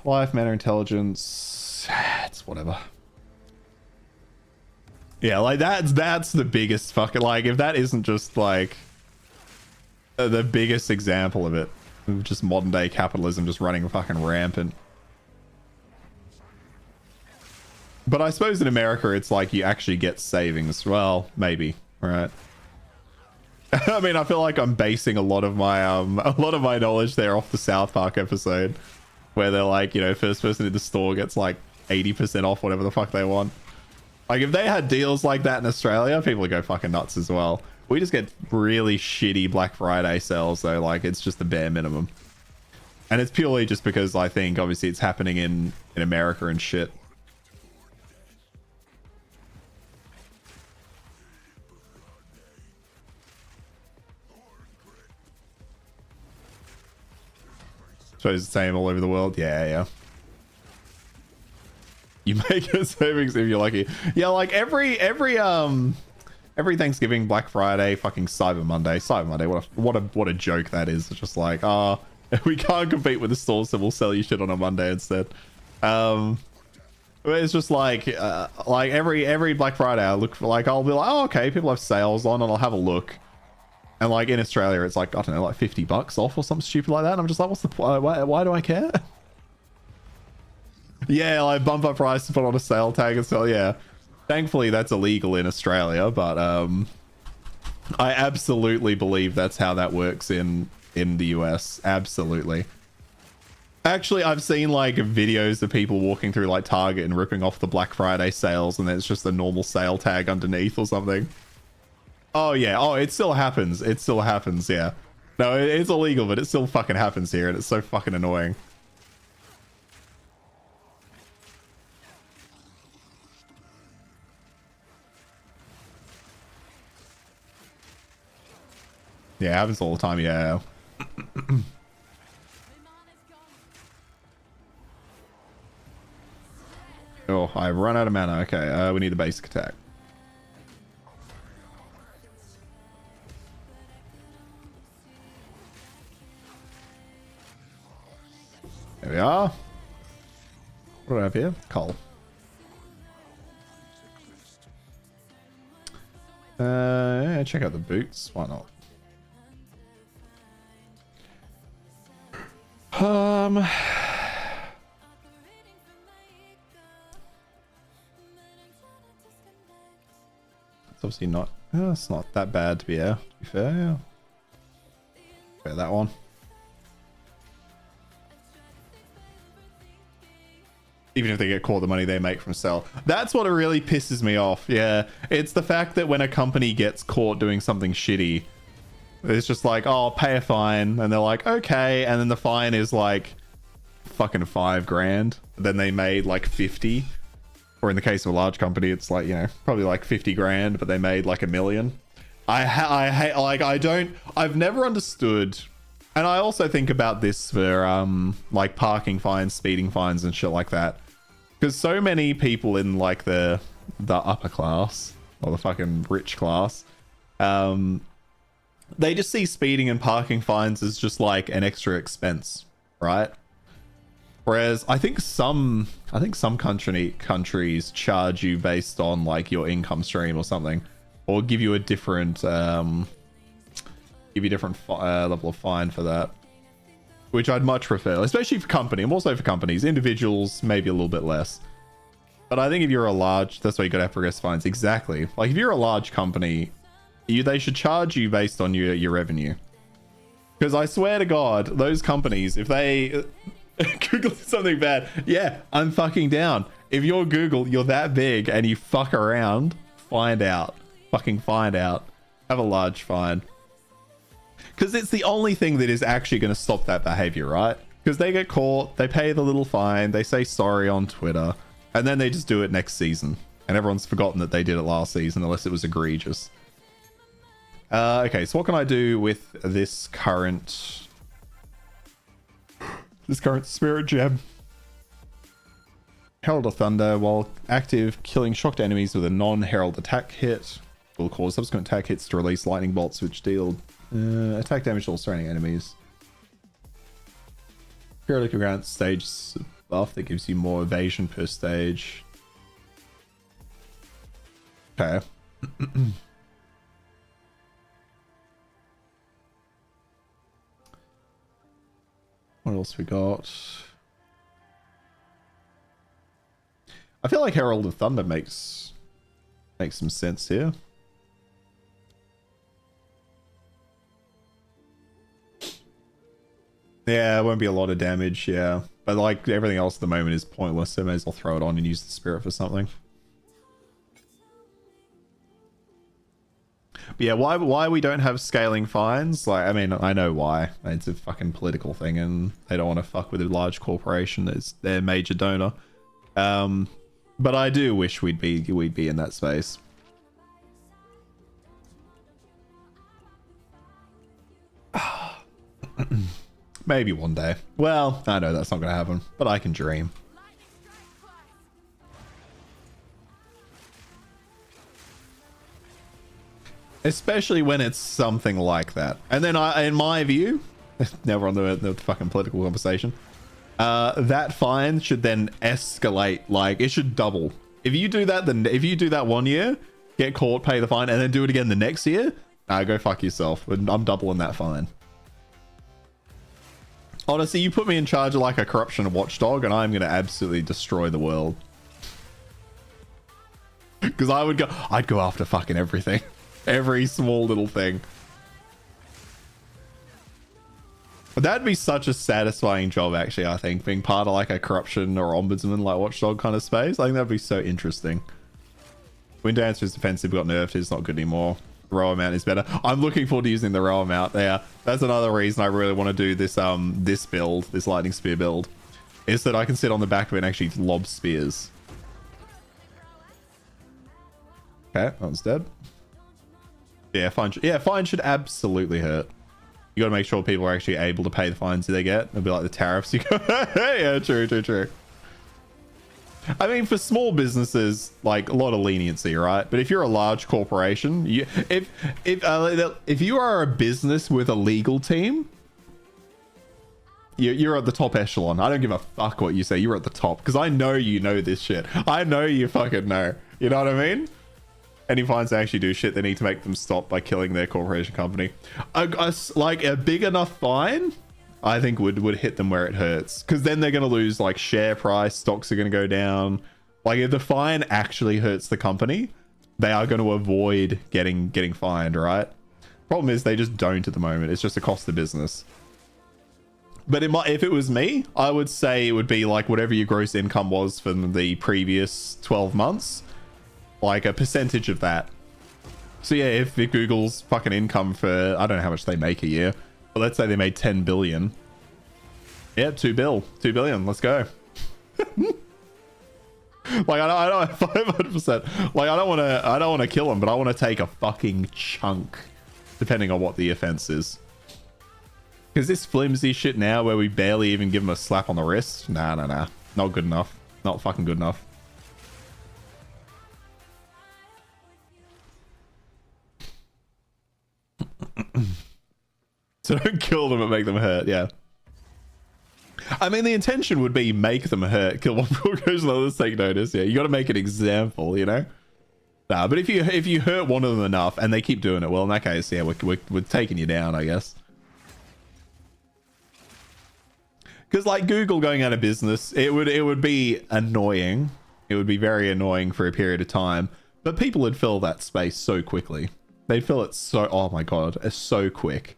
Life, matter, intelligence. It's whatever. Yeah, like, that's the biggest fucking... Like, if that isn't just, like, the biggest example of it. Just modern day capitalism just running fucking rampant. But I suppose in America, it's like you actually get savings. Well, maybe, right? I mean, I feel like I'm basing a lot of my knowledge there off the South Park episode, where they're like, you know, first person in the store gets like 80% off whatever the fuck they want. Like, if they had deals like that in Australia, people would go fucking nuts as well. We just get really shitty Black Friday sales, though. Like, it's just the bare minimum. And it's purely just because I think, obviously, it's happening in America and shit. Suppose the same all over the world. Yeah. You make your savings if you're lucky. Yeah, like every Thanksgiving, Black Friday, fucking Cyber Monday. What a joke that is. It's just like, we can't compete with the stores, so we'll sell you shit on a Monday instead. It's just like every Black Friday, I look for, like, I'll be like, oh, okay, people have sales on, and I'll have a look. And like in Australia, it's like, I don't know, like $50 off or something stupid like that. And I'm just like, what's the point? Why do I care? Yeah, like bump up price to put on a sale tag and sell. Yeah, thankfully that's illegal in Australia, but I absolutely believe that's how that works in the US. Absolutely. Actually, I've seen like videos of people walking through like Target and ripping off the Black Friday sales, and it's just a normal sale tag underneath or something. Oh, yeah. Oh, it still happens. It still happens, yeah. No, it's illegal, but it still fucking happens here, and it's so fucking annoying. Yeah, it happens all the time, yeah. Oh, I've run out of mana. Okay, we need the basic attack. There we are. What do I have here? Coal. Yeah, check out the boots. Why not? It's obviously not. It's not that bad to be fair. Yeah. Okay, that one. Even if they get caught, the money they make from sell. That's what really pisses me off. Yeah, it's the fact that when a company gets caught doing something shitty, it's just like, oh, pay a fine, and they're like, okay, and then the fine is like fucking $5,000. Then they made like 50, or in the case of a large company, it's like, you know, probably like 50 grand, but they made like $1 million. I hate, like, I've never understood. And I also think about this for like parking fines, speeding fines, and shit like that. Because so many people in like the upper class or the fucking rich class, they just see speeding and parking fines as just like an extra expense, right? Whereas I think some countries charge you based on like your income stream or something, or give you a different level of fine for that, which I'd much prefer, especially for company, and also for companies. Individuals maybe a little bit less, but I think if you're a large, that's why you gotta have progressive fines. Exactly. Like if you're a large company, they should charge you based on your revenue, because I swear to God, those companies, if they Google something bad. Yeah, I'm fucking down. If you're Google, you're that big and you fuck around, find out. Fucking find out. Have a large fine. Because it's the only thing that is actually going to stop that behavior, right? Because they get caught, they pay the little fine, they say sorry on Twitter, and then they just do it next season. And everyone's forgotten that they did it last season unless it was egregious. Okay, so what can I do with this current spirit gem? Herald of Thunder, while active, killing shocked enemies with a non-herald attack hit will cause subsequent attack hits to release lightning bolts which deal attack damage to all surrounding enemies. Periodic grants stage buff that gives you more evasion per stage. Okay. What else we got? I feel like Herald of Thunder makes some sense here. Yeah, it won't be a lot of damage, yeah. But like everything else at the moment is pointless, so I may as well throw it on and use the spirit for something. But yeah, why we don't have scaling fines? Like, I mean, I know why. It's a fucking political thing and they don't want to fuck with a large corporation that's their major donor. But I do wish we'd be in that space. Maybe one day. Well, I know that's not going to happen, but I can dream. Especially when it's something like that. And then in my view, never on the fucking political conversation, that fine should then escalate. Like, it should double. If you do that, then if you do that 1 year, get caught, pay the fine, and then do it again the next year, go fuck yourself. I'm doubling that fine. Honestly, you put me in charge of like a corruption watchdog and I'm going to absolutely destroy the world. Because I'd go after fucking everything. Every small little thing. But that'd be such a satisfying job, actually, I think. Being part of like a corruption or ombudsman, like watchdog kind of space. I think that'd be so interesting. Window answer is defensive, got nerfed, it's not good anymore. Row amount is better. I'm looking forward to using the row amount. Yeah, that's another reason I really want to do this this build, this lightning spear build, is that I can sit on the back of it and actually lob spears. Okay, that one's dead. Yeah, fine should absolutely hurt. You got to make sure people are actually able to pay the fines that they get. It'll be like the tariffs. You go, yeah, true. I mean, for small businesses, like a lot of leniency, right? But if you're a large corporation, if you are a business with a legal team, you're at the top echelon. I don't give a fuck what you say. You're at the top because I know you know this shit. I know you fucking know. You know what I mean? Any fines they actually do shit, they need to make them stop by killing their corporation company. Like a big enough fine, I think would hit them where it hurts, because then they're going to lose like share price, stocks are going to go down. Like if the fine actually hurts the company, they are going to avoid getting fined, right? Problem is they just don't at the moment. It's just a cost of business. But if it was me, I would say it would be like whatever your gross income was from the previous 12 months, like a percentage of that. So yeah, if Google's fucking income for, I don't know how much they make a year, but let's say they made 10 billion. Yeah, 2 billion. Let's go. Like I don't 500%. Like I don't want to kill them, but I want to take a fucking chunk, depending on what the offense is. Because this flimsy shit now, where we barely even give them a slap on the wrist, nah, not good enough. Not fucking good enough. So don't kill them and make them hurt, yeah. I mean, the intention would be make them hurt, kill one progression, others take notice. Yeah, you got to make an example, you know. Nah, but if you hurt one of them enough and they keep doing it, well, in that case, yeah, we're taking you down, I guess. Because like Google going out of business, it would be annoying. It would be very annoying for a period of time, but people would fill that space so quickly. They'd fill it so, oh my god, it's so quick.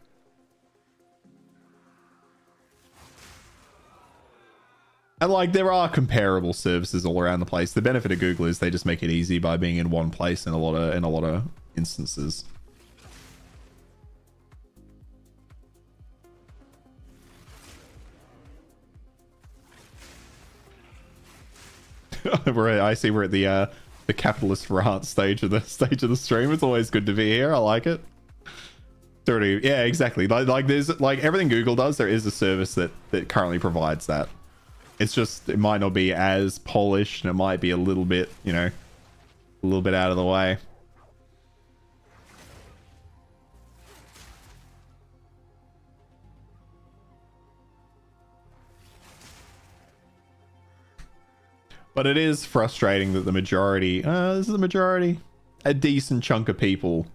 And like there are comparable services all around the place. The benefit of Google is they just make it easy by being in one place in a lot of instances. I see we're at the capitalist rant stage of the stream. It's always good to be here. I like it. Yeah, exactly. Like there's like everything Google does, there is a service that currently provides that. It's just it might not be as polished and it might be a little bit, you know, a little bit out of the way. But it is frustrating that the majority, this is the majority, a decent chunk of people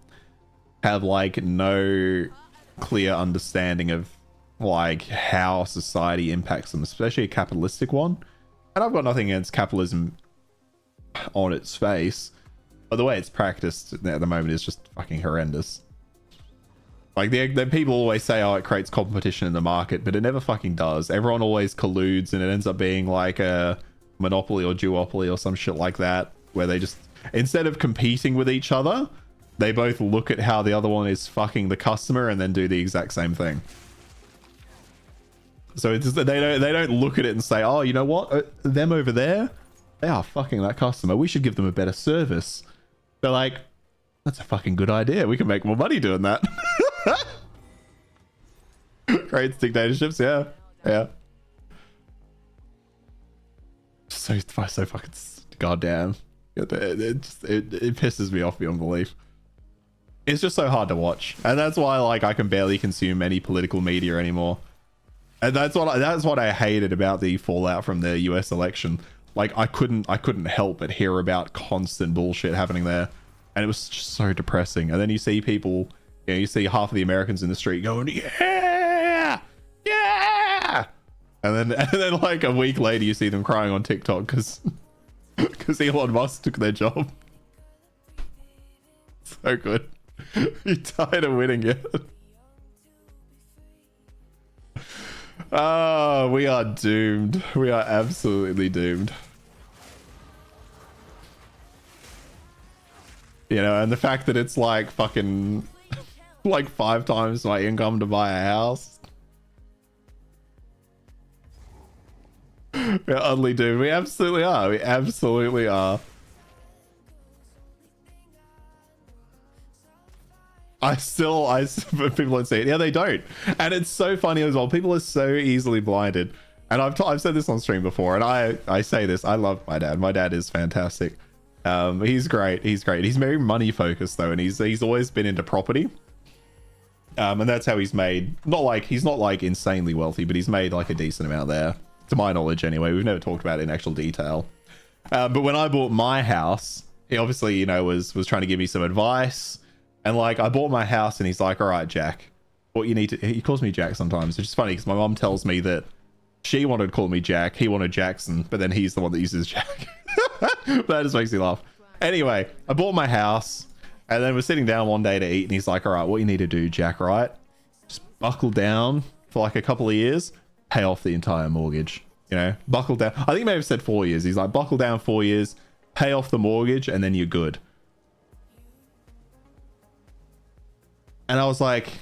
have like no clear understanding of like how society impacts them, especially a capitalistic one. And I've got nothing against capitalism on its face, but the way it's practiced at the moment is just fucking horrendous. Like the people always say, oh, it creates competition in the market, but it never fucking does. Everyone always colludes and it ends up being like a monopoly or duopoly or some shit like that, where they just, instead of competing with each other, they both look at how the other one is fucking the customer and then do the exact same thing. So it's just, they don't look at it and say, oh, you know what, them over there, they are fucking that customer, we should give them a better service. They're like, that's a fucking good idea, we can make more money doing that. Creates dictatorships. Yeah. So fucking goddamn. It pisses me off beyond belief. It's just so hard to watch, and that's why like I can barely consume any political media anymore. And that's what I hated about the fallout from the US election. Like I couldn't help but hear about constant bullshit happening there, and it was just so depressing. And then you see people, you know, you see half of the Americans in the street going, yeah, and then like a week later you see them crying on TikTok because Elon Musk took their job. So good. You tired of winning it? Oh, we are doomed. We are absolutely doomed. You know, and the fact that it's like fucking like 5 times my income to buy a house. We're utterly doomed. We absolutely are. We absolutely are. People don't see it. Yeah, they don't. And it's so funny as well. People are so easily blinded. And I've said this on stream before, and I say this. I love my dad. My dad is fantastic. He's great. He's very money focused though, and he's always been into property. And that's how he's made. He's not like insanely wealthy, but he's made like a decent amount there, to my knowledge anyway. We've never talked about it in actual detail. But when I bought my house, he obviously, you know, was trying to give me some advice. And like I bought my house and he's like, all right, Jack, what you need to, he calls me Jack sometimes, which is funny because my mom tells me that she wanted to call me Jack, he wanted Jackson, but then he's the one that uses Jack. That just makes me laugh. Anyway, I bought my house and then we're sitting down one day to eat and he's like, all right, what you need to do, Jack, right? Just buckle down for like a couple of years, pay off the entire mortgage, you know, buckle down. I think he may have said 4 years. He's like, buckle down 4 years, pay off the mortgage, and then you're good. And I was like,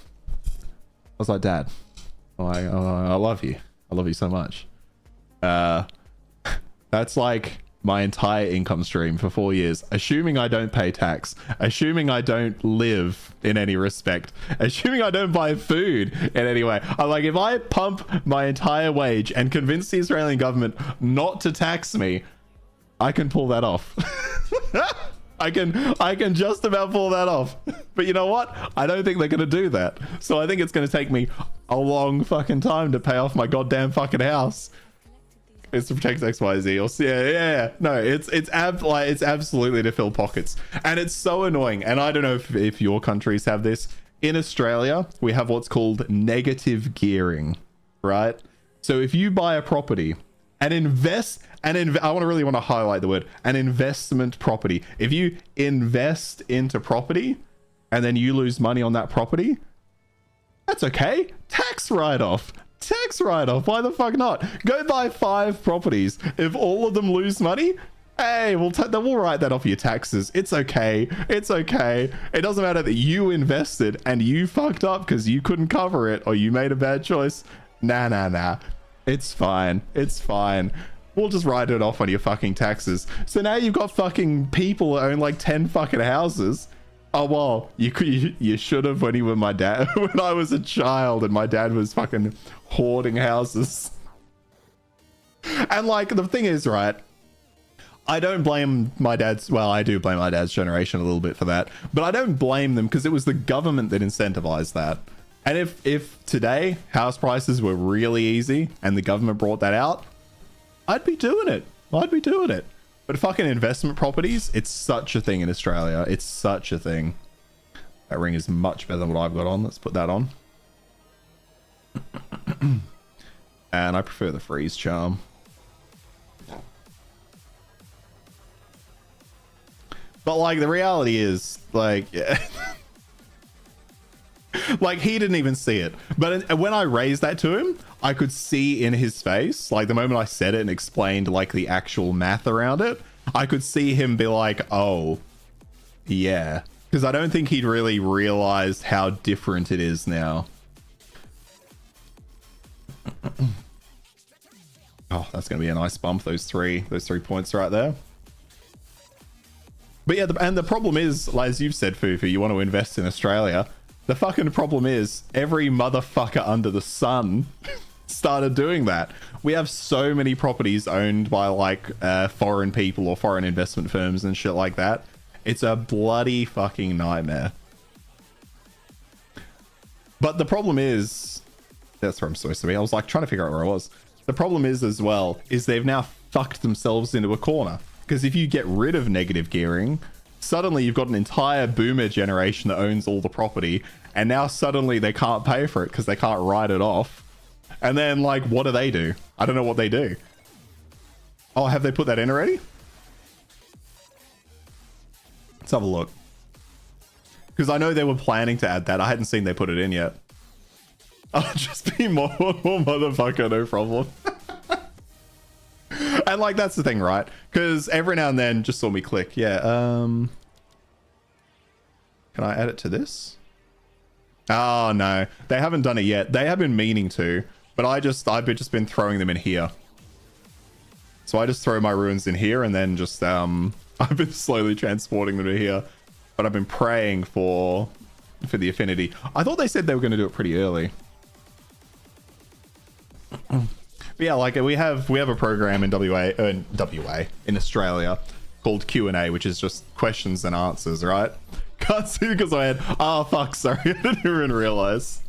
Dad, I love you. I love you so much. That's like my entire income stream for 4 years, assuming I don't pay tax, assuming I don't live in any respect, assuming I don't buy food in any way. I'm like, if I pump my entire wage and convince the Australian government not to tax me, I can pull that off. I can just about pull that off. But you know what? I don't think they're going to do that. So I think it's going to take me a long fucking time to pay off my goddamn fucking house. It's to protect XYZ or yeah. No, it's absolutely to fill pockets. And it's so annoying. And I don't know if your countries have this. In Australia, we have what's called negative gearing, right? So if you buy a property and invest, I really want to highlight the word, an investment property. If you invest into property and then you lose money on that property, that's okay. Tax write-off. Tax write-off. Why the fuck not? Go buy 5 properties. If all of them lose money, hey, we'll write that off your taxes. It's okay. It's okay. It doesn't matter that you invested and you fucked up because you couldn't cover it or you made a bad choice. Nah. It's fine. It's fine. We'll just write it off on your fucking taxes. So now you've got fucking people that own like 10 fucking houses. Oh, well, you should have when you were my dad, when I was a child and my dad was fucking hoarding houses. And like, the thing is, right, I don't blame my dad's, well, I do blame my dad's generation a little bit for that, but I don't blame them because it was the government that incentivized that. And if today house prices were really easy and the government brought that out, I'd be doing it. I'd be doing it. But fucking investment properties, it's such a thing in Australia. It's such a thing. That ring is much better than what I've got on. Let's put that on. And I prefer the freeze charm. But like the reality is, like, yeah. Like he didn't even see it. But when I raised that to him, I could see in his face, like the moment I said it and explained like the actual math around it, I could see him be like, oh, yeah. Because I don't think he'd really realized how different it is now. Oh, that's going to be a nice bump, those three points right there. But yeah, and the problem is, as you've said, Fufu, you want to invest in Australia. The fucking problem is every motherfucker under the sun started doing that. We have so many properties owned by like foreign people or foreign investment firms and shit like that. It's a bloody fucking nightmare. But the problem is, that's where I'm supposed to be. I was like trying to figure out where I was. The problem is as well, is they've now fucked themselves into a corner. Because if you get rid of negative gearing, suddenly you've got an entire boomer generation that owns all the property, and now suddenly they can't pay for it because they can't write it off. And then like, what do? I don't know what they do. Oh, have they put that in already? Let's have a look. Because I know they were planning to add that. I hadn't seen they put it in yet. I'll just be more motherfucker, no problem. And like, that's the thing, right? Because every now and then, just saw me click. Yeah. Can I add it to this? Oh, no. They haven't done it yet. They have been meaning to, but I've just been throwing them in here. So I just throw my ruins in here and then just, I've been slowly transporting them to here, but I've been praying for the affinity. I thought they said they were going to do it pretty early. But yeah, like we have a program in WA in Australia called Q&A, which is just questions and answers, right? Can't see because I had, oh fuck, sorry, I didn't even realize.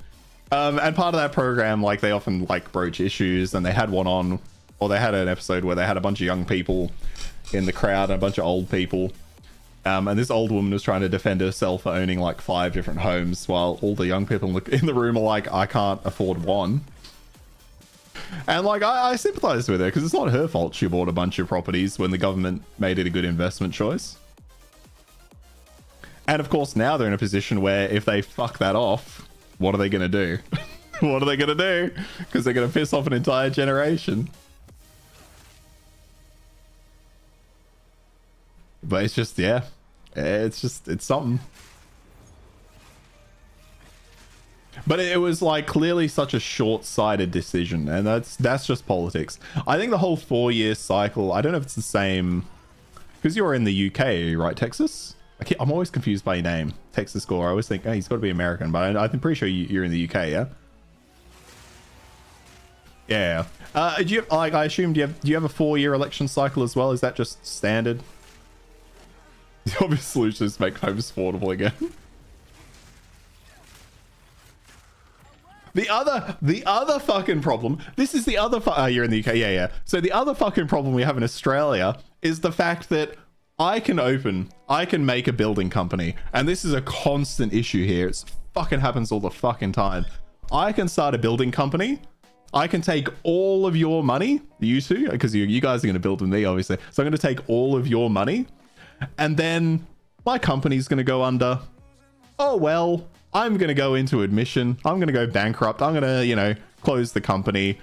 And part of that program, like they often like broach issues, and they had one on, or they had an episode where they had a bunch of young people in the crowd and a bunch of old people. And this old woman was trying to defend herself for owning like 5 different homes, while all the young people in the room are like, I can't afford one. And like, I sympathized with her because it's not her fault she bought a bunch of properties when the government made it a good investment choice. And of course, now they're in a position where if they fuck that off, what are they going to do? What are they going to do? Because they're going to piss off an entire generation. But it's just, yeah, it's something. But it was like clearly such a short-sighted decision, and that's just politics. I think the whole 4-year cycle, I don't know if it's the same, because you're in the UK, right, Texas? I'm always confused by your name, Texas Gore. I always think, oh, he's got to be American, but I'm pretty sure you're in the UK, yeah? Yeah. Do you, like, I assume, do you have a 4-year election cycle as well? Is that just standard? The obvious solution is make homes affordable again. The other fucking problem, this is the other, you're in the UK, yeah. So the other fucking problem we have in Australia is the fact that I can make a building company, and this is a constant issue here. It's fucking happens all the fucking time. I can start a building company. I can take all of your money, you two, because you guys are going to build with me, obviously. So I'm going to take all of your money, and then my company's going to go under. Oh, well, I'm going to go into admission. I'm going to go bankrupt. I'm going to, close the company.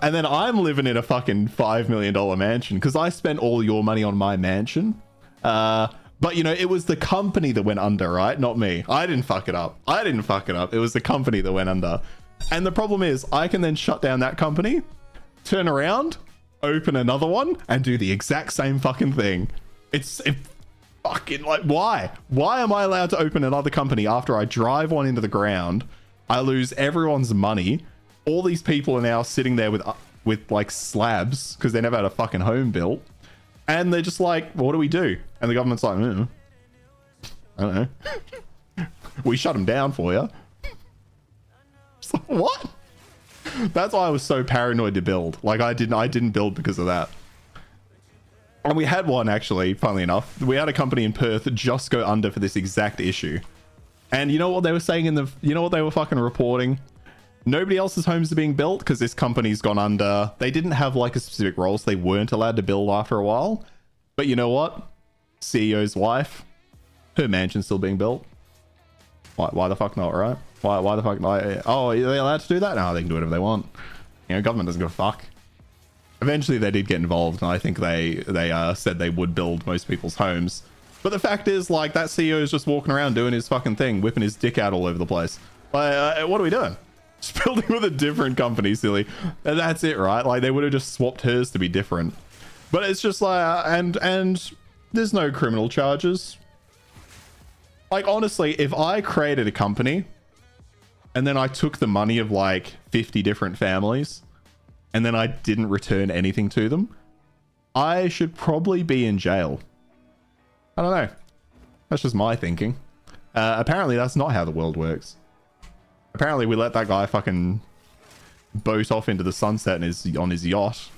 And then I'm living in a fucking $5 million mansion because I spent all your money on my mansion. But, you know, it was the company that went under, right? Not me. I didn't fuck it up. It was the company that went under. And the problem is I can then shut down that company, turn around, open another one, and do the exact same fucking thing. It's fucking like, why? Why am I allowed to open another company after I drive one into the ground? I lose everyone's money. All these people are now sitting there with like slabs because they never had a fucking home built. And they're just like, what do we do? And the government's like, I don't know. We shut them down for you. It's like, what? That's why I was so paranoid to build. Like I didn't build because of that. And we had one actually, funnily enough. We had a company in Perth just go under for this exact issue. And you know what they were saying you know what they were fucking reporting? Nobody else's homes are being built because this company's gone under. They didn't have like a specific role, so they weren't allowed to build after a while. But you know what? CEO's wife, her mansion's still being built. Why the fuck not, right? Why the fuck not? Oh, are they allowed to do that? No, they can do whatever they want. You know, government doesn't give a fuck. Eventually they did get involved, and I think they said they would build most people's homes. But the fact is, like, that CEO is just walking around doing his fucking thing, whipping his dick out all over the place. Like, what are we doing? Just building with a different company, silly. And that's it, right? Like, they would have just swapped hers to be different. But it's just like, and there's no criminal charges. Like, honestly, if I created a company and then I took the money of like 50 different families and then I didn't return anything to them, I should probably be in jail. I don't know. That's just my thinking. Apparently that's not how the world works. Apparently we let that guy fucking boat off into the sunset on his yacht,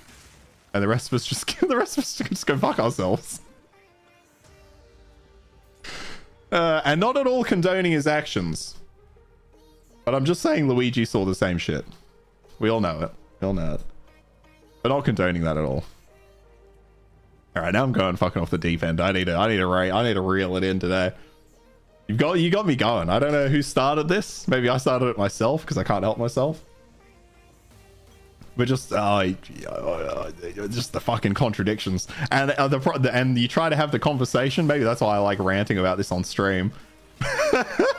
and the rest of us just go fuck ourselves. And not at all condoning his actions, but I'm just saying Luigi saw the same shit. We all know it. But not condoning that at all. All right, now I'm going fucking off the deep end. I need to reel it in today. You got me going. I don't know who started this. Maybe I started it myself because I can't help myself. But just the fucking contradictions, and you try to have the conversation. Maybe that's why I like ranting about this on stream.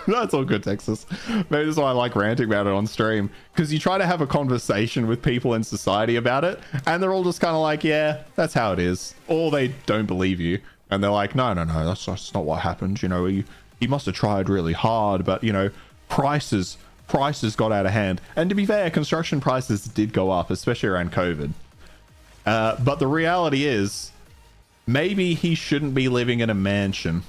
That's all good, Texas. Maybe that's why I like ranting about it on stream, because you try to have a conversation with people in society about it, and they're all just kind of like, yeah, that's how it is, or they don't believe you, and they're like, no, that's not what happened. You know, he must have tried really hard, but you know, prices got out of hand. And to be fair, construction prices did go up, especially around COVID. But the reality is, maybe he shouldn't be living in a mansion.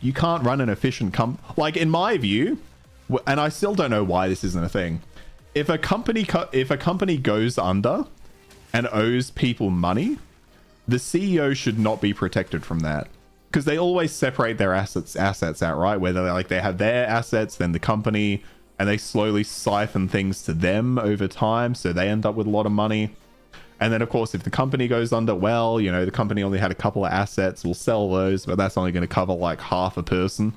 You can't run an efficient like, in my view, and I still don't know why this isn't a thing. If a company goes under and owes people money, the CEO should not be protected from that, because they always separate their assets out, right? Whether they have their assets, then the company, and they slowly siphon things to them over time, so they end up with a lot of money. And then, of course, if the company goes under, well, you know, the company only had a couple of assets, we'll sell those, but that's only going to cover like half a person.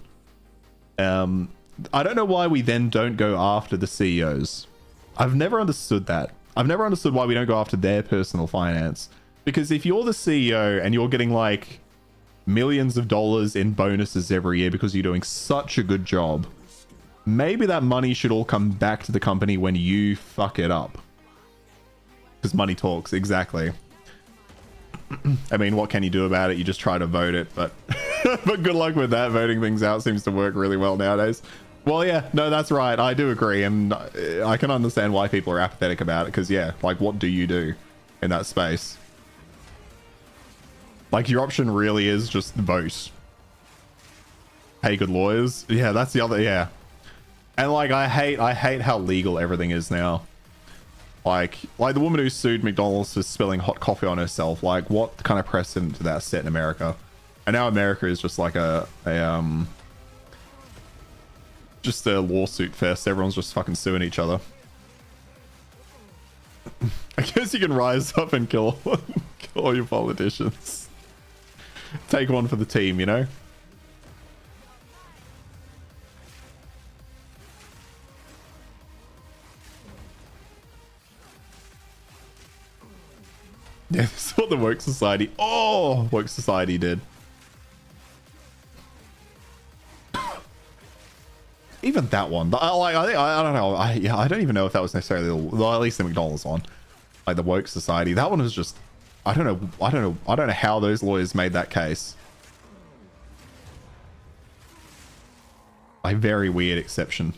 I don't know why we then don't go after the CEOs. I've never understood that. I've never understood why we don't go after their personal finance. Because if you're the CEO and you're getting like millions of dollars in bonuses every year because you're doing such a good job, maybe that money should all come back to the company when you fuck it up. Because money talks, exactly. I mean, what can you do about it? You just try to vote it, but but good luck with that. Voting things out seems to work really well nowadays. Well, yeah, no, that's right. I do agree, and I can understand why people are apathetic about it, because yeah, like, what do you do in that space? Like, your option really is just vote. Pay good lawyers. Yeah, that's the other, yeah. And like, I hate how legal everything is now. Like the woman who sued McDonald's for spilling hot coffee on herself. Like, what kind of precedent did that set in America? And now America is just like just a lawsuit fest. Everyone's just fucking suing each other. I guess you can rise up and kill all your politicians. Take one for the team, you know? Yeah, this is what the Woke Society... Oh! Woke Society did. Even that one. I don't know. I don't even know if that was necessarily well, at least the McDonald's one. Like the Woke Society. That one was just... I don't know how those lawyers made that case. A very weird exception.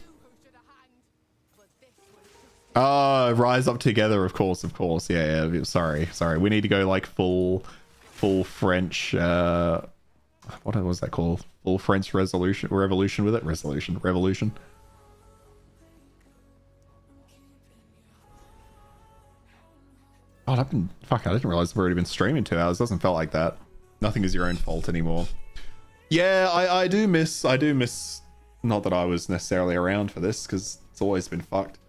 Rise Up Together, of course. Yeah. Sorry. We need to go like full French. What was that called? Full French revolution with it. Revolution. God, I didn't realize we've already been streaming 2 hours. Doesn't feel like that. Nothing is your own fault anymore. Yeah, I do miss. Not that I was necessarily around for this because it's always been fucked.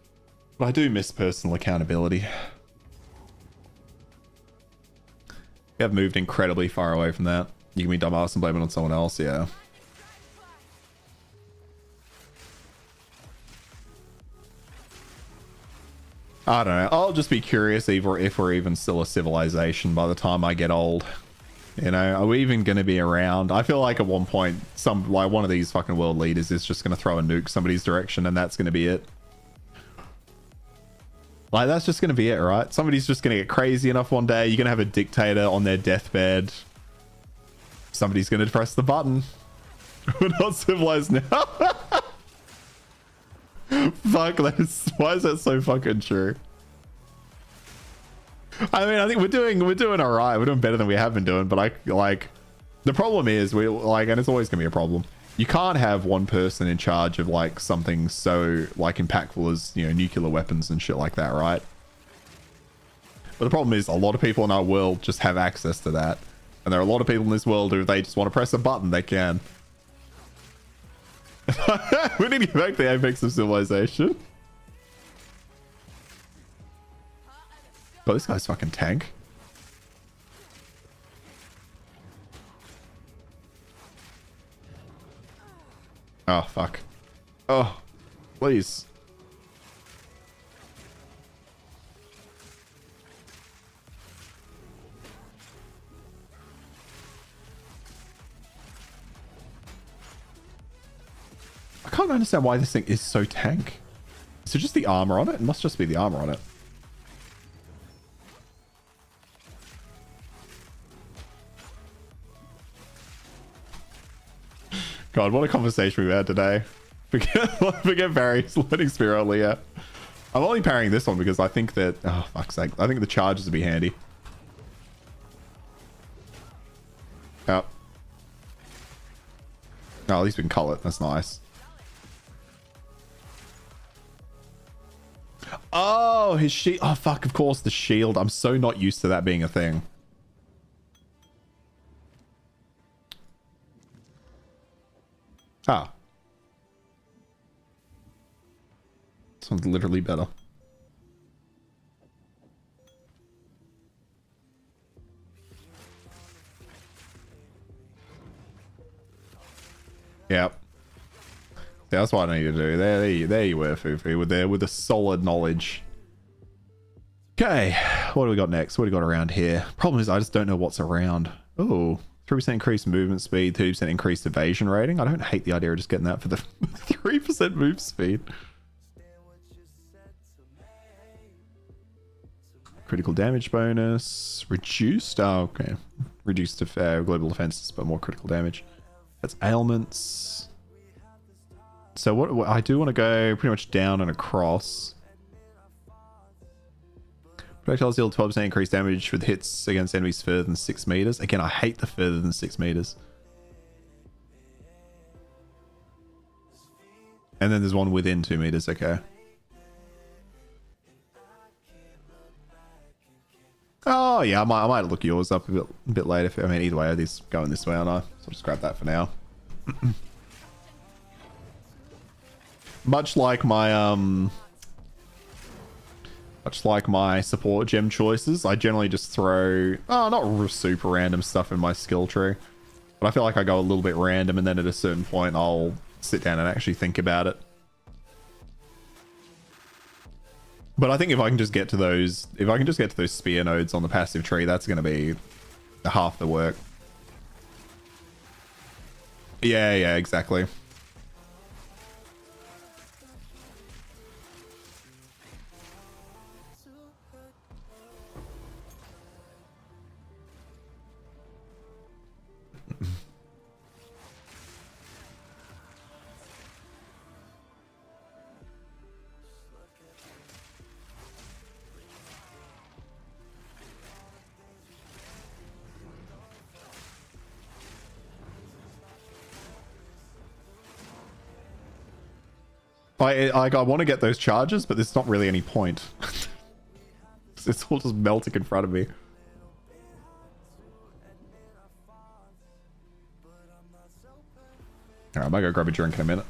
But I do miss personal accountability. We have moved incredibly far away from that. You can be dumbass and blame it on someone else, yeah. I don't know. I'll just be curious if we're even still a civilization by the time I get old. You know, are we even going to be around? I feel like at one point, one of these fucking world leaders is just going to throw a nuke somebody's direction and that's going to be it. Like, that's just going to be it, right? Somebody's just going to get crazy enough one day. You're going to have a dictator on their deathbed. Somebody's going to press the button. We're not civilized now. Fuck, why is that so fucking true? I mean, I think we're doing all right. We're doing better than we have been doing. But the problem is and it's always going to be a problem. You can't have one person in charge of like something so like impactful as, you know, nuclear weapons and shit like that, right? But the problem is a lot of people in our world just have access to that. And there are a lot of people in this world who, if they just want to press a button, they can. We need to get back to the apex of civilization. But this guy's fucking tank. Oh, fuck. Oh, please. I can't understand why this thing is so tank. Is it just the armor on it? It must just be the armor on it. God, what a conversation we had today. Forget Barry's letting spear only, yeah. I'm only parrying this one because I think that... Oh, fuck's sake. I think the charges would be handy. Yep. Oh, at least we can cull it. That's nice. Oh, his shield. Oh, fuck, of course, the shield. I'm so not used to that being a thing. Ah. This one's literally better. Yep. Yeah, that's what I need to do. There you were, Fufu. With a solid knowledge. Okay, what do we got next? What do we got around here? Problem is, I just don't know what's around. Oh, 3% increased movement speed, 30% increased evasion rating. I don't hate the idea of just getting that for the 3% move speed. Critical damage bonus. Reduced? Oh, okay. Reduced to global defenses, but more critical damage. That's ailments. So what I do want to go pretty much down and across. Projectiles deal 12% increased damage with hits against enemies further than 6 meters. Again, I hate the further than 6 meters. And then there's one within 2 meters. Okay. Oh yeah, I might look yours up a bit later. I mean, either way, these going this way, aren't I? So I'll just grab that for now. Much like my support gem choices, I generally just throw not super random stuff in my skill tree, but I feel like I go a little bit random, and then at a certain point I'll sit down and actually think about it. But I think if I can just get to those, spear nodes on the passive tree, that's going to be half the work. Yeah, exactly. I want to get those charges, but there's not really any point. It's all just melting in front of me. Alright, I might go grab a drink in a minute.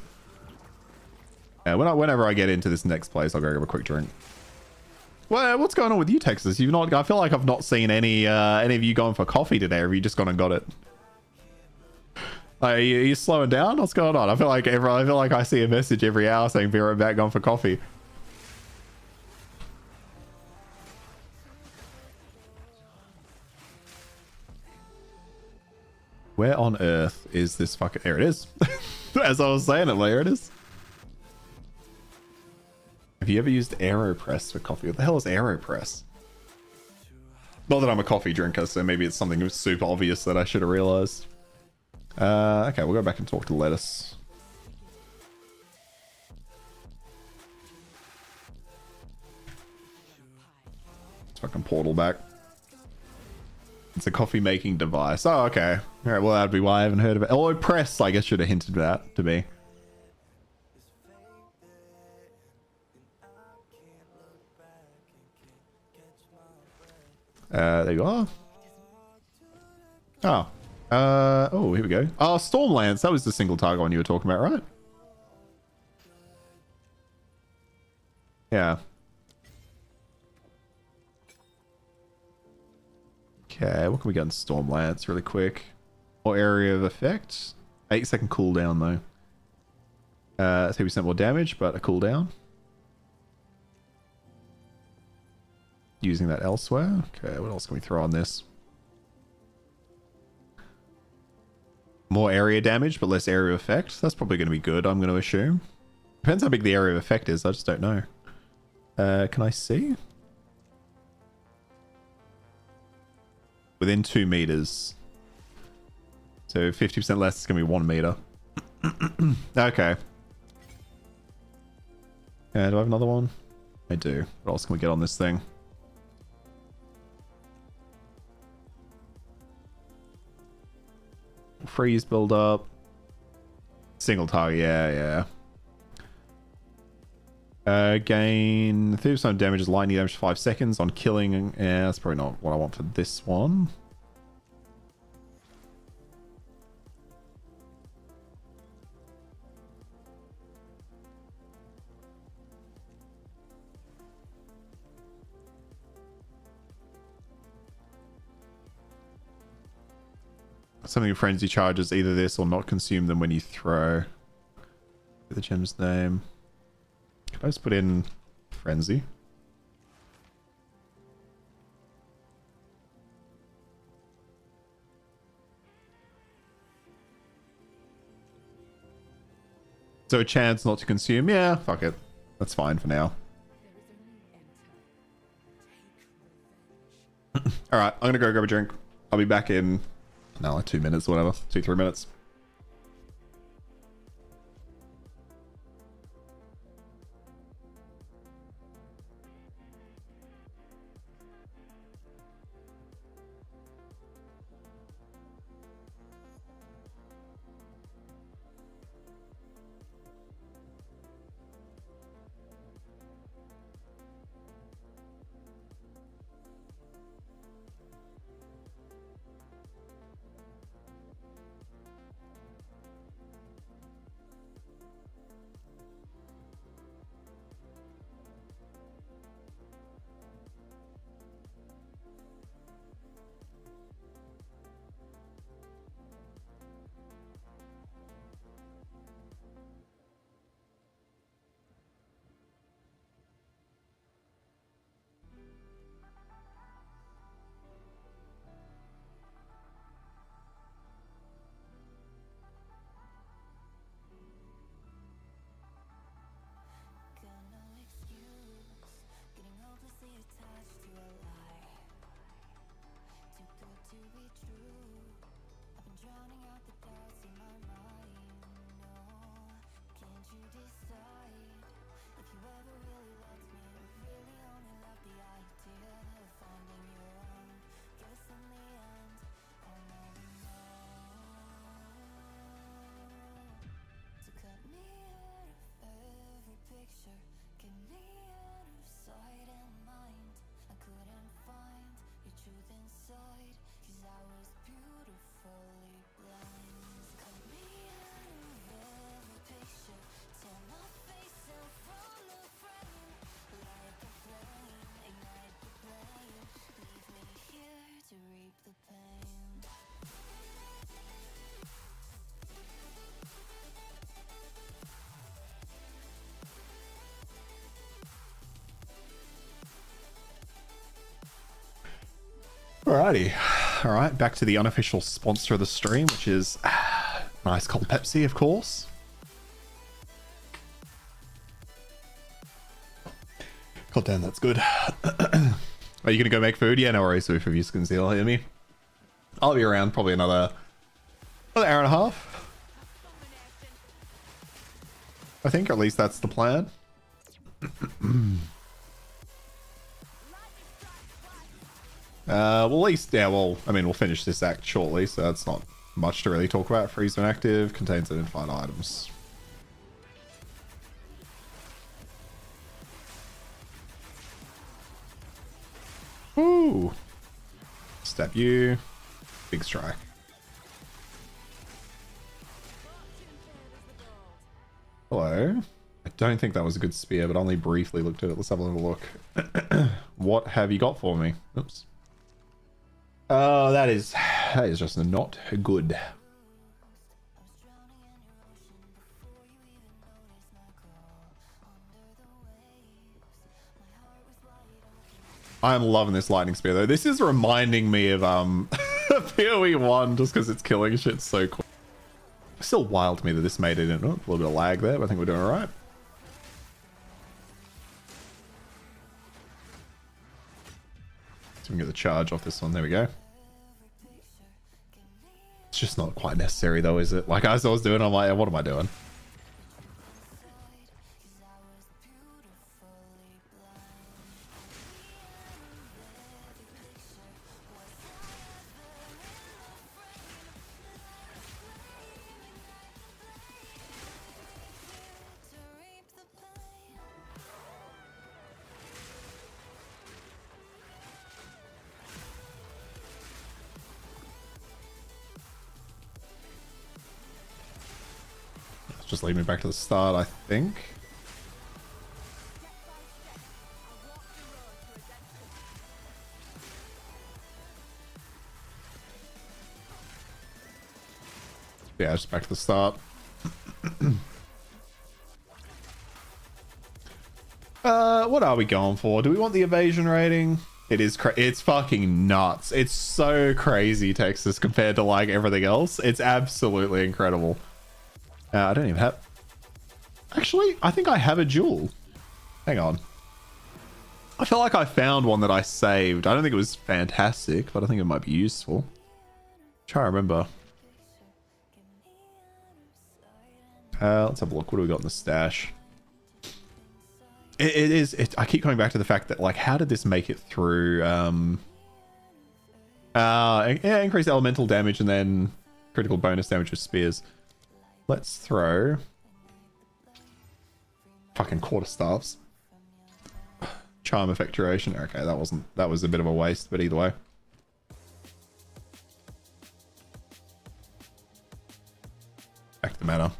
Yeah, whenever I get into this next place, I'll go grab a quick drink. Well, what's going on with you, Texas? You've not. I feel like I've not seen any of you going for coffee today. Or have you just gone and got it? Are you slowing down? What's going on? I feel like I see a message every hour saying be right back, going for coffee. Where on earth is this fucking... There it is. As I was saying it, there it is. Have you ever used AeroPress for coffee? What the hell is AeroPress? Not that I'm a coffee drinker, so maybe it's something super obvious that I should have realized. Okay, we'll go back and talk to Lettuce. Let's fucking portal back. It's a coffee making device. Oh, okay. Alright, well, that'd be why I haven't heard of it. Oh, Press, I guess, should have hinted that to me. There you go. Oh. Oh, here we go. Oh, Stormlance. That was the single target one you were talking about, right? Yeah. Okay, what can we get in Stormlance really quick? Or area of effect. 8-second cooldown, though. 30% more damage, but a cooldown. Using that elsewhere. Okay, what else can we throw on this? More area damage, but less area of effect. That's probably going to be good, I'm going to assume. Depends how big the area of effect is. I just don't know. Can I see? Within 2 meters. So 50% less is going to be 1 meter. Okay. Do I have another one? I do. What else can we get on this thing? Freeze build up. Single target, yeah. Gain 30% damage is lightning damage for 5 seconds on killing. Yeah, that's probably not what I want for this one. Some of your frenzy charges either this or not consume them when you throw. The gem's name. Can I just put in frenzy? So a chance not to consume? Yeah, fuck it. That's fine for now. Alright, I'm gonna go grab a drink. I'll be back in... No, like 2 minutes, whatever. 2-3 minutes. Alrighty. All right, back to the unofficial sponsor of the stream, which is nice cold Pepsi, of course. God damn, that's good. Are you gonna go make food? Yeah, no worries. So if you can still hear me, I'll be around probably another hour and a half. I think, or at least that's the plan. Well, at least, yeah, well, I mean, we'll finish this act shortly, so that's not much to really talk about. Freeze when active, contains identified items. Ooh. Stab you. Big strike. Hello. I don't think that was a good spear, but I only briefly looked at it. Let's have a little look. What have you got for me? Oops. Oh, that is just not good. I'm loving this lightning spear though. This is reminding me of PoE 1 just because it's killing shit so quick. It's still wild to me that this made it in. Oh, a little bit of lag there, but I think we're doing alright. So we can get the charge off this one. There we go. It's just not quite necessary though, is it? Like as I was doing, I'm like, what am I doing? Just lead me back to the start, I think. Yeah, just back to the start. What are we going for? Do we want the evasion rating? It is it's fucking nuts. It's so crazy, Texas, compared to like everything else. It's absolutely incredible. I don't even have... Actually, I think I have a jewel. Hang on. I feel like I found one that I saved. I don't think it was fantastic, but I think it might be useful. Try to remember. Let's have a look. What do we got in the stash? I keep coming back to the fact that, like, how did this make it through? Yeah, increase elemental damage and then critical bonus damage with spears. Let's throw fucking quarterstaffs. Charm effect duration. Okay, that was a bit of a waste, but either way. Back to the matter.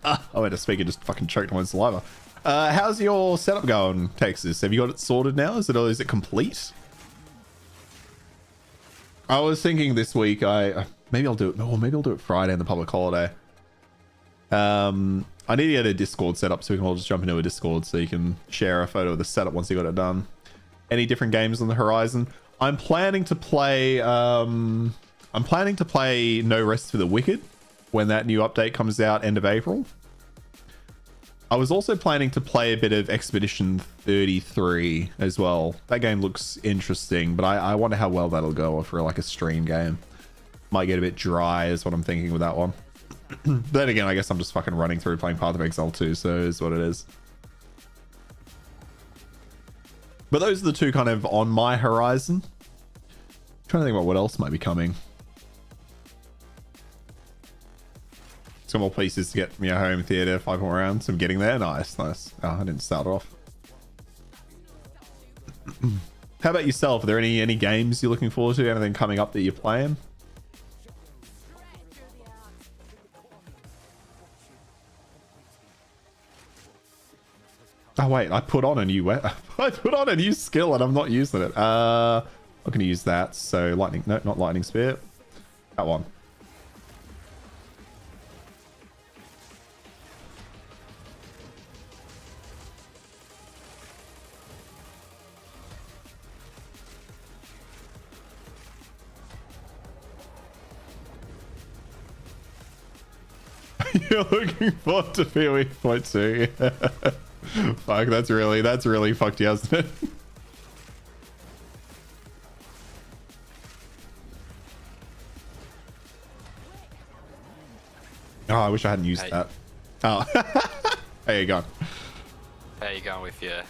I went to speak and just fucking choked on my saliva. How's your setup going, Texas? Have you got it sorted now? Is it complete? I was thinking this week maybe I'll do it. Or maybe I'll do it Friday in the public holiday. I need to get a Discord set up so we can all just jump into a Discord so you can share a photo of the setup once you got it done. Any different games on the horizon? I'm planning to play No Rest for the Wicked when that new update comes out end of April. I was also planning to play a bit of Expedition 33 as well. That game looks interesting, but I wonder how well that'll go for like a stream game. Might get a bit dry is what I'm thinking with that one. Then again, I guess I'm just fucking running through playing Path of Exile 2, so is what it is. But those are the two kind of on my horizon. I'm trying to think about what else might be coming. Some more pieces to get me a home theater, 5 more rounds. I'm getting there. Nice, nice. Oh, I didn't start off. How about yourself? Are there any games you're looking forward to? Anything coming up that you're playing? Oh wait, I put on a new I put on a new skill and I'm not using it. I'm gonna use that. So lightning, no, not lightning spear. That one. You're looking forward to PoE point 2. Yeah. Fuck, that's really fucked you, hasn't it? Oh, I wish I hadn't used that. Oh. There you go. How you going with your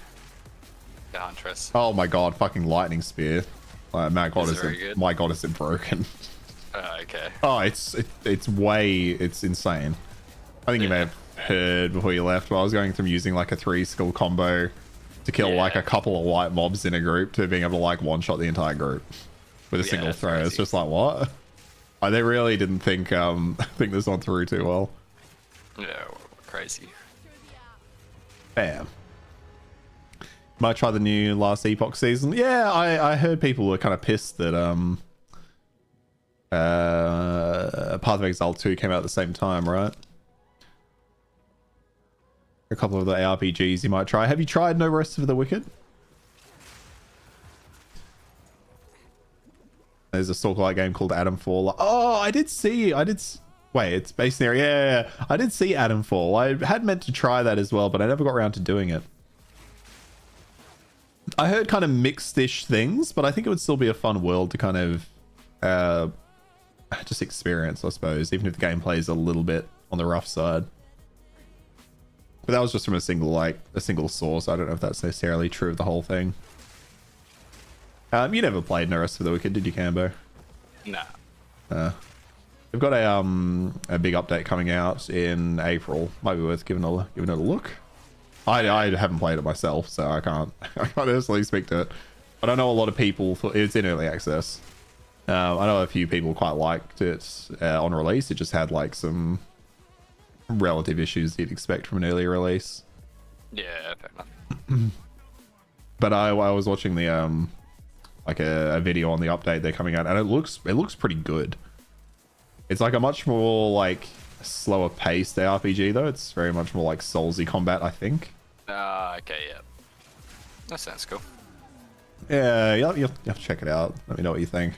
Huntress? Oh my god, fucking lightning spear. My god, my god, is it broken? Okay. Oh, it's insane. I think you may have heard before you left, but I was going from using like a 3 skill combo to kill like a couple of white mobs in a group to being able to like one shot the entire group with a single throw. Crazy. It's just like, what? Oh, they really didn't think this one through too well. Yeah, crazy. Bam. Might try the new Last Epoch season. Yeah, I heard people were kind of pissed that Path of Exile 2 came out at the same time, right? A couple of the ARPGs you might try. Have you tried No Rest for the Wicked? There's a Stalker-like game called Adamfall. Oh, I did see. Wait, it's based there. Yeah. I did see Adamfall. I had meant to try that as well, but I never got around to doing it. I heard kind of mixed-ish things, but I think it would still be a fun world to kind of just experience, I suppose, even if the gameplay is a little bit on the rough side. But that was just from a single source. I don't know if that's necessarily true of the whole thing. You never played No Rest for the Wicked, did you, Cambo? Nah. We've got a big update coming out in April. Might be worth giving it a look. I haven't played it myself, so I can't honestly speak to it. But I know a lot of people thought it's in early access. I know a few people quite liked it on release. It just had like some relative issues you'd expect from an early release. Yeah, fair enough. But I was watching the like a video on the update they're coming out, and it looks pretty good. It's like a much more like slower paced RPG though. It's very much more like Soulsy combat, I think. Okay, yeah. That sounds cool. Yeah, you'll have to check it out. Let me know what you think.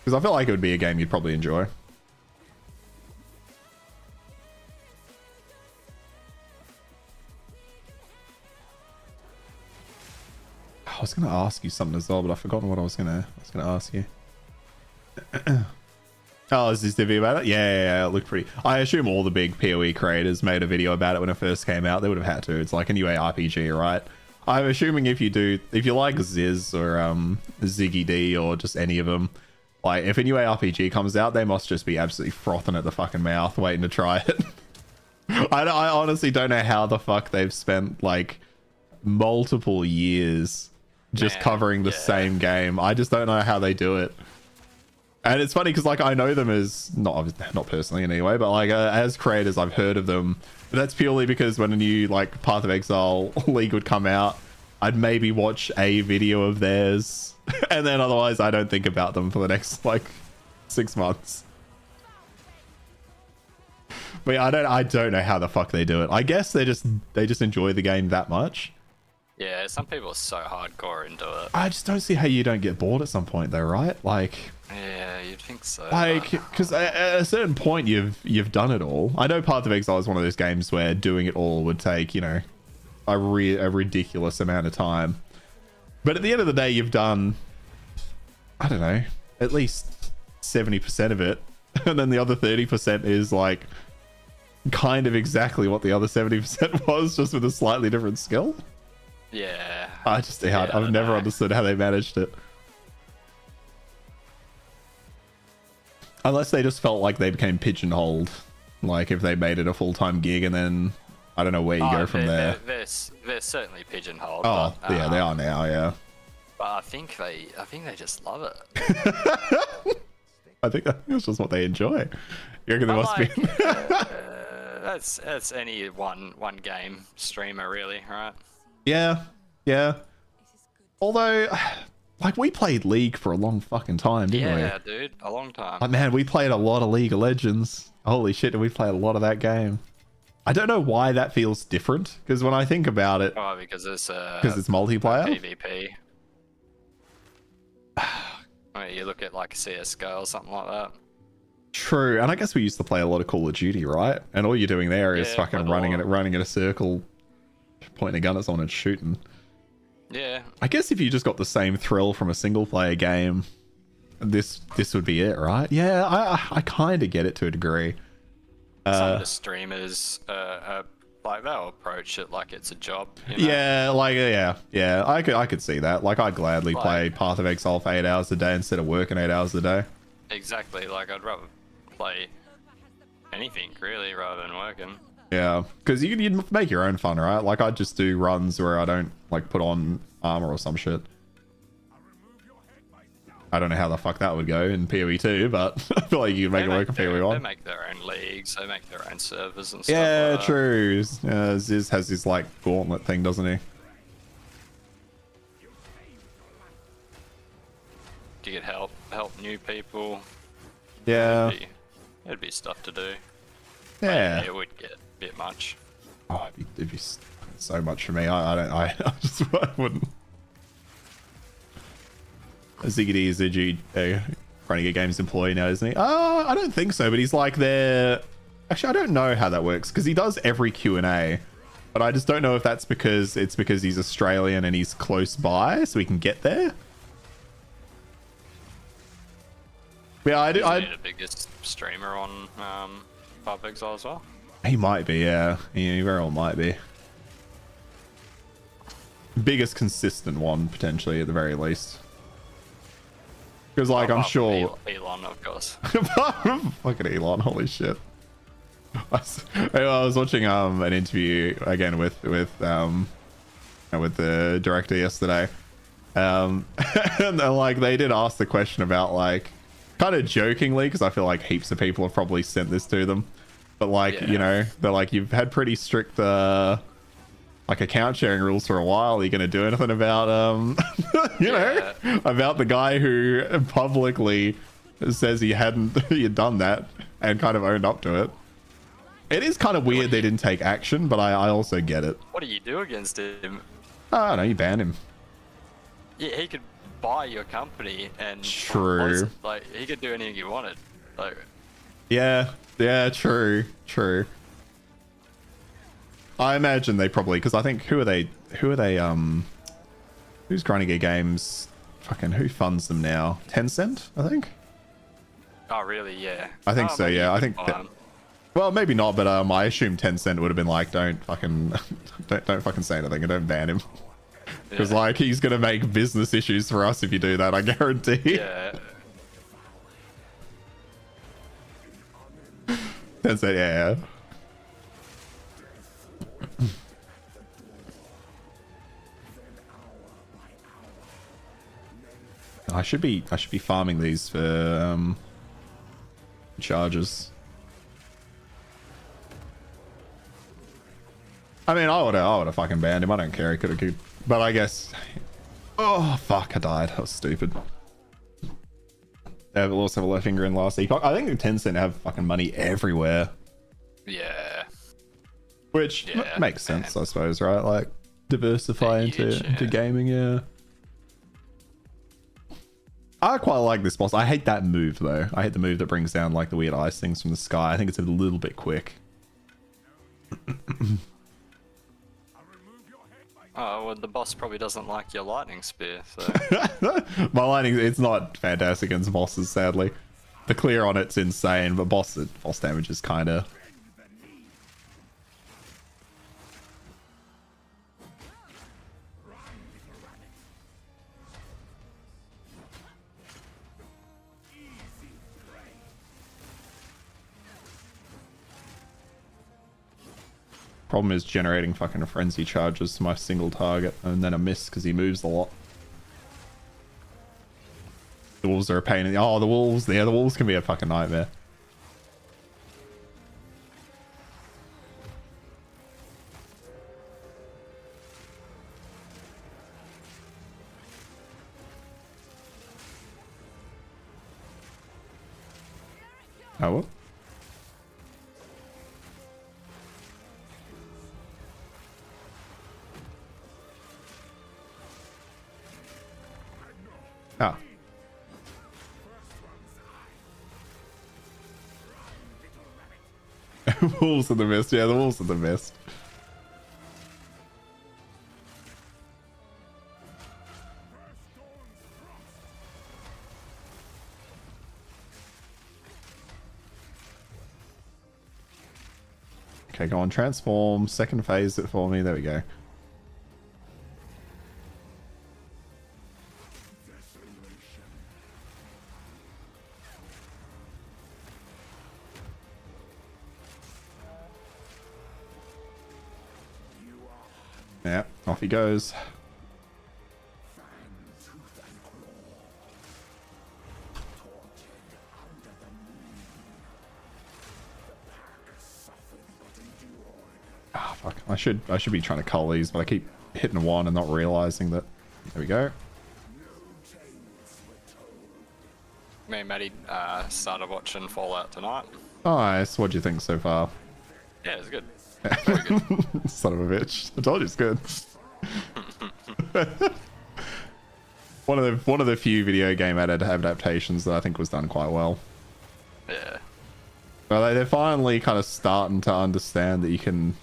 Because I feel like it would be a game you'd probably enjoy. I was gonna ask you something as well, but I've forgotten what I was gonna ask you. Oh, is this the video about it? Yeah, it looked pretty. I assume all the big PoE creators made a video about it when it first came out. They would have had to. It's like a new RPG, right? I'm assuming if you like Ziz or Ziggy D or just any of them, like if a new RPG comes out, they must just be absolutely frothing at the fucking mouth waiting to try it. I honestly don't know how the fuck they've spent like multiple years just covering the same game. I just don't know how they do it. And it's funny because like I know them as not personally in any way, but like as creators I've heard of them. But that's purely because when a new like Path of Exile League would come out, I'd maybe watch a video of theirs, and then otherwise I don't think about them for the next like 6 months. But yeah, I don't know how the fuck they do it. I guess they just enjoy the game that much. Yeah, some people are so hardcore into it. I just don't see how you don't get bored at some point though, right? Like, yeah, you'd think so. Like, because at a certain point, you've done it all. I know Path of Exile is one of those games where doing it all would take, you know, a ridiculous amount of time. But at the end of the day, you've done, I don't know, at least 70% of it. And then the other 30% is like kind of exactly what the other 70% was, just with a slightly different skill. Yeah. I've never understood how they managed it. Unless they just felt like they became pigeonholed. Like if they made it a full-time gig and then I don't know where you go from there. They're certainly pigeonholed. Oh, but, yeah, they are now, yeah. But I think they just love it. I think that's just what they enjoy. You reckon there must be? That's any one game streamer, really, right? Yeah. Although, like, we played League for a long fucking time, didn't we? Yeah, dude, a long time. Like, man, we played a lot of League of Legends. Holy shit, did we play a lot of that game? I don't know why that feels different, because when I think about it... Oh, because it's multiplayer? PvP. You look at, like, CSGO or something like that. True, and I guess we used to play a lot of Call of Duty, right? And all you're doing there is fucking running in a circle, pointing a gun at someone and shooting. Yeah. I guess if you just got the same thrill from a single player game, this would be it, right? Yeah, I kind of get it to a degree. Some of the streamers, like, they'll approach it like it's a job. You know? Yeah, I could see that. Like, I'd gladly play Path of Exile for 8 hours a day instead of working 8 hours a day. Exactly. Like, I'd rather play anything really rather than working. Yeah, because you'd make your own fun, right? Like, I'd just do runs where I don't, like, put on armor or some shit. I don't know how the fuck that would go in PoE 2, but I feel like you can make it work in PoE 1. They make their own leagues, they make their own servers and stuff. Yeah, like true. Ziz has his, like, gauntlet thing, doesn't he? You could help new people. Yeah. It'd be stuff to do. Yeah. It would get a bit much. Oh, it'd be so much for me. I wouldn't. Ziggity is a Running Games employee now, isn't he? I don't think so, but he's like actually, I don't know how that works, because he does every Q&A, but I just don't know if that's because he's Australian and he's close by, so we can get there. Yeah, I He's the biggest streamer on Path of Exile as well. He might be, yeah. He very well might be. Biggest consistent one, potentially, at the very least. Because, like, I'm sure... Elon, of course. Look at Elon, holy shit. I was watching an interview, again, with the director yesterday. And, like, they did ask the question about, like, kind of jokingly, because I feel like heaps of people have probably sent this to them. But, like, you know, they're like, you've had pretty strict... like account sharing rules for a while. Are you going to do anything about you know, about the guy who publicly says he hadn't done that and kind of owned up to it? It is kind of weird they didn't take action, but I also get it. What do you do against him? I don't know, you ban him. Yeah, he could buy your company and true. Like, he could do anything you wanted. Like, yeah, true. I imagine they probably, because I think who's Grinding Games, fucking who funds them now? Tencent, I think. Oh really? Yeah. I think so. Yeah, I think. Well, maybe not, but I assume Tencent would have been like, don't fucking say anything and don't ban him, because like he's gonna make business issues for us if you do that. I guarantee. Yeah. Tencent, yeah. I should be farming these for charges. I mean, I would have fucking banned him. I don't care. He could have, but I guess. Oh fuck! I died. That was stupid. They also have a left finger in last epoch. I think Tencent have fucking money everywhere. Yeah. Which makes sense, I suppose, right? Like diversify into gaming. Yeah. I quite like this boss. I hate that move though. I hate the move that brings down like the weird ice things from the sky. I think it's a little bit quick. Oh, well, the boss probably doesn't like your lightning spear, so... My lightning, it's not fantastic against bosses, sadly. The clear on it's insane, but boss damage is kind of... Problem is generating fucking frenzy charges to my single target and then a miss because he moves a lot. The wolves are a pain in the... Oh, the wolves. Yeah, the wolves can be a fucking nightmare. Oh, what? Ah. Wolves in the mist. Yeah, the wolves in the mist. Okay, go on, transform. Second phase it for me. There we go. Yeah, off he goes. Ah, fuck. I should be trying to cull these, but I keep hitting one and not realizing that. There we go. Me and Maddie started watching Fallout tonight. Nice. What do you think so far? Yeah, it's good. Very good. Son of a bitch. I told you it's good. one of the few video game adaptations that I think was done quite well. Yeah. Well, they're finally kind of starting to understand that you can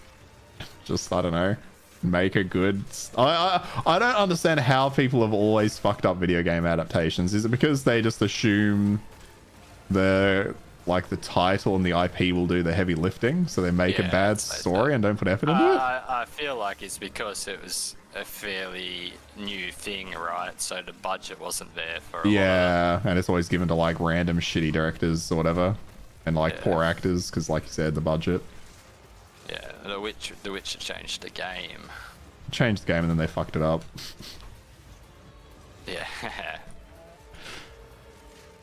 just, I don't know, make a good... I don't understand how people have always fucked up video game adaptations. Is it because they just assume the title and the IP will do the heavy lifting, so they make a bad story and don't put effort into it? I feel like it's because it was a fairly new thing, right? So the budget wasn't there for a lot of... and it's always given to like random shitty directors or whatever, and like poor actors because, like you said, the budget. Yeah, The Witcher changed the game. Changed the game and then they fucked it up. Yeah.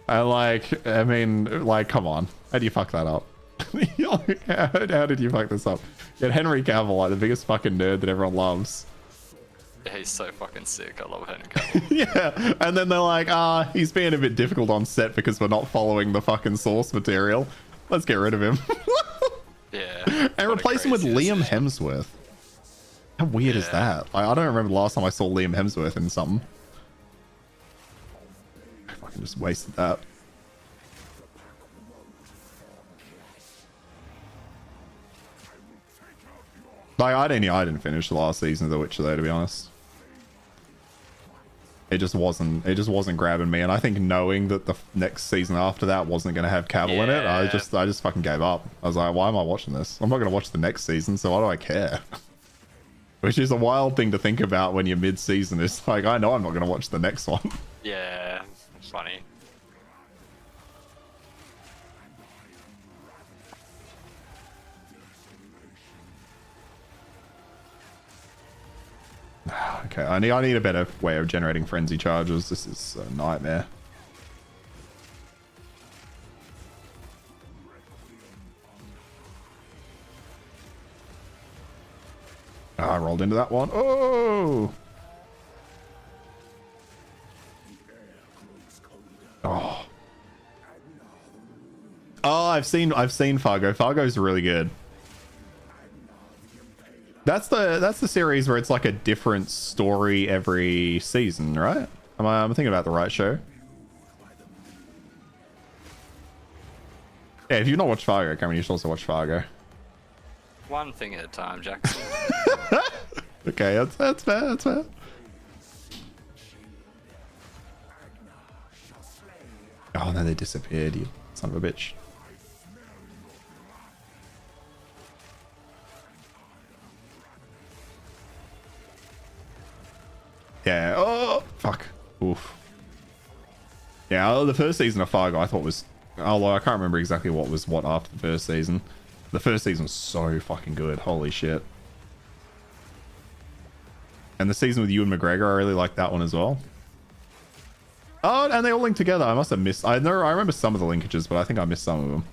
I mean, come on. How do you fuck that up? How did you fuck this up? You had Henry Cavill, like the biggest fucking nerd that everyone loves. Yeah, he's so fucking sick. I love Henry Cavill. Yeah, and then they're like, he's being a bit difficult on set because we're not following the fucking source material. Let's get rid of him. Yeah. And replace him with Liam Hemsworth. How weird is that? I don't remember the last time I saw Liam Hemsworth in something. I fucking just wasted that. Like, I didn't finish the last season of The Witcher though, to be honest. It just wasn't grabbing me, and I think knowing that the next season after that wasn't going to have Cavill in it, I just fucking gave up. I was like, why am I watching this? I'm not going to watch the next season, so why do I care? Which is a wild thing to think about when you're mid-season. It's like, I know I'm not going to watch the next one. Yeah, funny. Okay, I need a better way of generating frenzy charges. This is a nightmare. I rolled into that one. Oh! Oh. Oh, I've seen Fargo. Fargo's really good. That's the series where it's like a different story every season, right? I'm thinking about the right show. Yeah, if you've not watched Fargo, Cameron, you should also watch Fargo. One thing at a time, Jackson. Okay, that's fair, that's fair. Oh, and then they disappeared, you son of a bitch. Yeah, oh, fuck. Oof. Yeah, the first season of Fargo I thought was... Although I can't remember exactly what was what after the first season. The first season was so fucking good. Holy shit. And the season with Ewan McGregor, I really liked that one as well. Oh, and they all link together. I must have missed... I remember some of the linkages, but I think I missed some of them.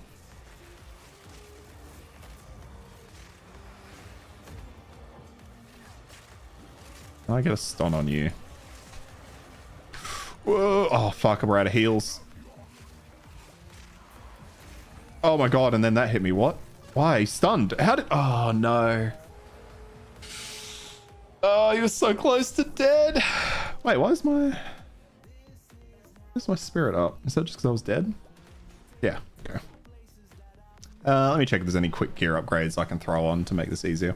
I get a stun on you. Whoa. Oh, fuck. We're out of heals. Oh, my God. And then that hit me. What? Why? He's stunned. How did... Oh, no. Oh, he was so close to dead. Wait, why is my... Where's my spirit up? Is that just because I was dead? Yeah. Okay. Let me check if there's any quick gear upgrades I can throw on to make this easier.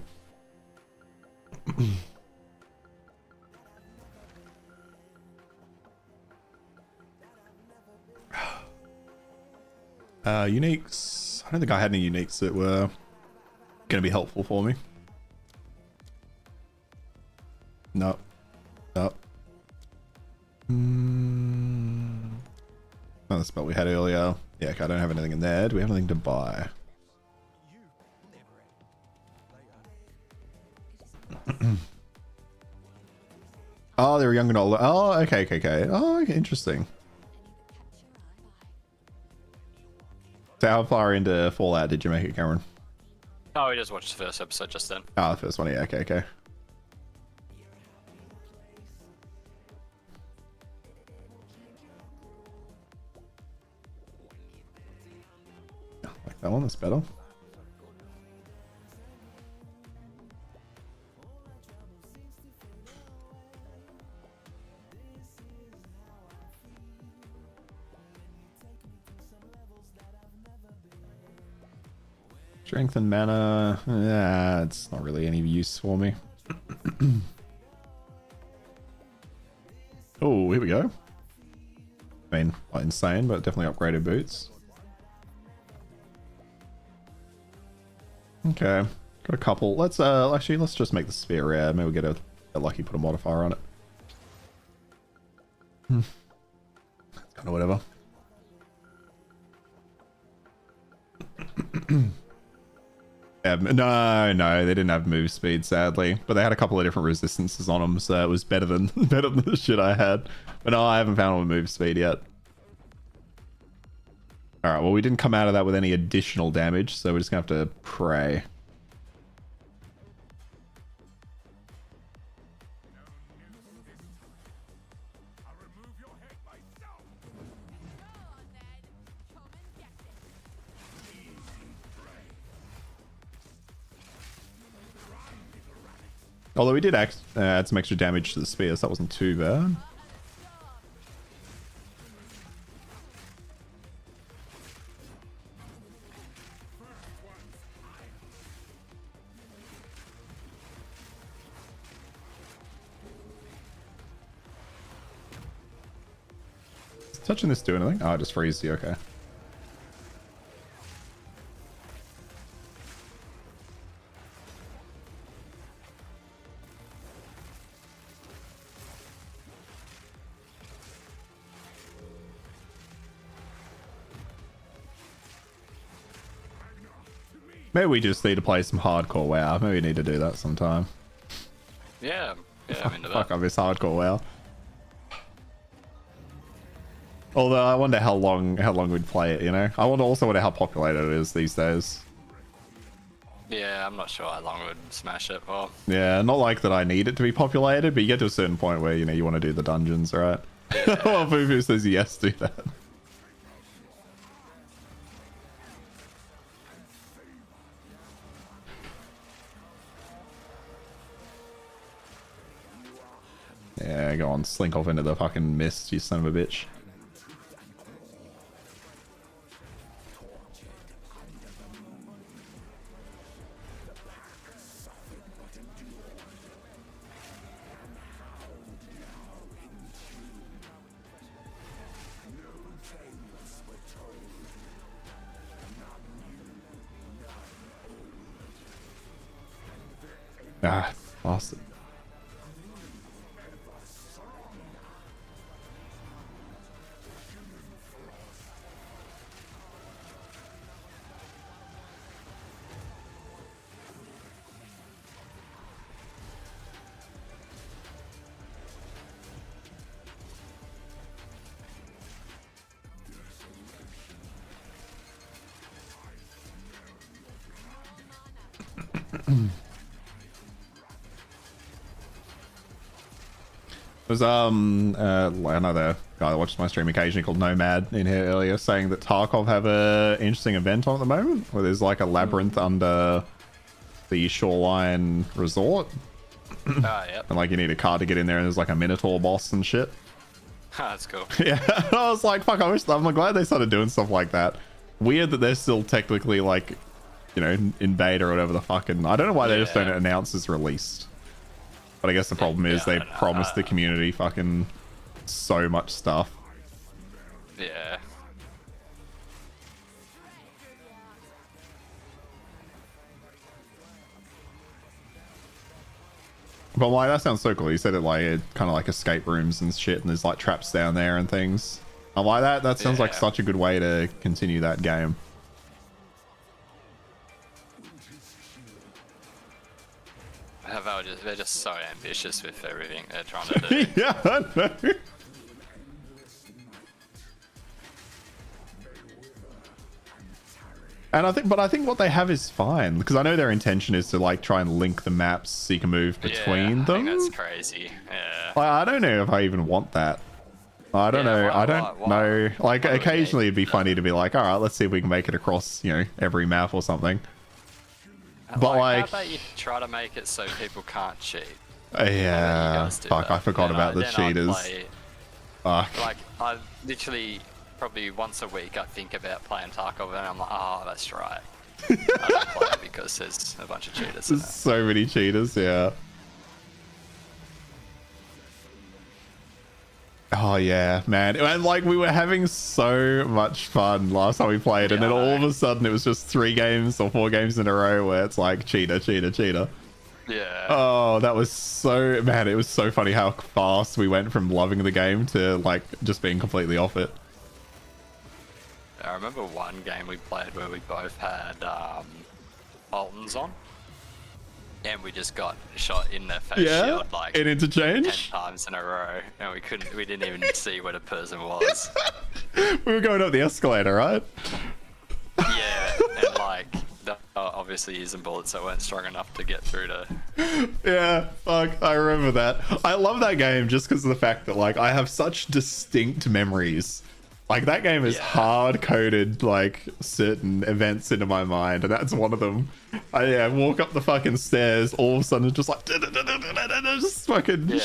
Uniques. I don't think I had any uniques that were going to be helpful for me. No. No. Another spell we had earlier. Yeah, okay, I don't have anything in there. Do we have anything to buy? Oh, they were young and old. Oh, okay, okay, okay. Oh, okay, interesting. So how far into Fallout did you make it, Cameron? Oh, we just watched the first episode just then. Oh, the first one, yeah, okay, okay. Like that one, that's better. Strength and mana, yeah, it's not really any use for me. Oh, here we go. I mean, not insane, but definitely upgraded boots. Okay, got a couple. Let's actually let's just make the sphere rare. Maybe we'll get a lucky, put a modifier on it. Kind of whatever. Yeah, no, they didn't have move speed, sadly, but they had a couple of different resistances on them, so it was better than the shit I had. But no, I haven't found one with move speed yet. All right, well, we didn't come out of that with any additional damage, so we're just gonna have to pray. Although we did add some extra damage to the spear, so that wasn't too bad. Does touching this do anything? Oh, it just frees you, okay. Maybe we just need to play some hardcore WoW. Maybe we need to do that sometime. Yeah, I'm into that. Fuck, I miss hardcore WoW. Although I wonder how long we'd play it, you know? I also wonder how populated it is these days. Yeah, I'm not sure how long it would smash it for. Yeah, not like that I need it to be populated, but you get to a certain point where, you know, you want to do the dungeons, right? Yeah. Well, Fufu says yes to that. Yeah, go on, slink off into the fucking mist, you son of a bitch. Ah, bastard. There's another guy that watches my stream occasionally called Nomad in here earlier saying that Tarkov have a interesting event on at the moment where there's like a labyrinth under the Shoreline Resort. Yep. And like you need a car to get in there and there's like a Minotaur boss and shit. That's cool. Yeah, I was like, fuck, I'm glad they started doing stuff like that. Weird that they're still technically like, you know, in beta or whatever the fuck, and I don't know why they just don't announce it's released. But I guess the problem is they promised the community fucking so much stuff. Yeah. But like, that sounds so cool. You said it like kind of like escape rooms and shit, and there's like traps down there and things. I like that. That sounds like such a good way to continue that game. They're just so ambitious with everything they're trying to do. Yeah, I know. And I think what they have is fine, because I know their intention is to like try and link the maps so you can move between them. I think that's crazy. Yeah. I don't know if I even want that. I don't know. I don't know. Like occasionally it'd be funny to be like, all right, let's see if we can make it across, you know, every map or something. But like, how about you try to make it so people can't cheat? Yeah. Fuck, I forgot about the cheaters. Fuck. Like I literally probably once a week I think about playing Tarkov and I'm like, oh, that's right. I don't play it because there's a bunch of cheaters. There's so many cheaters, yeah. Oh yeah, man. And like we were having so much fun last time we played, and then all of a sudden it was just 3 games or 4 games in a row where it's like cheater, cheater, cheater. Yeah. Oh, that was so, man, it was so funny how fast we went from loving the game to like just being completely off it. I remember one game we played where we both had Boltons on. And we just got shot in the face shield like in interchange 10 times in a row, and we didn't even see where the person was. We were going up the escalator, right? Yeah, and like obviously using bullets that weren't strong enough to get through to. Yeah, fuck, I remember that. I love that game just because of the fact that like I have such distinct memories. Like that game is hard coded like certain events into my mind, and that's one of them. I walk up the fucking stairs, all of a sudden it's just like just fucking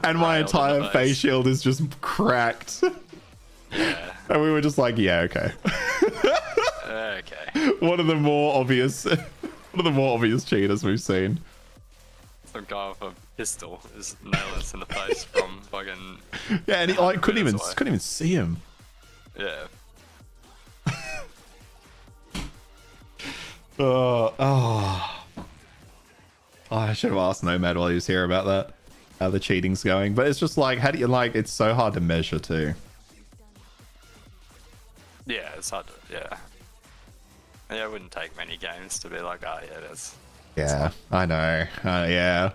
and my entire face shield is just cracked. Yeah. And we were just like, yeah, okay. Okay. One of the more obvious cheaters we've seen. Some guy with a pistol is nailing us in the face from fucking. Yeah, and he like couldn't even see him. Yeah. I should have asked Nomad while he was here about that, how the cheating's going. But it's just like, how do you like? It's so hard to measure too. Yeah, it's hard to. Yeah. Yeah, it wouldn't take many games to be like, oh yeah, that's. Yeah, I know. Yeah.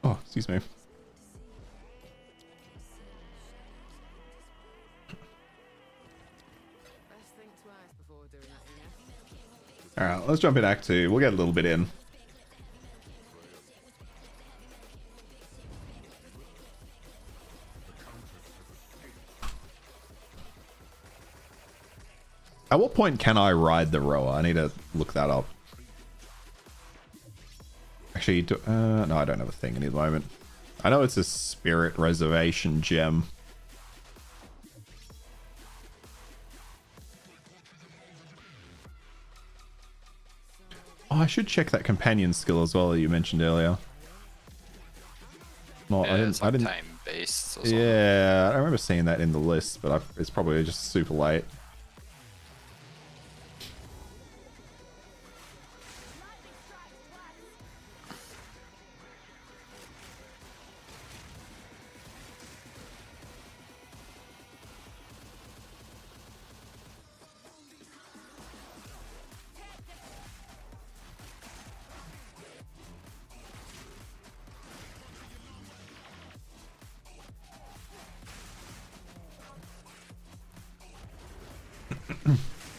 Oh, excuse me. All right, let's jump in Act 2. We'll get a little bit in. At what point can I ride the rower? I need to look that up. Actually, no, I don't have a thing at the moment. I know it's a Spirit Reservation gem. Oh, I should check that companion skill as well that you mentioned earlier. Well, Yeah, I didn't. tame beasts or something. Yeah, I remember seeing that in the list, but it's probably just super late.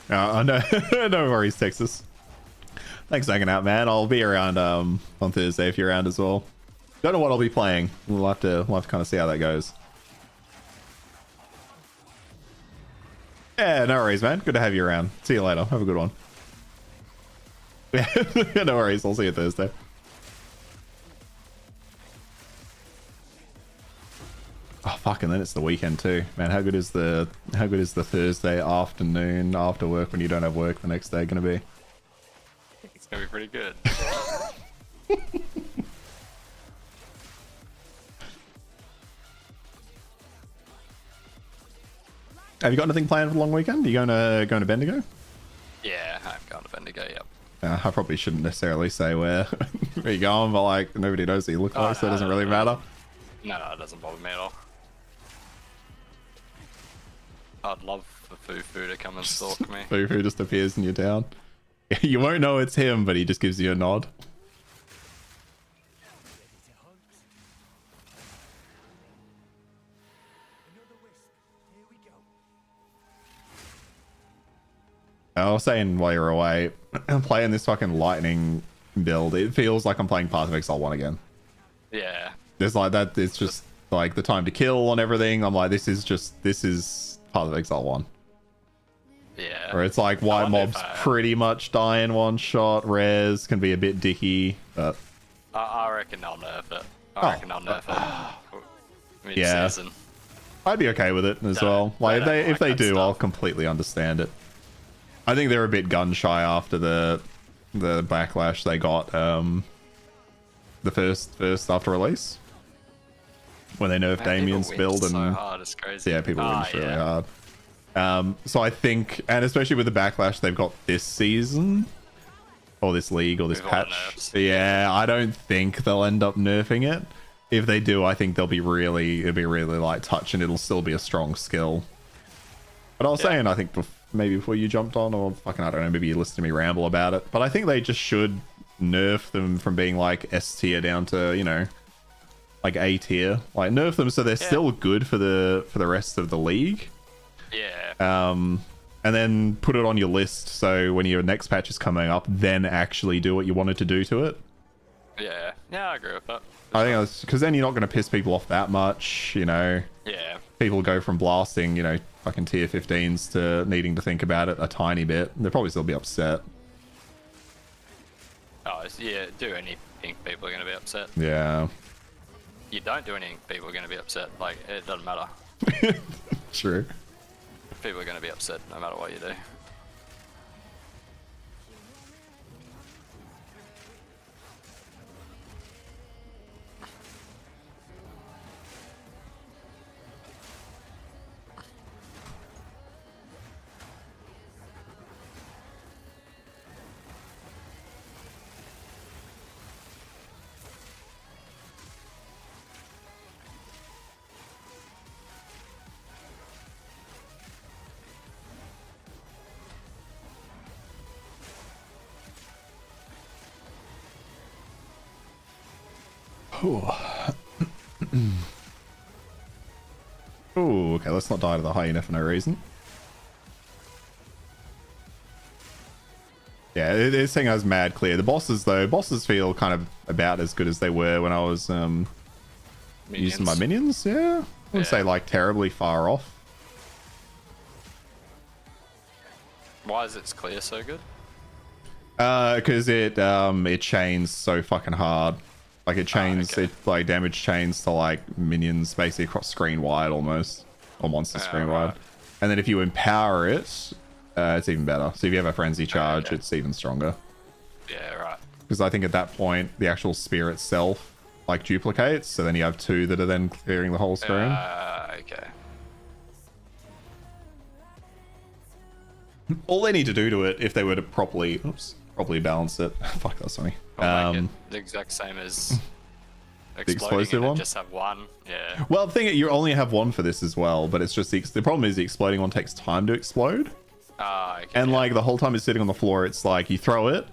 No, no worries, Texas. Thanks for hanging out, man. I'll be around on Thursday if you're around as well. Don't know what I'll be playing. We'll have to kind of see how that goes. Yeah, no worries, man. Good to have you around. See you later. Have a good one. Yeah, no worries. I'll see you Thursday. Oh fuck, and then it's the weekend too, man. How good is the Thursday afternoon after work when you don't have work the next day gonna be? It's gonna be pretty good. Have you got anything planned for the long weekend? Are you going to Bendigo? Yeah, I'm going to Bendigo. Yep. I probably shouldn't necessarily say where you're going, but like nobody knows what you look like, so it doesn't really matter. No, it doesn't bother me at all. I'd love for Fufu to come and stalk me. Fufu just appears in your town. You won't know it's him, but he just gives you a nod. I was saying while you're away, I'm playing this fucking lightning build. It feels like I'm playing Path of Exile 1 again. Yeah. There's like that. It's just like the time to kill and everything. I'm like, this is Path of Exile 1. Yeah. Where it's like white mobs pretty much die in one shot. Rares can be a bit dicky, but I reckon they'll nerf it. I reckon they'll nerf it. Mid-season. I'd be okay with it as well. Like if they do, I'll completely understand it. I think they're a bit gun shy after the backlash they got the first after release when they nerfed Damien's build, and so hard, it's crazy. Yeah, people win really hard. So I think, and especially with the backlash they've got this season or this league or this patch, yeah, I don't think they'll end up nerfing it. If they do, I think it'll be really light touch, and it'll still be a strong skill. But I was saying, I think maybe before you jumped on, or fucking I don't know, maybe you listened to me ramble about it, but I think they just should nerf them from being like S tier down to, you know, like A tier. Like nerf them so they're still good for the rest of the league. Yeah. And then put it on your list so when your next patch is coming up, then actually do what you wanted to do to it. Yeah. Yeah, I agree with that. I think that's because then you're not going to piss people off that much, you know. Yeah. People go from blasting, you know, fucking tier 15s to needing to think about it a tiny bit. They'll probably still be upset. Oh, yeah, do anything, people are going to be upset. Yeah. You don't do anything, people are going to be upset. Like, it doesn't matter. True. People are going to be upset no matter what you do. Oh, okay, let's not die to the hyena for no reason. Yeah, this thing has mad clear. The bosses, though, feel kind of about as good as they were when I was using my minions. Yeah, I wouldn't say like terribly far off. Why is its clear so good? Because it chains so fucking hard. Like it chains, it like damage chains to like minions basically across screen wide almost, or monster screen wide. And then if you empower it, it's even better. So if you have a frenzy charge, it's even stronger. Yeah, right. Because I think at that point the actual spear itself like duplicates, so then you have two that are then clearing the whole screen. Okay. All they need to do to it, if they were to properly balance it. Fuck, that's funny. Make it the exact same as the explosive one. Just have one. Yeah. Well, the thing is, you only have one for this as well, but it's just the problem is the exploding one takes time to explode. Okay, and like the whole time it's sitting on the floor, it's like you throw it,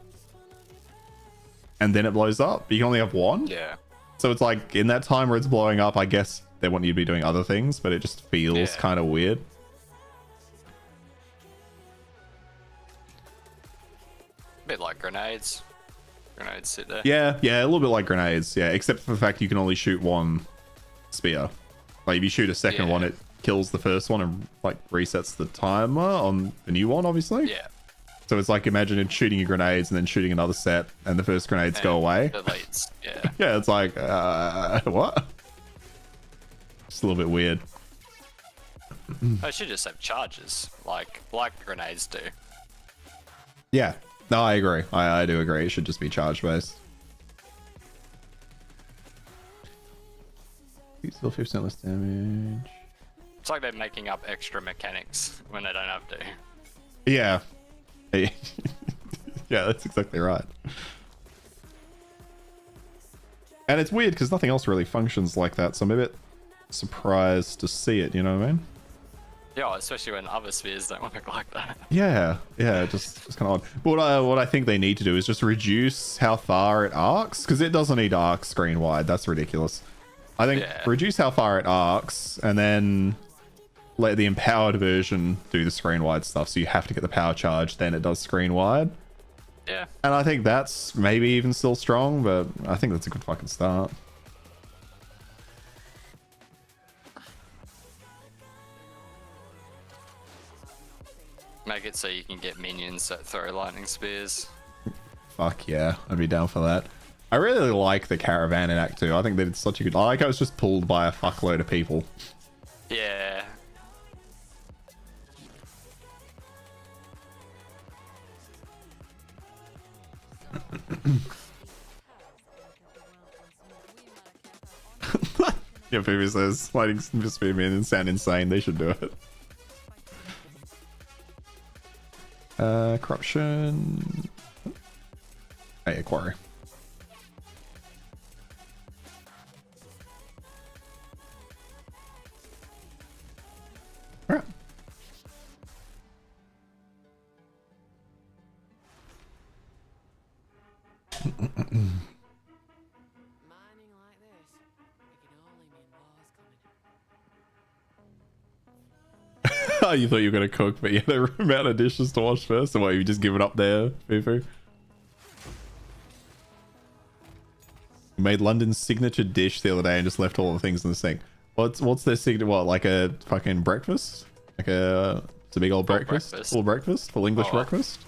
and then it blows up. You can only have one. Yeah. So it's like in that time where it's blowing up, I guess they want you to be doing other things, but it just feels kind of weird. grenades. Grenades sit there. Yeah, a little bit like grenades. Yeah, except for the fact you can only shoot one spear. Like if you shoot a second one, it kills the first one and like resets the timer on the new one, obviously. Yeah. So it's like imagine shooting your grenades and then shooting another set, and the first grenades go away. Deletes. Yeah. Yeah, it's like what? Just a little bit weird. I should just have charges, like the grenades do. Yeah, no, I agree. I do agree. It should just be charge based. Still 50% less damage. It's like they're making up extra mechanics when they don't have to. Yeah. Yeah, that's exactly right. And it's weird because nothing else really functions like that, so I'm a bit surprised to see it, you know what I mean? Yeah, especially when other spheres don't work like that. Yeah, just kind of odd. But what I think they need to do is just reduce how far it arcs, because it doesn't need to arc screen wide. That's ridiculous. I think reduce how far it arcs, and then let the empowered version do the screen wide stuff, so you have to get the power charge, then it does screen wide. Yeah. And I think that's maybe even still strong, but I think that's a good fucking start. Make it so you can get minions that throw lightning spears. Fuck yeah, I'd be down for that. I really like the caravan in Act 2. I think they did such a good... I like I was just pulled by a fuckload of people. Yeah. Yeah, Phoebe says, lighting speed minions sound insane. They should do it. Corruption. Hey, quarry. Alright. Oh, you thought you were going to cook, but yeah, the amount of dishes to wash first. So what, you just give it up there, Fufu? Made London's signature dish the other day and just left all the things in the sink. What's their signature? What, like a fucking breakfast? Like it's a big old breakfast? Full breakfast? Full English breakfast?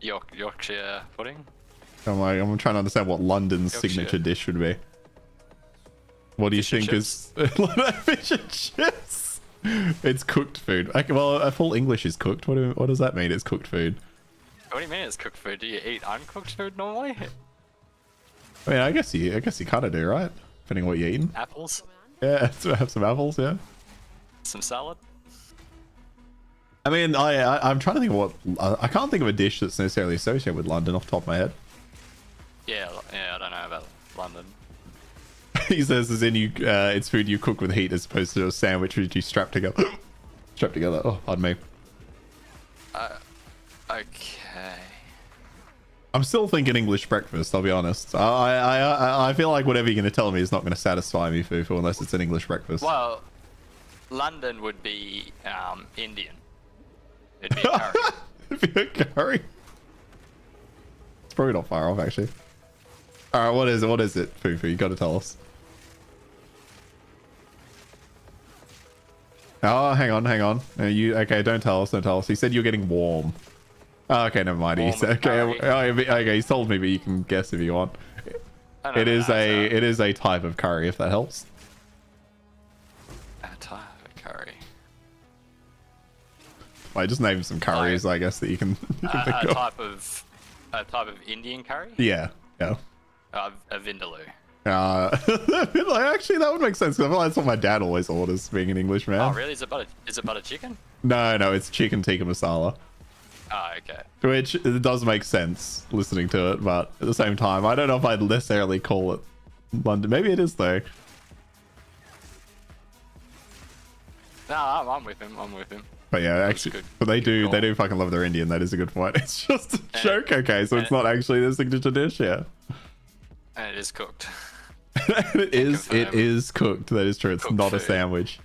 Yorkshire pudding? I'm trying to understand what London's signature dish would be. What do you think is fish and chips? It's cooked food. Okay, well, a full English is cooked. What does that mean? It's cooked food. What do you mean it's cooked food? Do you eat uncooked food normally? I mean, I guess you kind of do, right? Depending on what you're eating. Apples? Yeah, so have some apples, yeah. Some salad? I mean, I'm trying to think of what... I can't think of a dish that's necessarily associated with London off the top of my head. Yeah, I don't know about London. He says, as in it's food you cook with heat as opposed to a sandwich which you strap together. Strap together. Oh, pardon me. Okay. I'm still thinking English breakfast, I'll be honest. I feel like whatever you're going to tell me is not going to satisfy me, Fufu, unless it's an English breakfast. Well, London would be Indian. It'd be a curry. It'd be a curry? It's probably not far off, actually. Alright, what is it, Fufu? You got to tell us. Oh, hang on. Okay, don't tell us. He said you're getting warm. Oh, okay, never mind. Okay, he's told me, but you can guess if you want. It is a type of curry, if that helps. A type of curry. I just named some curries, I guess, that you can, think of. A type of Indian curry? Yeah. A vindaloo. Actually, that would make sense, because I feel like that's what my dad always orders, being an English man. Oh, really? Is it butter chicken? No, it's chicken tikka masala. Oh, okay. Which it does make sense listening to it, but at the same time, I don't know if I'd necessarily call it London. Maybe it is though. No, I'm with him. But yeah, actually, but they do fucking love their Indian. That is a good point. It's just a joke, okay? So it's not actually their signature dish, yeah. And it is cooked. It is cooked. That is true. It's Cooked not food. a sandwich.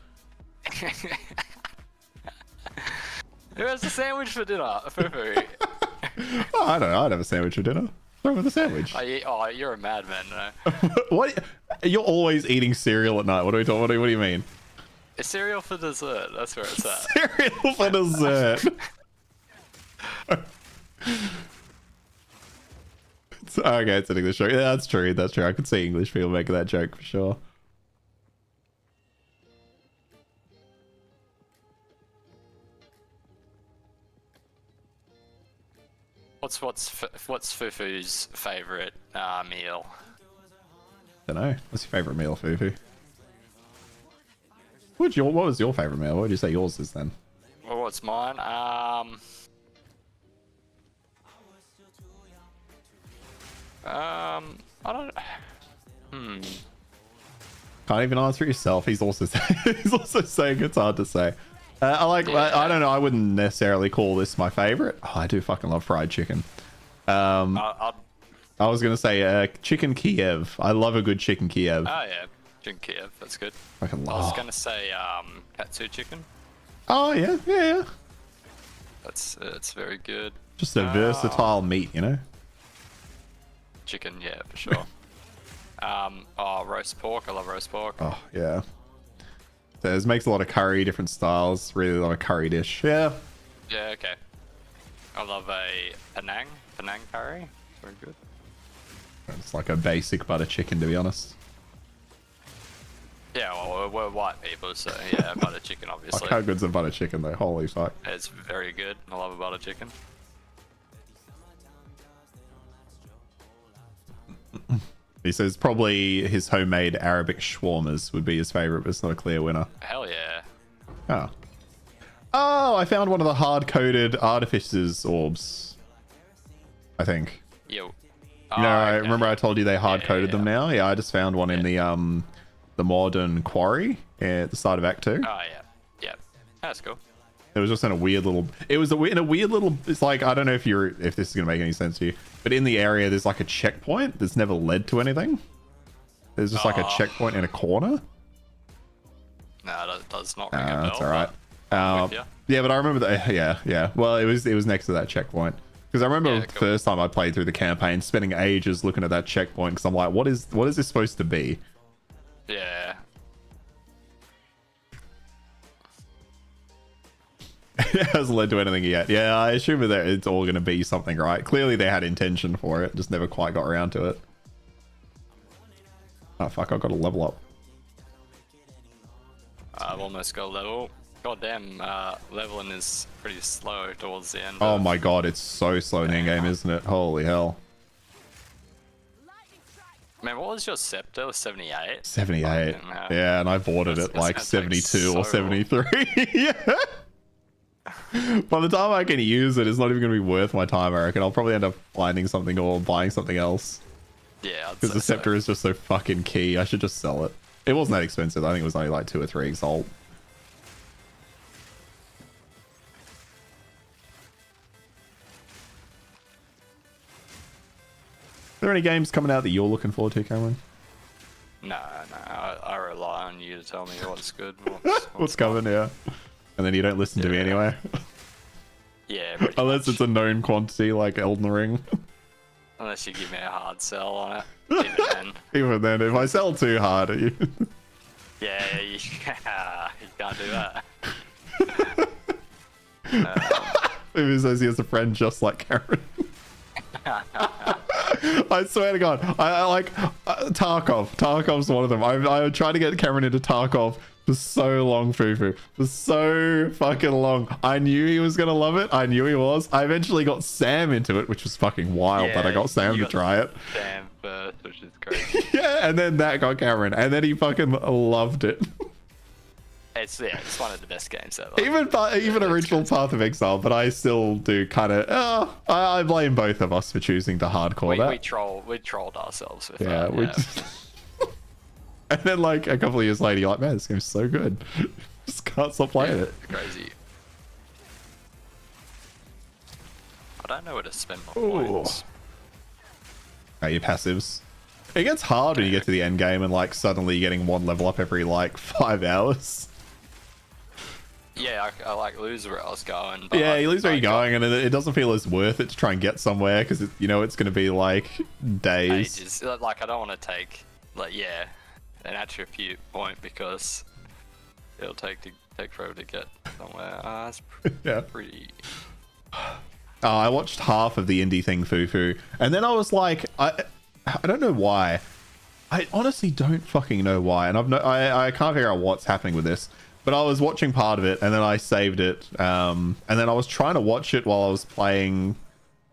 Who has a sandwich for dinner? Fufu. Oh, I don't know. I'd have a sandwich for dinner. What's wrong with a sandwich? Oh, you're a madman, no? What? You're always eating cereal at night. What are we talking? What do you mean? It's cereal for dessert. That's where it's at. Cereal for dessert. Okay, it's an English joke. Yeah, that's true. That's true. I could see English people making that joke for sure. What's Fufu's favorite meal? Don't know. What's your favorite meal, Fufu? What was your favorite meal? What would you say yours is then? Well, what's mine? I don't. Can't even answer it yourself. He's also saying it's hard to say. I don't know. I wouldn't necessarily call this my favorite. Oh, I do fucking love fried chicken. I was gonna say chicken Kiev. I love a good chicken Kiev. Oh yeah, chicken Kiev. That's good. I was gonna say katsu chicken. Oh yeah. It's very good. Just a versatile meat, you know. Chicken, yeah, for sure. Roast pork. I love roast pork. Oh yeah. So it makes a lot of curry, different styles. Really a lot of curry dish. Yeah. Yeah. Okay. I love a Penang curry. Very good. It's like a basic butter chicken, to be honest. Yeah, well, we're white people, so yeah, butter chicken, obviously. Like how good's a butter chicken, though? Holy fuck. It's very good. I love a butter chicken. He says probably his homemade Arabic shawarmas would be his favorite, but it's not a clear winner. Hell yeah. Oh, I found one of the hard-coded artificers orbs. I think. Yo. I remember I told you they hard-coded them now? Yeah, I just found one in the modern quarry at the start of Act 2. Oh, yeah. Yeah. That's cool. It was just in a weird little... It's like, I don't know if this is going to make any sense to you, but in the area, there's like a checkpoint that's never led to anything. There's just like a checkpoint in a corner. No, that does not ring a bell. That's all right. Yeah, but I remember that. Yeah. Well, it was next to that checkpoint. Because I remember the first time I played through the campaign, spending ages looking at that checkpoint, because I'm like, what is this supposed to be? Yeah. It hasn't led to anything yet. Yeah, I assume that it's all going to be something, right? Clearly they had intention for it, just never quite got around to it. Oh fuck, I've got to level up. I've almost got a level. Goddamn, leveling is pretty slow towards the end. Oh my god, it's so slow in the end game, isn't it? Holy hell. Man, what was your scepter? 78? 78. Yeah, and I bought it at like 72 or 73. Yeah. By the time I can use it, it's not even going to be worth my time, I reckon. I'll probably end up finding something or buying something else. Yeah, because the scepter is just so fucking key. I should just sell it. It wasn't that expensive. I think it was only like 2 or 3 exalt. Are there any games coming out that you're looking forward to, Cameron? No, I rely on you to tell me what's good. What's coming, yeah. And then you don't listen to me anyway. Yeah, unless it's a known quantity like Elden Ring. Unless you give me a hard sell on it. Even then, if I sell too hard at you. Yeah, you can't do that. If he says he has a friend just like Karen. I swear to God, I like Tarkov. Tarkov's one of them. I tried to get Cameron into Tarkov for so long, Fufu. For so fucking long. I knew he was gonna love it. I knew he was. I eventually got Sam into it, which was fucking wild, but I got Sam to try it. Sam first, which is crazy. Yeah, and then that got Cameron, and then he fucking loved it. It's one of the best games ever. Even original Path of Exile, but I still do kind of. I blame both of us for choosing to hardcore that. We trolled ourselves with that. Yeah. And then like a couple of years later, you're like, man, this game's so good. Just can't stop playing it. Crazy. I don't know where to spend my points. Your passives. It gets hard when you get to the end game and like suddenly you're getting 1 level up every like 5 hours. yeah, I like lose where I was going. But Yeah, you lose where I you're going, and it doesn't feel as worth it to try and get somewhere because you know it's going to be like days. ages. Like I don't want to take an attribute point because it'll take forever to get somewhere. It's Yeah. pretty. I watched half of the indie thing, Fufu, and then I was like, I don't know why. I honestly don't fucking know why, and I can't figure out what's happening with this. But I was watching part of it, and then I saved it, and then I was trying to watch it while I was playing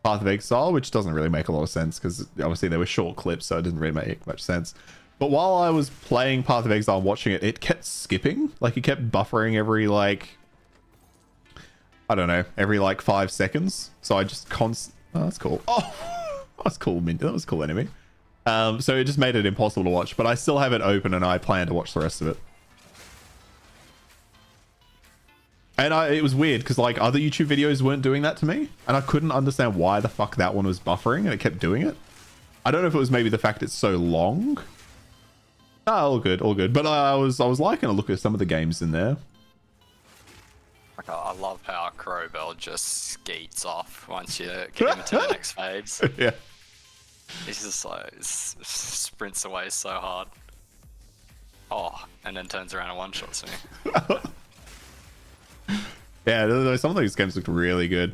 Path of Exile, which doesn't really make a lot of sense because obviously they were short clips, so it didn't really make much sense. But while I was playing Path of Exile and watching it, it kept skipping, like it kept buffering every like, I don't know, every like 5 seconds. So I just oh, that's cool. Oh, that's cool. That was a cool enemy. So it just made it impossible to watch, but I still have it open and I plan to watch the rest of it. And it was weird because like other YouTube videos weren't doing that to me, and I couldn't understand why the fuck that one was buffering and it kept doing it. I don't know if it was maybe the fact it's so long. All good, all good. But I was liking a look at some of the games in there. Like, I love how Crowbell just skeets off once you get him to the next phase. Yeah. He's just like sprints away so hard. Oh, and then turns around and one-shots me. Yeah, some of these games looked really good.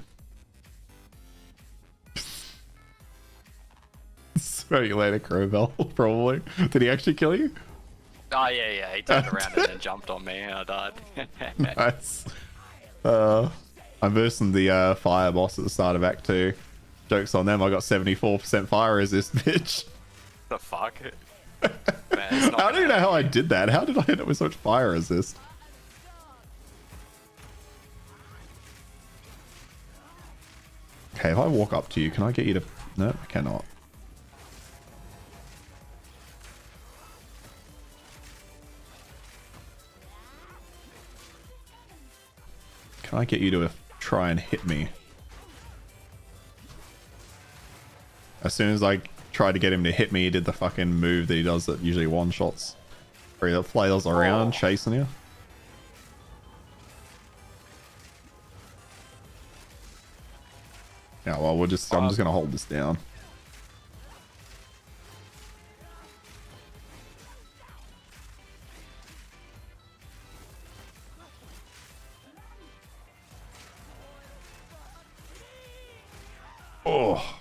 Throw you later, Crowbell, probably. Did he actually kill you? Oh, yeah. He turned around and then jumped on me and I died. Nice. I'm versing the fire boss at the start of Act 2. Joke's on them, I got 74% fire resist, bitch. The fuck? Man, I don't even know how I did that. How did I end up with so much fire resist? Okay, if I walk up to you, can I get you to... No, I cannot. Can I get you to try and hit me? As soon as I tried to get him to hit me, he did the fucking move that he does that usually one-shots. Where he flails around, chasing you. Yeah, well, I'm just gonna hold this down. Oh.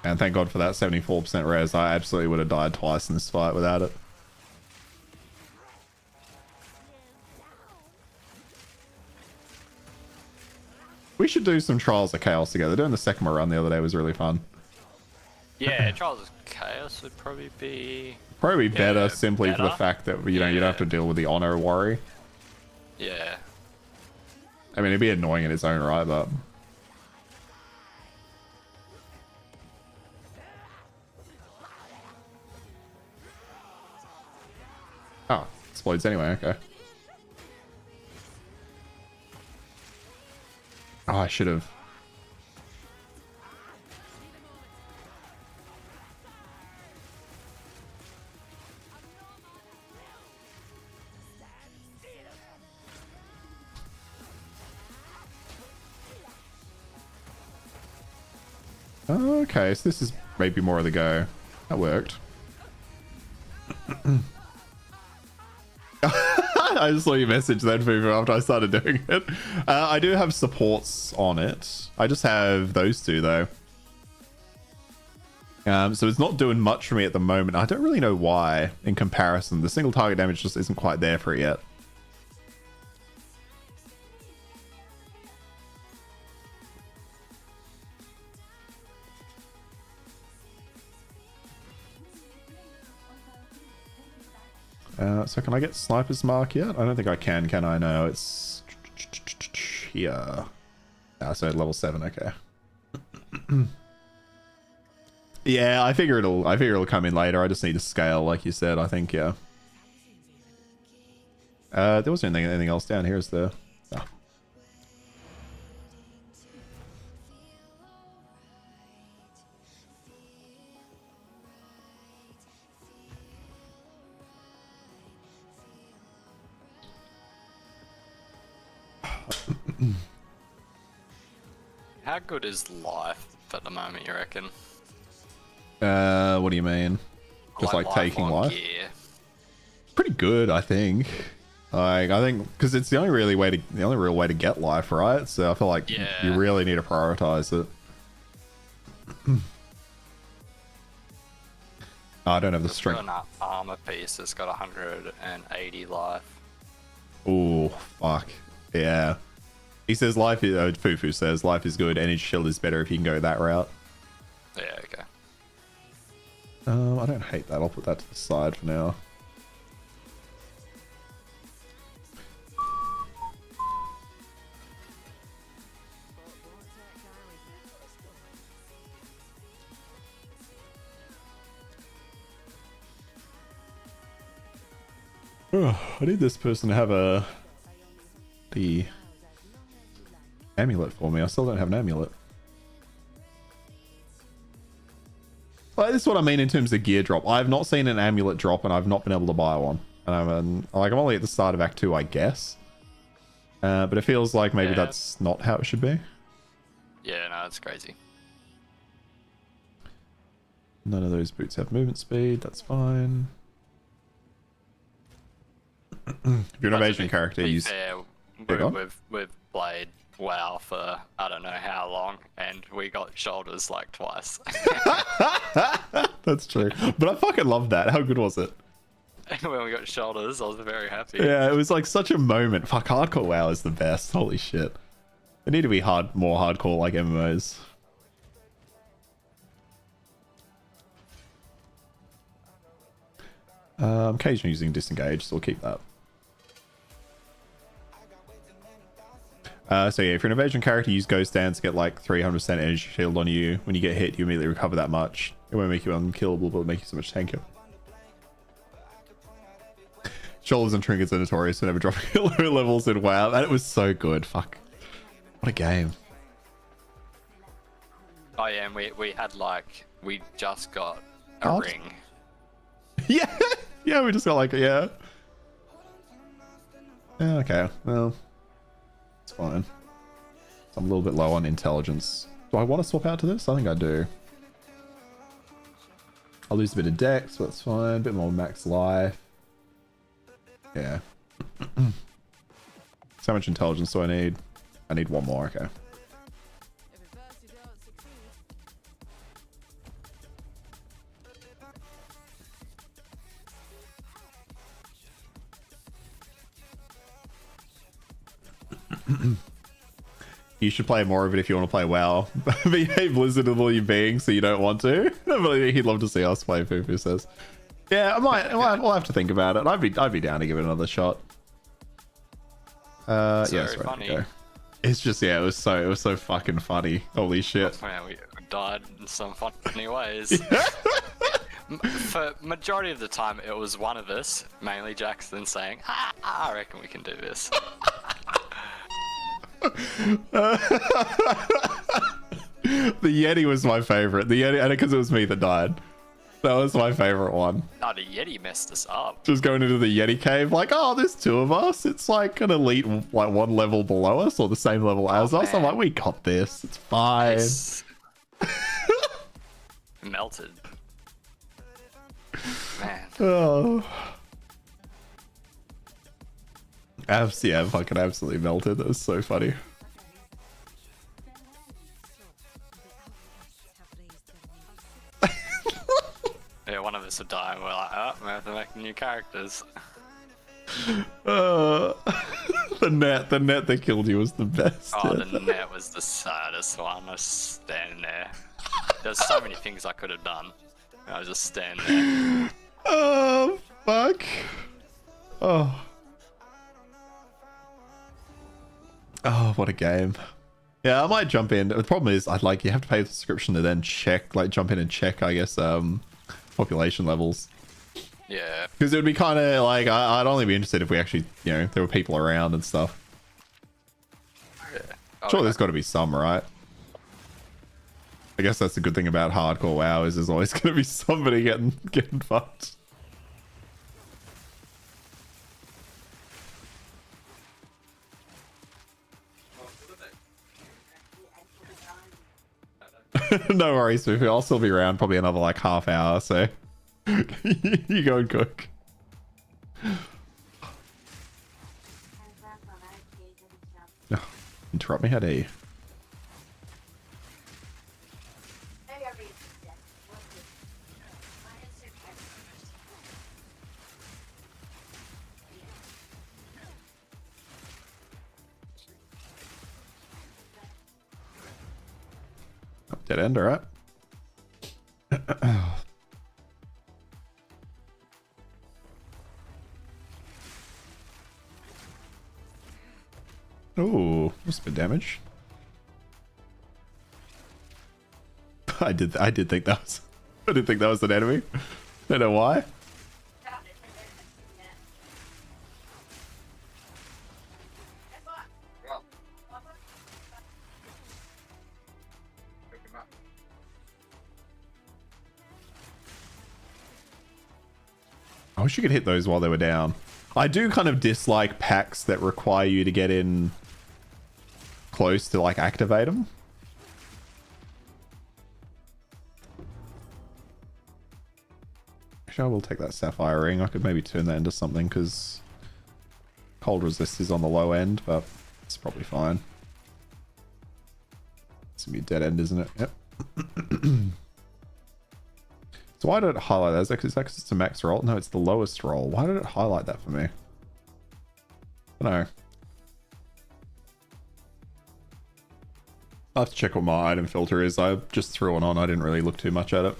And thank God for that 74% res. I absolutely would have died twice in this fight without it. We should do some Trials of Chaos together. Doing the Sekima run the other day was really fun. Yeah, Trials of Chaos would probably be... Probably better simply for the fact that, you know, you don't have to deal with the honor worry. Yeah. I mean, it'd be annoying in its own right, but... Oh, explodes anyway, okay. Oh, I should have. Okay, so this is maybe more of the go. That worked. I just saw your message then, Fufu, after I started doing it. I do have supports on it. I just have those two, though. So it's not doing much for me at the moment. I don't really know why, in comparison. The single target damage just isn't quite there for it yet. So can I get Sniper's Mark yet? I don't think I can I? No, it's here. So level 7, okay. Yeah, I figure it'll come in later. I just need to scale, like you said, I think, yeah. There wasn't anything else down here, is there? Oh. How good is life at the moment, you reckon? What do you mean? Just like taking life? Gear. Pretty good, I think. Like, I think because it's the only real way to get life, right? So I feel like you really need to prioritize it. I don't have the strength. An armor piece that's got 180 life. Oh fuck yeah! He says life is. Fufu says life is good. Energy shield is better if you can go that route. Yeah. Okay. I don't hate that. I'll put that to the side for now. I need this person to have the amulet for me. I still don't have an amulet. Like, this is what I mean in terms of gear drop. I've not seen an amulet drop and I've not been able to buy one. And I'm only at the start of Act 2, I guess. But it feels like maybe that's not how it should be. Yeah, no, it's crazy. None of those boots have movement speed. That's fine. If you're an Asian character, use. We've played WoW for I don't know how long, and we got shoulders like twice. That's true, but I fucking love that. How good was it? When we got shoulders, I was very happy. Yeah, it was like such a moment. Fuck, hardcore WoW is the best. Holy shit, they need to be more hardcore like MMOs. Occasionally using disengage, so we'll keep that. So yeah, if you're an evasion character, use Ghost Dance to get like 300% energy shield on you. When you get hit, you immediately recover that much. It won't make you unkillable, but it'll make you so much tankier. Shoulders and trinkets are notorious for never dropping low levels in WoW, and it was so good. Fuck. What a game. Oh yeah, and we had like, we just got a ring. Yeah, yeah, we just got like, yeah. Yeah, okay, well, it's fine. So I'm a little bit low on intelligence. Do I want to swap out to this? I think I do. I'll lose a bit of dex, but that's fine. A bit more max life. Yeah. So how much intelligence do I need? I need one more, okay. You should play more of it if you want to play WoW. Behave Blizzardable, you being, so you don't want to. He'd love to see us play, Fufu says. Yeah, we'll have to think about it. I'd be down to give it another shot. Yeah, it's ready to go. It's just, yeah, it was so fucking funny. Holy shit. Yeah, we died in some funny ways. For majority of the time, it was one of us, mainly Jackson, saying, I reckon we can do this. The Yeti was my favorite. The Yeti, and because it was me that died. That was my favorite one. Oh, the Yeti messed us up. Just going into the Yeti cave, like, oh, there's two of us. It's like an elite, like one level below us or the same level as us. I'm like, we got this. It's fine. Melted. Man. Oh. Yeah, fucking absolutely melted. That was so funny. Yeah, one of us would die and we're like, oh, we have to make new characters. The net that killed you was the best. Oh, the net was the saddest one. I was standing there. There's so many things I could have done. I was just standing there. Oh, fuck. Oh. Oh, what a game. Yeah, I might jump in. The problem is, you have to pay the subscription to then check, jump in and check, I guess, population levels. Yeah. Because it would be kind of like, I'd only be interested if we actually, there were people around and stuff. Yeah. Sure, there's got to be some, right? I guess that's the good thing about hardcore WoW is there's always going to be somebody getting fucked. No worries, Smithy. I'll still be around probably another like half hour, so you go and cook. Oh, interrupt me, how dare you? Oh, dead end, alright. Oh, that's a bit damage. I did think that was I did think that was an enemy. Don't know why. I wish you could hit those while they were down. I do kind of dislike packs that require you to get in close to like activate them. Actually, I will take that sapphire ring. I could maybe turn that into something because cold resist is on the low end, but it's probably fine. It's gonna be a dead end, isn't it? Yep. So why did it highlight that? Is that because it's a max roll? No, it's the lowest roll. Why did it highlight that for me? I don't know. I'll have to check what my item filter is. I just threw it on. I didn't really look too much at it.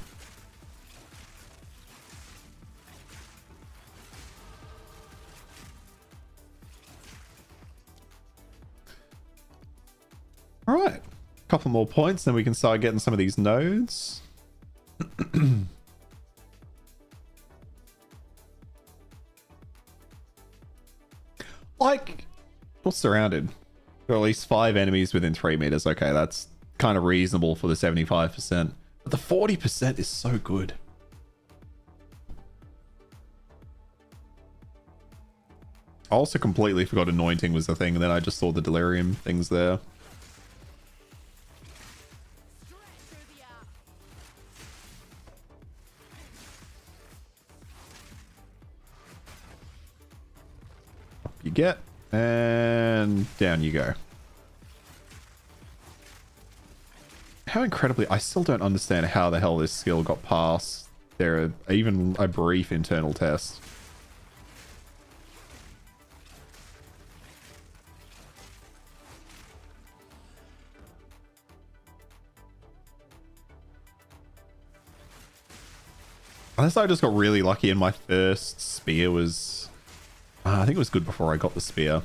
All right. A couple more points, then we can start getting some of these nodes. Like, what's surrounded? There are at least 5 enemies within 3 meters. Okay, that's kind of reasonable for the 75%. But the 40% is so good. I also completely forgot anointing was the thing, and then I just saw the delirium things there. Up you get, and down you go. How incredibly... I still don't understand how the hell this skill got past there, even a brief internal test. Unless I just got really lucky and my first spear was... I think it was good before I got the spear.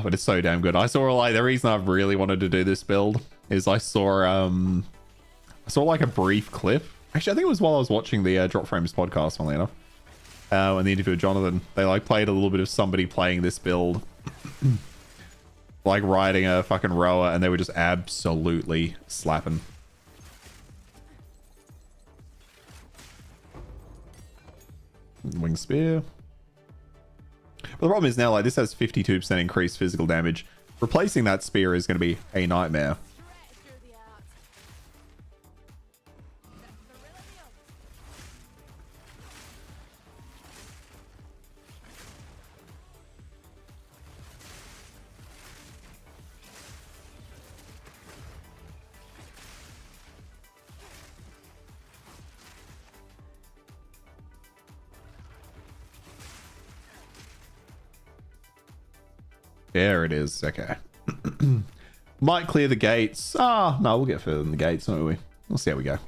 But it's so damn good. I saw like the reason I've really wanted to do this build is I saw like a brief clip. Actually, I think it was while I was watching the Drop Frames podcast, funnily enough. And the interview with Jonathan, they like played a little bit of somebody playing this build, like riding a fucking rower, and they were just absolutely slapping. Wing spear. But the problem is now, like, this has 52% increased physical damage. Replacing that spear is going to be a nightmare. There it is. Okay. Might clear the gates. Ah, no, we'll get further than the gates, won't we? We'll see how we go.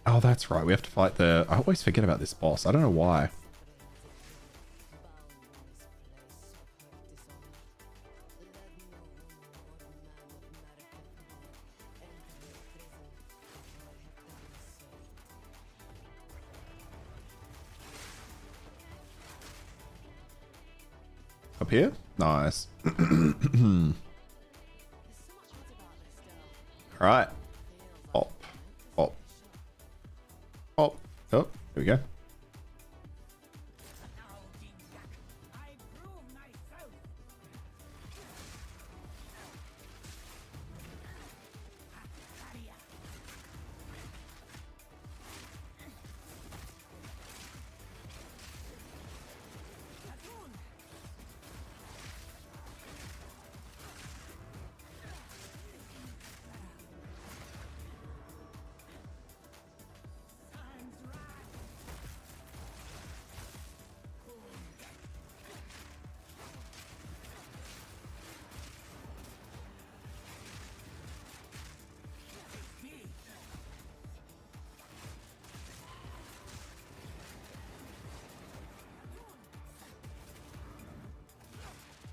Oh, that's right. We have to fight the... I always forget about this boss. I don't know why. Up here? Nice. Alright. Hop. Hop. Hop. Oh, here we go.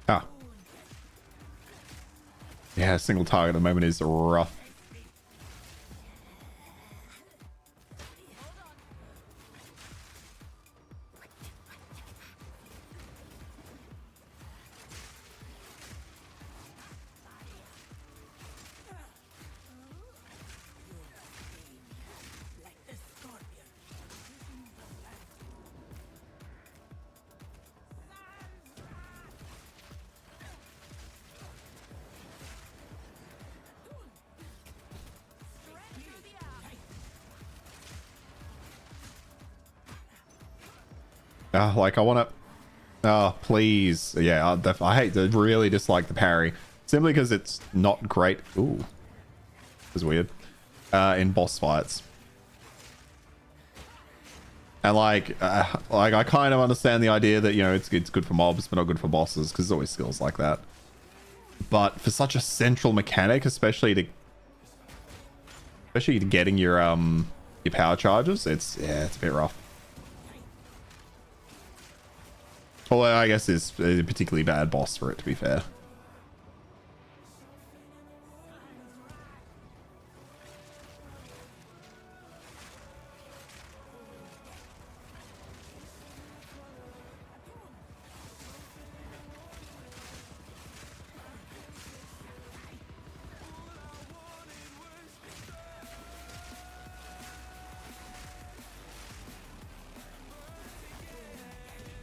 Ah. Yeah, single target at the moment is rough. Like I want to. Oh, please. Yeah, I hate to really dislike the parry simply because it's not great. Ooh, this is weird. In boss fights, and like I kind of understand the idea that, you know, it's good for mobs but not good for bosses because there's always skills like that. But for such a central mechanic, especially to getting your power charges, it's a bit rough. Although I guess it's a particularly bad boss for it, to be fair.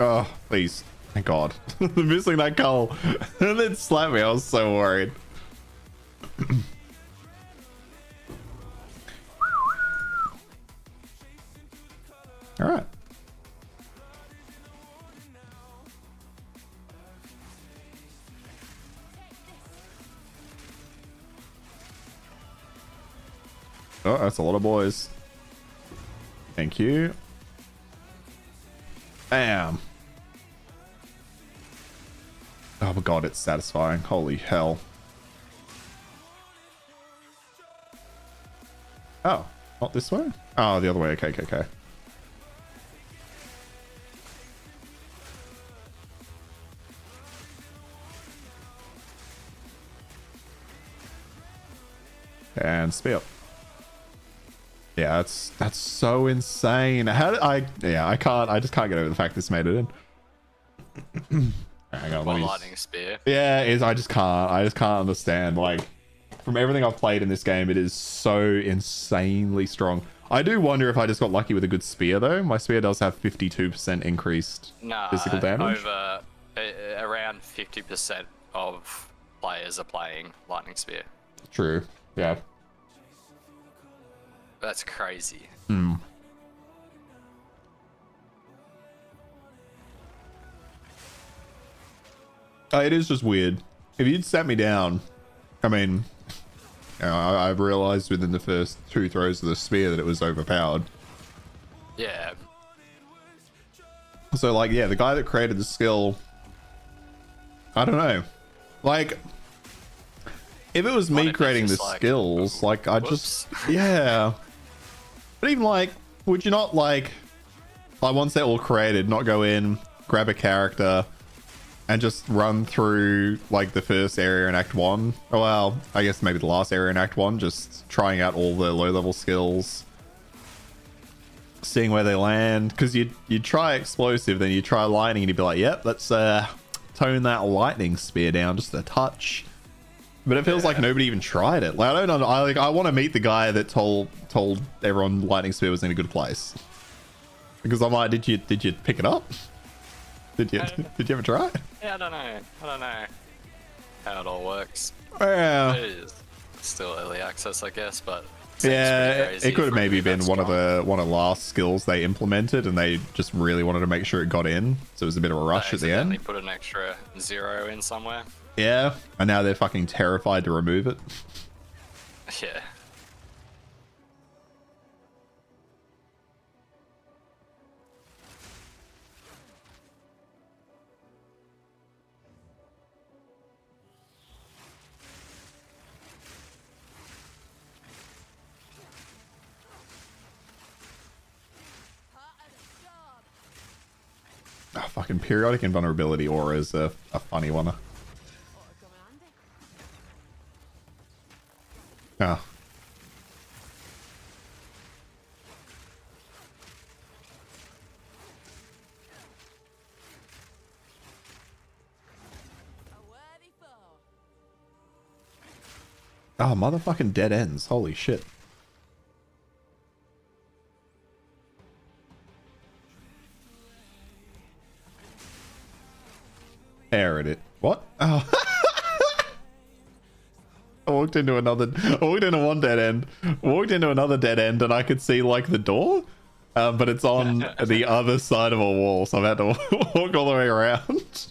Oh, please. Thank God. Missing that goal. And then slapped me. I was so worried. All right. Oh, that's a lot of boys. Thank you. Bam. Oh my God, it's satisfying. Holy hell. Oh, not this way? Oh, the other way. Okay, okay, okay. And spear. Yeah, that's so insane. How did I just can't get over the fact this made it in. Hang on, lightning spear. Yeah, I just can't understand. Like, from everything I've played in this game, it is so insanely strong. I do wonder if I just got lucky with a good spear though. My spear does have 52% increased physical damage. Over around 50% of players are playing lightning spear. True. Yeah. That's crazy. Hmm. It is just weird. If you'd sat me down, I mean, you know, I've realized within the first 2 throws of the spear that it was overpowered. Yeah. So, like, yeah, the guy that created the skill, I don't know. Like, if it was me creating the skills, like, I just, yeah. But even, like, would you not, like, once they're all created, not go in, grab a character, and just run through, like, the first area in Act 1? Oh, well, I guess maybe the last area in Act 1, just trying out all the low-level skills, seeing where they land. Because you'd try explosive, then you try lightning, and you'd be like, yep, that's tone that lightning spear down just a touch. But it feels like nobody even tried it. Like I don't know. I want to meet the guy that told everyone lightning spear was in a good place. Because I'm like, did you pick it up? Did you ever try it? Yeah, I don't know how it all works. Yeah. It is still early access, I guess, but yeah, it could have maybe been one of the last skills they implemented, and they just really wanted to make sure it got in, so it was a bit of a rush at the end. They put an extra 0 in somewhere. Yeah, and now they're fucking terrified to remove it. Yeah. Oh, fucking periodic invulnerability aura is a funny one. Oh. Oh, motherfucking dead ends. Holy shit. There it is. What? Oh. I walked into one dead end. Walked into another dead end, and I could see like the door, but it's on the other side of a wall, so I had to walk all the way around.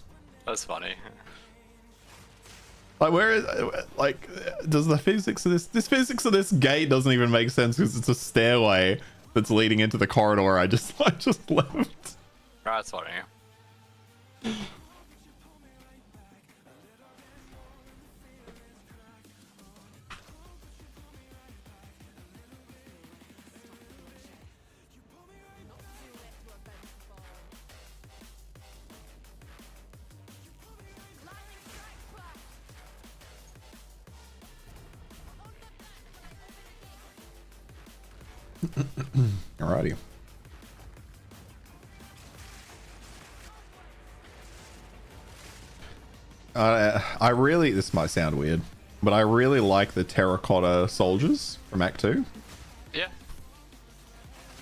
That's funny. Like, where is like? Does the physics of this physics of this gate doesn't even make sense because it's a stairway that's leading into the corridor I just left. That's funny. Alrighty. I really, this might sound weird, but I really like the terracotta soldiers from Act 2. Yeah.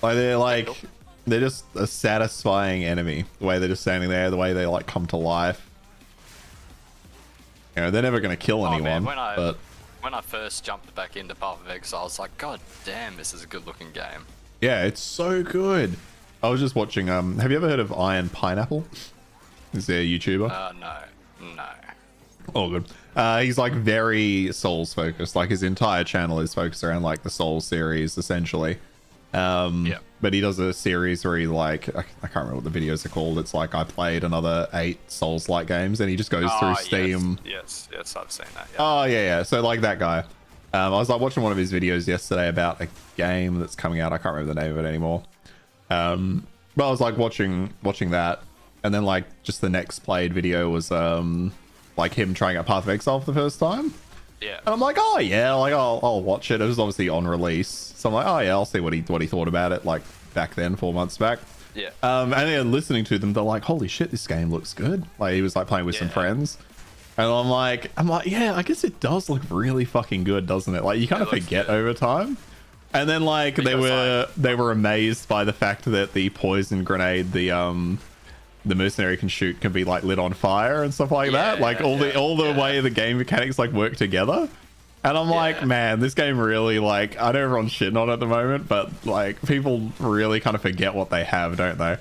Like they're just a satisfying enemy. The way they're just standing there, the way they like come to life. You know, they're never gonna kill anyone. Man, when I first jumped back into Path of Exile, I was like, God damn, this is a good looking game. Yeah, it's so good. I was just watching, have you ever heard of Iron Pineapple? Is there a YouTuber? No. Oh, good. He's like very Souls focused. Like his entire channel is focused around like the Souls series, essentially. Yeah. But he does a series where he like, I can't remember what the videos are called. It's like, I played another 8 Souls-like games, and he just goes through Steam. Yes, I've seen that. Yeah. Oh, yeah. So like that guy. I was like watching one of his videos yesterday about a game that's coming out. I can't remember the name of it anymore. But I was like watching that, and then like just the next played video was like him trying out Path of Exile for the first time. Yeah. And I'm like, oh yeah, like I'll watch it. It was obviously on release, so I'm like, oh yeah, I'll see what he thought about it. Like back then, 4 months back. Yeah. And then listening to them, they're like, holy shit, this game looks good. Like he was like playing with some friends. And I'm like, yeah, I guess it does look really fucking good, doesn't it? Like you kind of forget over time. And then like they were amazed by the fact that the poison grenade the mercenary can shoot can be like lit on fire and stuff like that. Like all the way the game mechanics like work together. And I'm like, man, this game really, like, I know everyone's shitting on it at the moment, but like people really kind of forget what they have, don't they?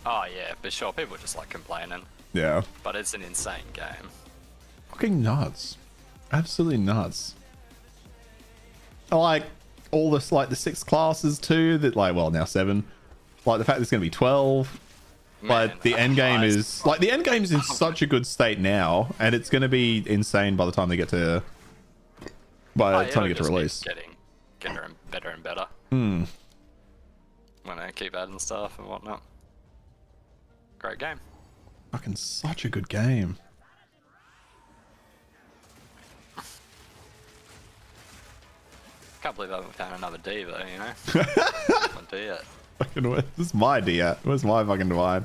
Oh yeah, for sure. People just like complaining. Yeah. But it's an insane game. Fucking nuts. Absolutely nuts. I like all this, like the 6 classes too, that like, well, now 7. Like the fact there's gonna be 12. But the end game is like, the end game's in such a good state now, and it's gonna be insane by the time they get to release. Getting better and better. Hmm. When they keep adding stuff and whatnot. Great game. Fucking such a good game. Can't believe I haven't found another D though, you know? My D yet. Fucking, this is my D at. Where's my fucking divine?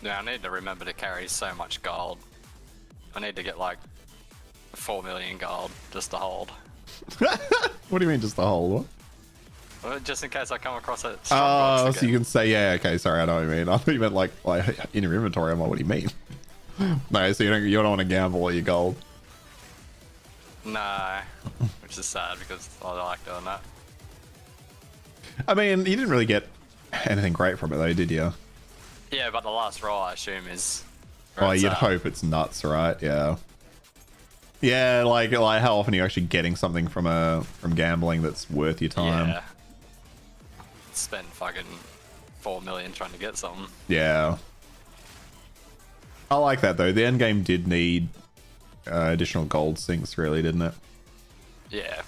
Yeah, I need to remember to carry so much gold. I need to get like 4 million gold just to hold. What do you mean, just the whole what? Well, just in case I come across a strong box Oh, again. so you can say, yeah, okay, sorry, I know what you mean. I thought you meant like in your inventory. I'm like, what do you mean? No, so you don't want to gamble all your gold. No, which is sad because I like doing that. I mean, you didn't really get anything great from it though, did you? Yeah, but the last roll I assume is. Oh, you'd hope it's nuts, right? Yeah. Yeah, like how often are you actually getting something from gambling that's worth your time? Yeah. Spend fucking 4 million trying to get something. Yeah. I like that though. The end game did need additional gold sinks, really, didn't it? Yeah.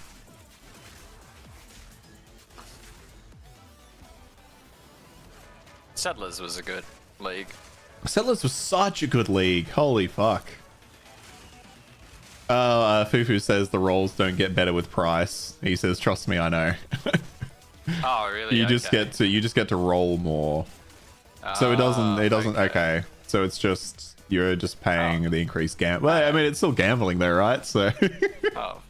Settlers was a good league. Settlers was such a good league. Holy fuck. Fufu says the rolls don't get better with price. He says, "Trust me, I know." Oh, really? You just get to roll more. So it doesn't. Okay. So it's just you're just paying the increased gamble. Well, I mean, it's still gambling though, right? So. Oh,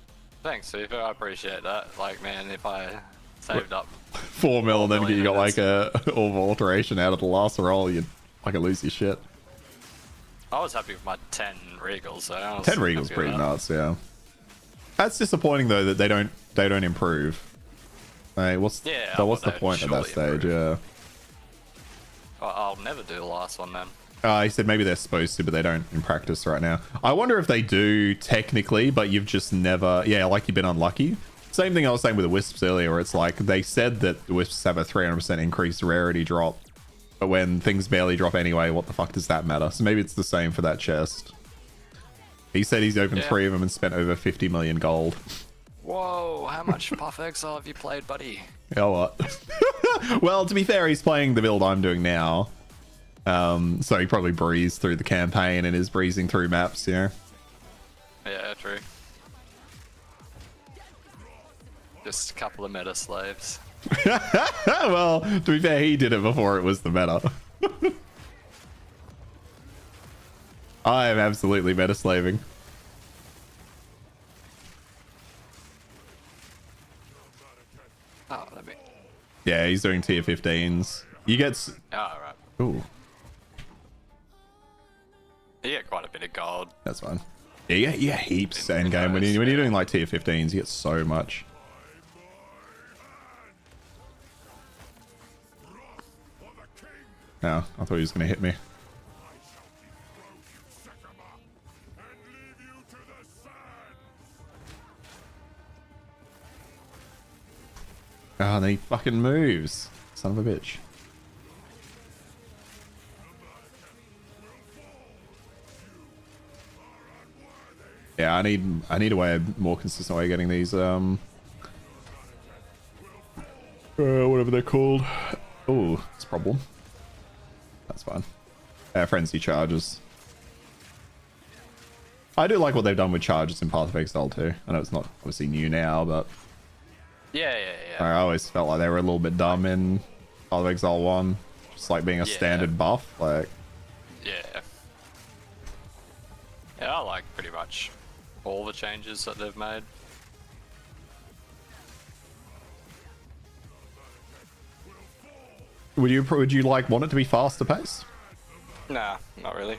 thanks, Super. I appreciate that. Like, man, if I saved up 4 mil and then you got like a orb alteration out of the last roll, you'd fucking lose your shit. I was happy with my 10 regals, so 10 regals pretty nuts, yeah. That's disappointing though that they don't improve. Hey, what's the point at that stage? Yeah. I'll never do the last one then. He said maybe they're supposed to, but they don't in practice right now. I wonder if they do technically, but you've just never, like you've been unlucky. Same thing I was saying with the Wisps earlier, where it's like they said that the Wisps have a 300% increased rarity drop, but when things barely drop anyway, what the fuck does that matter? So maybe it's the same for that chest. He said he's opened 3 of them and spent over 50 million gold. Whoa, how much Puff Exile have you played, buddy? Oh, what? Well, to be fair, he's playing the build I'm doing now. So he probably breezed through the campaign and is breezing through maps, Yeah, true. Just a couple of meta slaves. Well, to be fair, he did it before it was the meta. I am absolutely meta slaving. Oh, let me. Yeah, he's doing tier 15s. You get. Oh, right. Ooh, You get quite a bit of gold. that's fine. Yeah, you get heaps end game when you're doing like tier 15s. You get so much. Oh, I thought he was gonna hit me. Ah, and then he fucking moves. Son of a bitch. Yeah, I need a more consistent way of getting these whatever they're called. Oh, it's a problem. That's fine. Frenzy charges. I do like what they've done with charges in Path of Exile too. I know it's not obviously new now, but Yeah. I always felt like they were a little bit dumb in Path of Exile 1. Just like being a standard buff. Like, Yeah, I like pretty much all the changes that they've made. would you like want it to be faster paced? Nah, not really.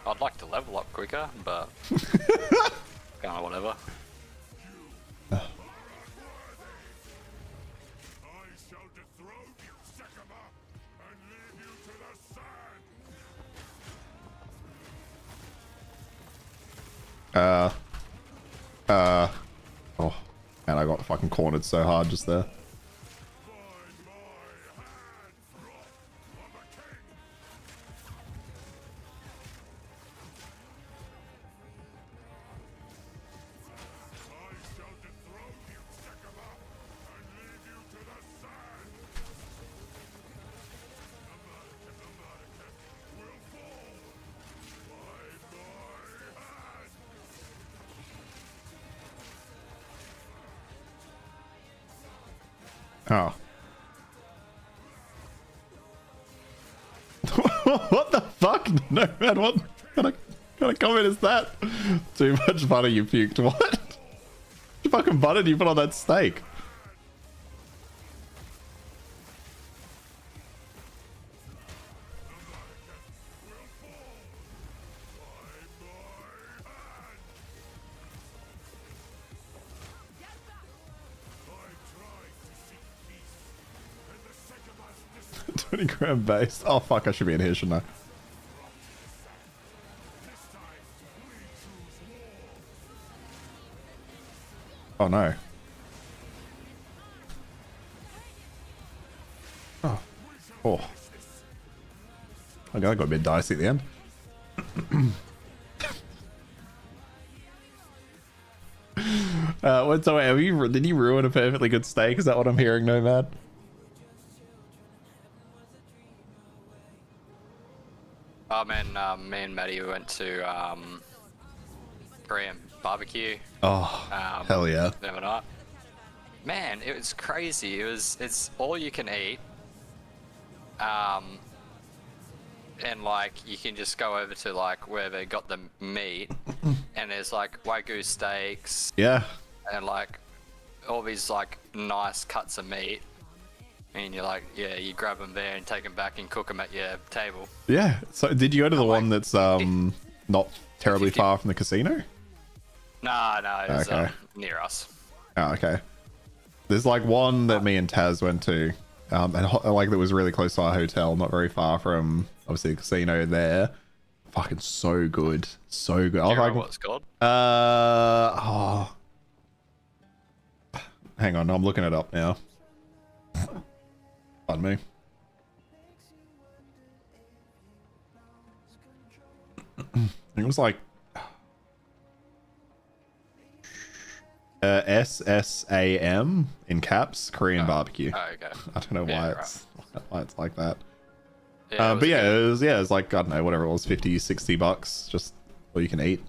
I'd like to level up quicker, but kind of whatever. Oh, man, I got fucking cornered so hard just there. Oh. What the fuck? No, man, what kind of comment is that? Too much butter you puked. What? The fucking butter you put on that steak? $20 base. Oh fuck, I should be in here, shouldn't I? Oh no. Oh. Oh. Okay, that got a bit dicey at the end. What's so did you ruin a perfectly good steak? Is that what I'm hearing, Nomad? Oh man, me and Maddie went to Korean barbecue. Oh, hell yeah. The other night. Man, it was crazy. It's all you can eat. And like you can just go over to like where they got the meat and there's like Wagyu steaks. Yeah. And like all these like nice cuts of meat. And you're like, yeah, you grab them there and take them back and cook them at your table. Yeah. So did you go to the one that's not terribly 50. far from the casino? No, it's Okay. Near us. Oh, okay. There's like one that me and Taz went to, and like that was really close to our hotel, not very far from obviously the casino there. Fucking so good, so good. Do you remember what it's called? Oh, hang on, I'm looking it up now. Pardon me. It was like SSAM in caps, Korean barbecue. Oh, okay. I don't know why Yeah, why it's like that. Yeah, But yeah, it was like, I don't know, whatever it was, $50-$60, just all you can eat.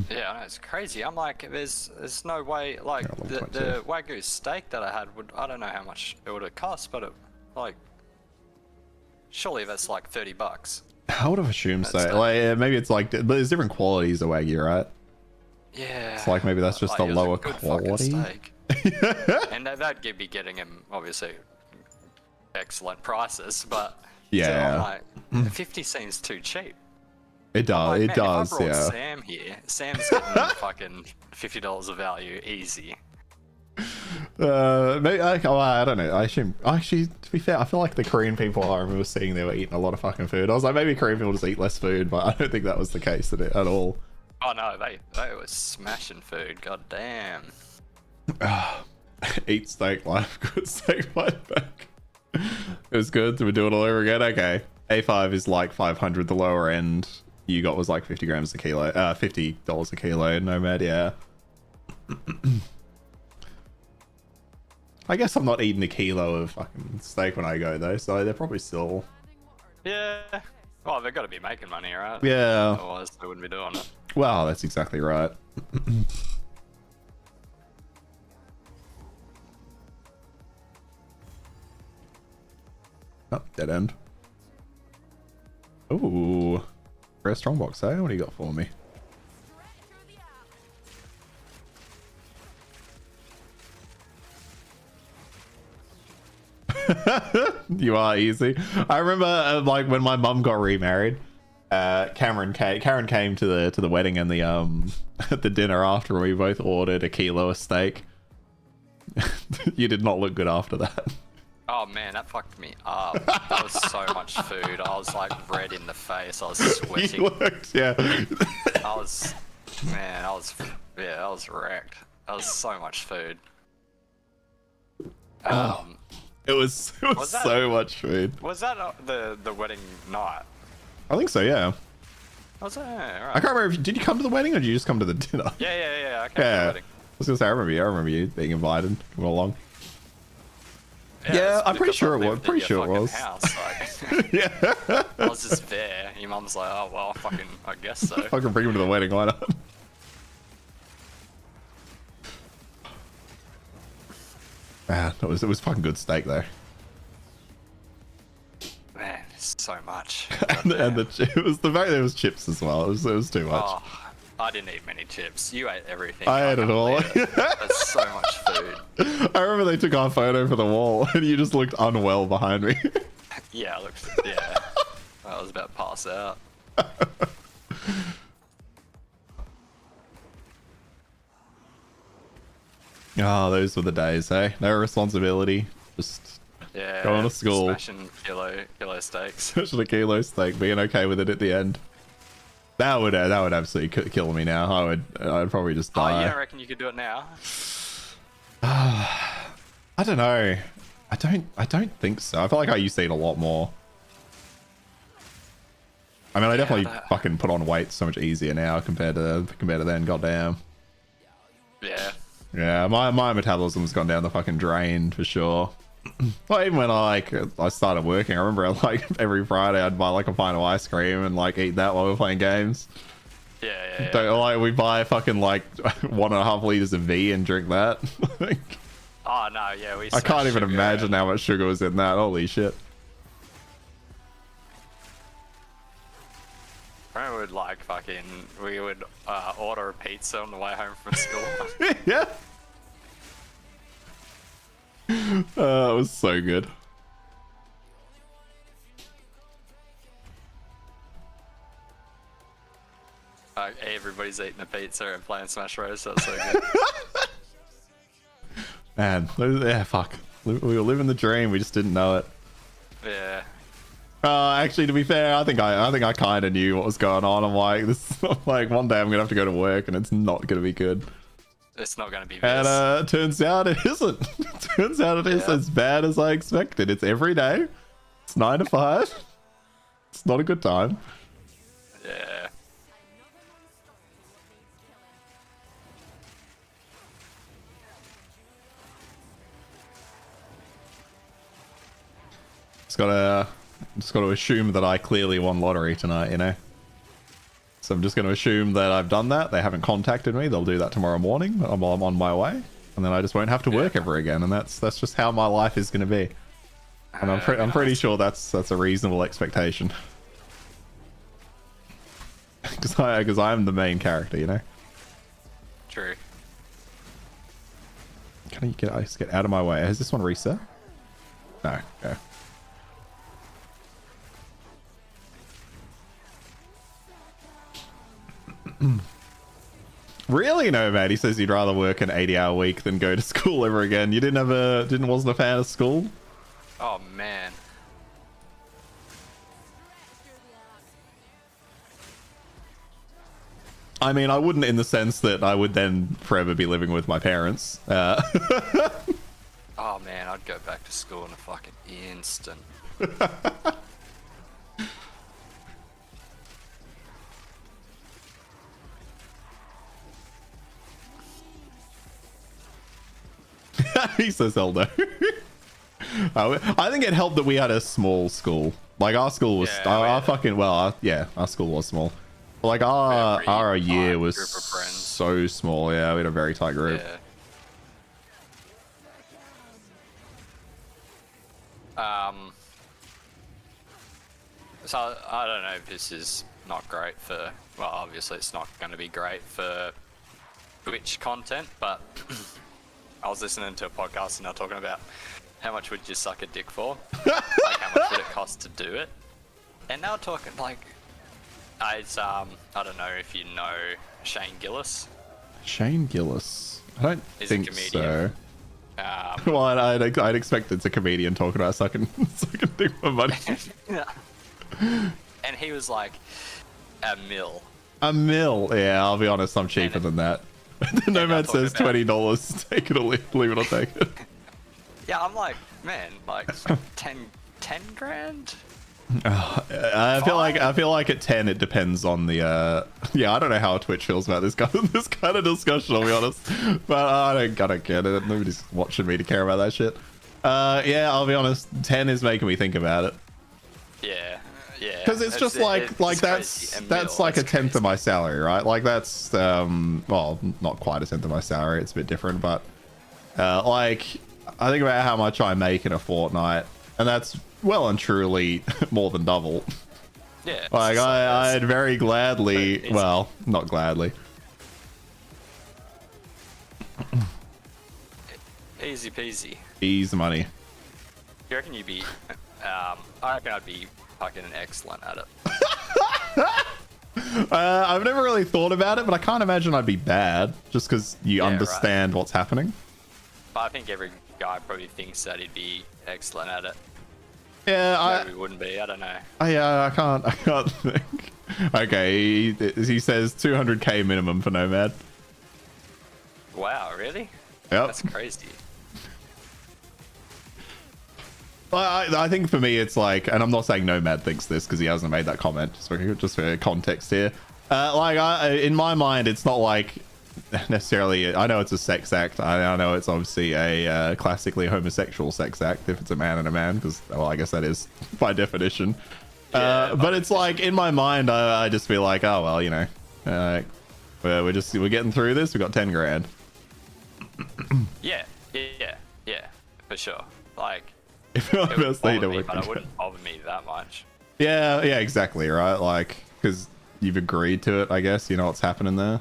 Yeah, I know, it's crazy. I'm like, there's no way, like, Yeah, the Wagyu steak that I had I don't know how much it would have cost, but it, like, surely that's like $30. I would have assumed so. That's Like, yeah, maybe it's like, but there's different qualities of Wagyu, right? Yeah. It's like maybe that's just like, a it was lower good fucking quality. steak. And they'd be getting him, obviously, excellent prices, but Yeah. I'm like, 50 seems too cheap. It does, Like, it man, does, if I brought yeah. Sam here, Sam's getting fucking $50 of value easy. Maybe, I don't know. I assume, actually, to be fair, I feel like the Korean people I remember seeing, they were eating a lot of fucking food. I was like, maybe Korean people just eat less food, but I don't think that was the case at all. Oh no, they were smashing food. God damn. Eat steak life, good steak life back. It was good. So we do it all over again. Okay. A5 is like 500. The lower end you got was like 50 grams a kilo. $50 a kilo. Nomad, yeah. I guess I'm not eating a kilo of fucking steak when I go though, so they're probably still. Yeah. Well, they've got to be making money, right? Yeah. Otherwise, they wouldn't be doing it. Well, that's exactly right. Oh, dead end. Ooh. Rare strongbox, eh? What do you got for me? You are easy. I remember like when my mum got remarried, Karen came to the wedding and the at the dinner after, we both ordered a kilo of steak. You did not look good after that. Oh man, that fucked me up. That was so much food. I was like red in the face. I was sweating. You looked, yeah. I was Man, I was wrecked. That was so much food. It was so much food. Was that the wedding night? I think so, yeah. Was it? Yeah, right. I can't remember. Did you come to the wedding or did you just come to the dinner? Yeah. I came to the wedding. I was gonna say I remember you being invited. Come along. Yeah, I'm pretty sure it was. Pretty sure it was. House, like, Yeah. I was just there. Your mum's like, oh well, fucking, I guess so. Fucking bring him to the wedding. Why not? Man, it was fucking good steak though. Man, it's so much. and it was the fact there was chips as well. It was too much. Oh, I didn't eat many chips. You ate everything. I ate it all. That's so much food. I remember they took our photo for the wall, and you just looked unwell behind me. Yeah, yeah. I was about to pass out. Oh, those were the days, hey? No responsibility. Just going to school. Smashing kilo steaks. Smashing a kilo steak, being okay with it at the end. That would absolutely kill me now. I'd probably just die. Oh, you don't reckon you could do it now? I don't know. I don't think so. I feel like I used to eat a lot more. I mean, I definitely fucking put on weight so much easier now compared to then. Goddamn. Yeah. Yeah, my metabolism's gone down the fucking drain for sure. Well, even when I started working, I remember like every Friday I'd buy like a pint of ice cream and like eat that while we were playing games. Yeah. Don't, like we buy fucking like 1.5 liters of V and drink that. Oh no, yeah, I can't even imagine how much sugar was in that. Holy shit. I we would order a pizza on the way home from school. Yeah. It was so good. Everybody's eating a pizza and playing Smash Bros. That's so good. Man, yeah, fuck. We were living the dream. We just didn't know it. Yeah. Actually, to be fair, I think I kind of knew what was going on. I'm like, one day I'm gonna have to go to work, and it's not gonna be good. It's not gonna be. And it turns out it isn't. It turns out it is as bad as I expected. It's every day. It's 9 to 5. It's not a good time. Yeah. Just got to assume that I clearly won lottery tonight, you know. So I'm just going to assume that I've done that. They haven't contacted me. They'll do that tomorrow morning while I'm on my way, and then I just won't have to work ever again. And that's just how my life is going to be. And I'm pretty sure that's a reasonable expectation. Because I'm the main character, you know. True. Can you get out of my way? Has this one reset? No. Okay. Really? No, man. He says he'd rather work an 80-hour week than go to school ever again. You wasn't a fan of school? Oh man. I mean, I wouldn't in the sense that I would then forever be living with my parents. Oh man, I'd go back to school in a fucking instant. He says Eldo. I think it helped that we had a small school. Like our school was our school was small. Like our year was so small. Yeah, we had a very tight group. Yeah. So I don't know if this is not great for. Well, obviously it's not going to be great for Twitch content, but I was listening to a podcast and they're talking about how much would you suck a dick for? Like how much would it cost to do it? And they were talking like, I don't know if you know Shane Gillis. Shane Gillis? I don't think so. Well, I'd expect it's a comedian talking about sucking dick for money. And he was like, $1 million. A mil. Yeah, I'll be honest, I'm cheaper than that. The Nomad says $20. Take it or leave it or take it. Yeah, I'm like, man, like 10 grand? I feel like at 10 it depends on the yeah, I don't know how Twitch feels about this kind of discussion, I'll be honest, but I don't get it. Nobody's watching me to care about that shit. Yeah, I'll be honest, 10 is making me think about it. Yeah, because it's just like that's like a tenth of my salary, right? Like that's well, not quite a tenth of my salary, it's a bit different, but like I think about how much I make in a fortnight, and that's well and truly more than double. Yeah. Like I'd very gladly, well, not gladly. Easy peasy. Easy money. You reckon you'd be? I reckon I'd be fucking excellent at it. I've never really thought about it, but I can't imagine I'd be bad, just because you understand what's happening. But I think every guy probably thinks that he'd be excellent at it. Yeah, Maybe wouldn't be. I don't know. I can't think. Okay, he says 200k minimum for Nomad. Wow, really? Yep. That's crazy. I think for me it's like, and I'm not saying Nomad thinks this because he hasn't made that comment, just for context here. Like in my mind, it's not like necessarily, I know it's a sex act. I know it's obviously a classically homosexual sex act if it's a man and a man, because, well, I guess that is by definition. Yeah, but it's like in my mind, I just feel like, oh well, you know, we're getting through this. We got 10 grand. Yeah, for sure. Like, if it would bother me, but it wouldn't bother me that much. Yeah, exactly, right? Like, because you've agreed to it, I guess. You know what's happening there.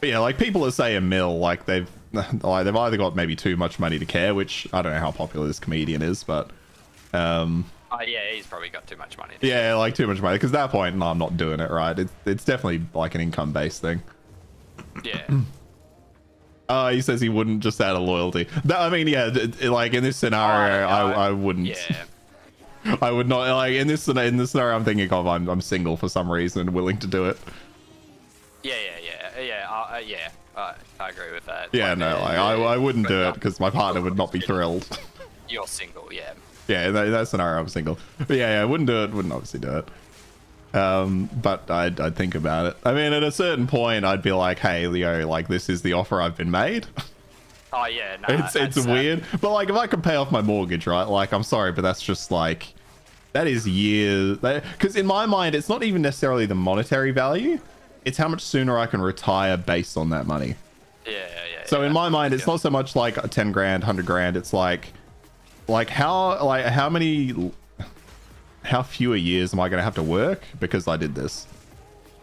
But yeah, like people that say a mil, like they've either got maybe too much money to care, which I don't know how popular this comedian is, but yeah, he's probably got too much money. Yeah, like too much money, because at that point, no, I'm not doing it, right? It's definitely like an income based thing. Yeah. He says he wouldn't just out of loyalty. I mean, yeah, like in this scenario, I wouldn't. Yeah. I would not, like in this scenario I'm thinking of, I'm single for some reason and willing to do it. Yeah. I agree with that. Yeah, like, no, like I wouldn't do it because my partner would not be thrilled. You're single, yeah. Yeah, in that scenario I'm single. But yeah, I wouldn't do it. Wouldn't obviously do it. But I'd think about it. I mean, at a certain point, I'd be like, hey, Leo, like this is the offer I've been made. Oh yeah, no, it's weird, but like if I can pay off my mortgage, right? Like I'm sorry, but that's just like that is years. Because in my mind, it's not even necessarily the monetary value; it's how much sooner I can retire based on that money. Yeah. So in my mind, it's not so much like 10 grand, 100 grand. It's like how fewer years am I gonna have to work because I did this?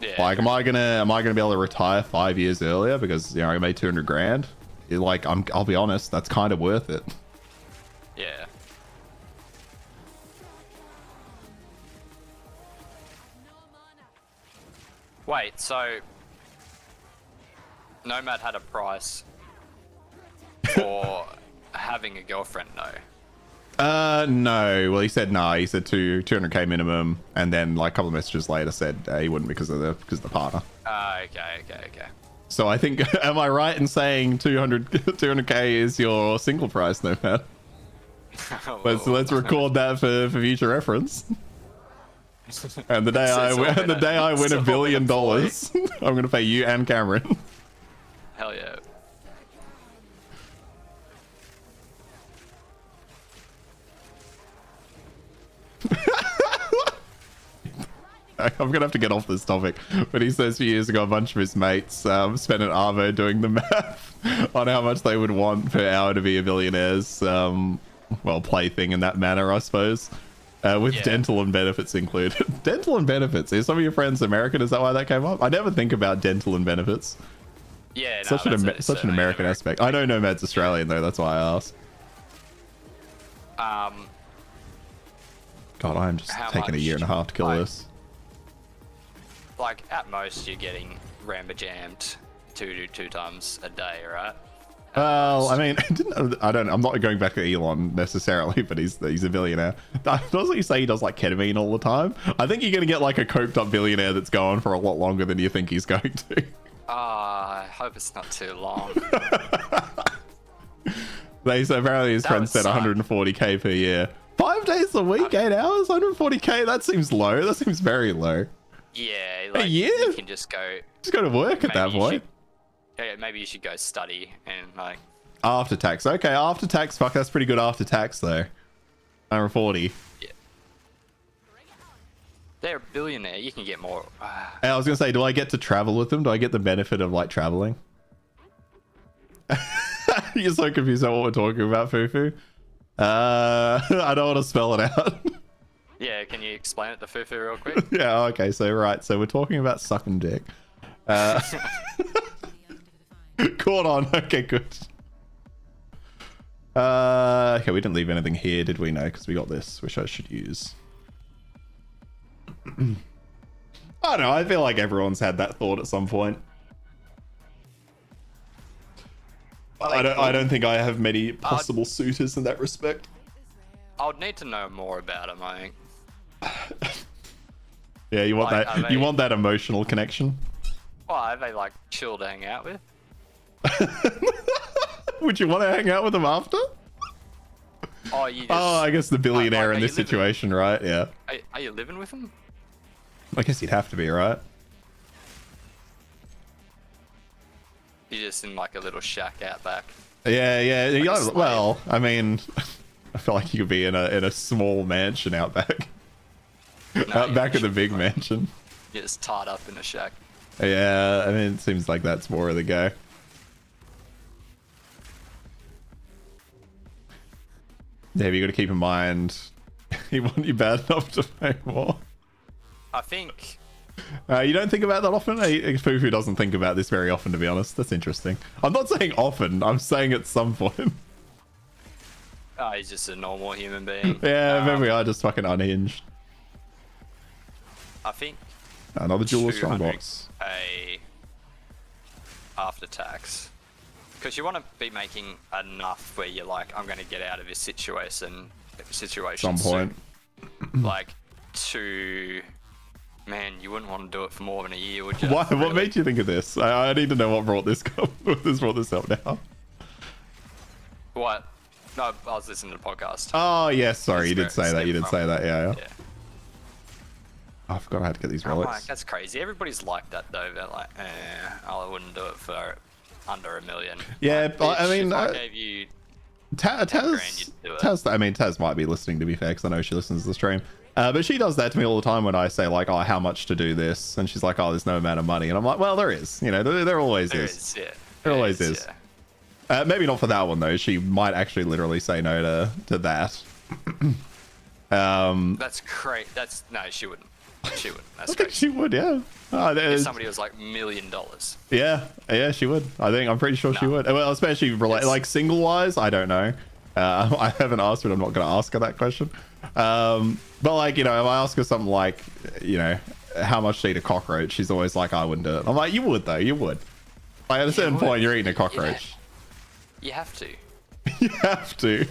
Yeah. Like, am I gonna be able to retire 5 years earlier because, you know, I made 200 grand? Like, I'll be honest, that's kind of worth it. Yeah. Wait, so Nomad had a price for having a girlfriend, no? No. Well, he said no. He said 200k minimum, and then like a couple of messages later said he wouldn't because of the partner. Okay. So I think, am I right in saying 200k is your single price, Nomad? Let's record that for future reference. And the day I win $1 billion, I'm gonna pay you and Cameron. Hell yeah. I'm gonna have to get off this topic, but he says a few years ago a bunch of his mates spent an arvo doing the math on how much they would want per hour to be a billionaire's plaything in that manner, I suppose, with dental and benefits included. Dental and benefits, is some of your friends American? Is that why that came up? I never think about dental and benefits. Yeah, such an American aspect. I know Nomad's Australian though, that's why I asked. God, I am just taking a year and a half to kill this. Like, at most, you're getting rammer jammed two times a day, right? Well, I mean, I'm not going back to Elon necessarily, but he's a billionaire. Doesn't he say he does like ketamine all the time? I think you're gonna get like a coked up billionaire that's going for a lot longer than you think he's going to. I hope it's not too long. So apparently his friend said 140k per year. 5 days a week, 8 hours, 140k. That seems low. That seems very low. Yeah, like, a year? you can just go to work at that point. Yeah, maybe you should go study and like after tax. Okay, after tax. Fuck, that's pretty good after tax though. 140. Yeah. They're a billionaire. You can get more. I was gonna say, do I get to travel with them? Do I get the benefit of like traveling? You're so confused about what we're talking about, Fufu. I don't want to spell it out. Yeah, can you explain it to Fufu real quick? Yeah, okay, so we're talking about sucking dick. Caught on. Okay, good. Okay, we didn't leave anything here, did we? No, because we got this, which I should use. I don't know, I feel like everyone's had that thought at some point. I don't think I have many possible suitors in that respect. I would need to know more about them, I think. Yeah, you want that. You want that emotional connection. Well, are they like chill to hang out with? Would you want to hang out with them after? Oh, you just, I guess the billionaire in this situation, right? Yeah. Are you living with them? I guess you'd have to be, right? You're just in like a little shack out back. Yeah. Well, I mean, I feel like you could be in a small mansion out back. Out back of the big mansion. You're just tied up in a shack. Yeah, I mean, it seems like that's more of the go. Yeah, but you got to keep in mind, he want you bad enough to pay more. I think. You don't think about that often? Fufu doesn't think about this very often, to be honest. That's interesting. I'm not saying often. I'm saying at some point. Oh, he's just a normal human being. Yeah, maybe we are just fucking unhinged. I think. Another jeweler strongbox. After tax. Because you want to be making enough where you're like, I'm going to get out of this situation Some point. Like, man, you wouldn't want to do it for more than a year, would you? Why? Really? What made you think of this? I need to know what brought this up now. What? No, I was listening to the podcast. Oh, yes. Sorry, you did say that. You did say that. Yeah. Oh, I forgot I had to get these relics. Like, that's crazy. Everybody's like that, though. They're like, I wouldn't do it for under $1 million. Yeah, like, I mean, if I gave you Taz, I mean, Taz might be listening, to be fair, because I know she listens to the stream. But she does that to me all the time when I say, like, oh, how much to do this? And she's like, oh, there's no amount of money. And I'm like, well, there is. You know, there always is. Yeah. There always is. Yeah. Maybe not for that one, though. She might actually literally say no to that. That's great. No, she wouldn't. She wouldn't. That's I think she would, yeah. If somebody was like $1 million. Yeah, she would. I'm pretty sure she would. Well, especially like single wise, I don't know. I haven't asked her, and I'm not going to ask her that question. But like, you know, if I ask her something like, you know, how much to eat a cockroach, she's always like, I wouldn't do it. I'm like, you would though, you would. Like at a certain point, you're eating a cockroach. You have to. You have to.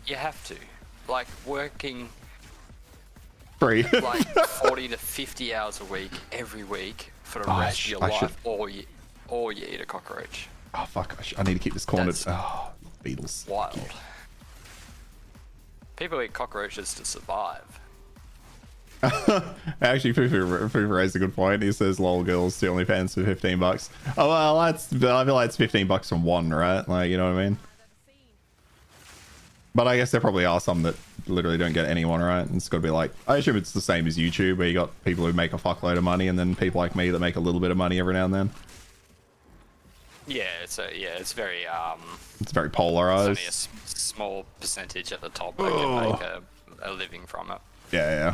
You have to. Like working. Free. Like 40 to 50 hours a week, every week for the rest of your life, or you eat a cockroach. Oh fuck! I need to keep this cornered. Oh, beetles. Wild. People eat cockroaches to survive. Actually, Fufu raised a good point. He says, "Lol, girls, the OnlyFans for $15." Oh well, I feel like it's $15 from one, right? Like, you know what I mean? But I guess there probably are some that literally don't get anyone, right? It's got to be like, I assume it's the same as YouTube, where you got people who make a fuckload of money, and then people like me that make a little bit of money every now and then. Yeah, it's very it's very polarized. There's only a small percentage at the top that can make a living from it. Yeah.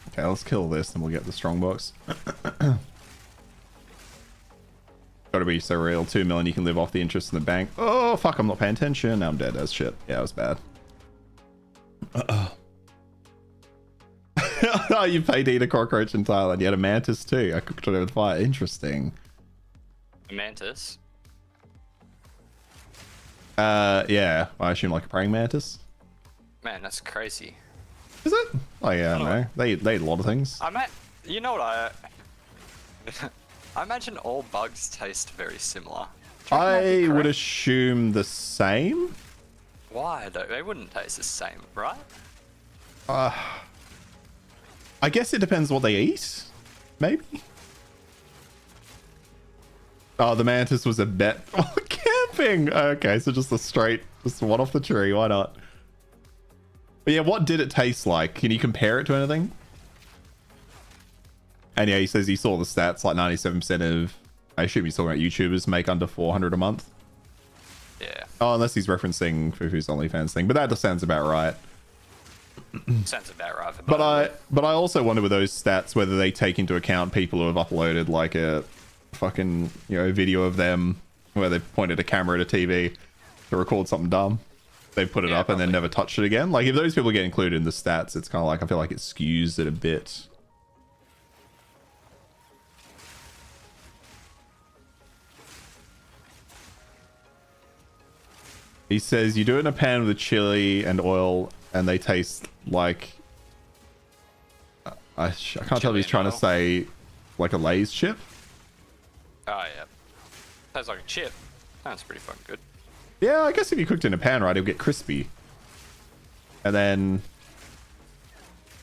Okay, let's kill this, and we'll get the strongbox. Gotta be so real. 2 million, you can live off the interest in the bank. Oh fuck, I'm not paying attention. Now I'm dead as shit. Yeah, it was bad. Oh, you paid to eat a cockroach in Thailand. You had a mantis too. I cooked it over the fire. Interesting. Mantis. Yeah, I assume like a praying mantis. Man, that's crazy. Is it? Oh yeah, I don't know. They eat a lot of things. You know what I imagine all bugs taste very similar. I would assume the same. Why though? They wouldn't taste the same, right? I guess it depends what they eat. Maybe. Oh, the mantis was a bet. Oh, camping. Okay, so just one off the tree. Why not? But yeah, what did it taste like? Can you compare it to anything? And yeah, he says he saw the stats, like 97% of, I assume he's talking about YouTubers make under 400 a month. Yeah. Oh, unless he's referencing Fufu's OnlyFans thing, but that just sounds about right. Sounds about right. For but I also wonder with those stats whether they take into account people who have uploaded like a fucking video of them where they've pointed a camera at a TV to record something dumb. They've put it up probably. And then never touched it again. Like if those people get included in the stats, it's kind of like I feel like it skews it a bit. He says you do it in a pan with chili and oil, and they taste like. I can't tell if he's trying to say like a Lay's chip. Oh yeah, tastes like a chip. That's pretty fucking good. Yeah, I guess if you cooked in a pan, right, it'll get crispy. And then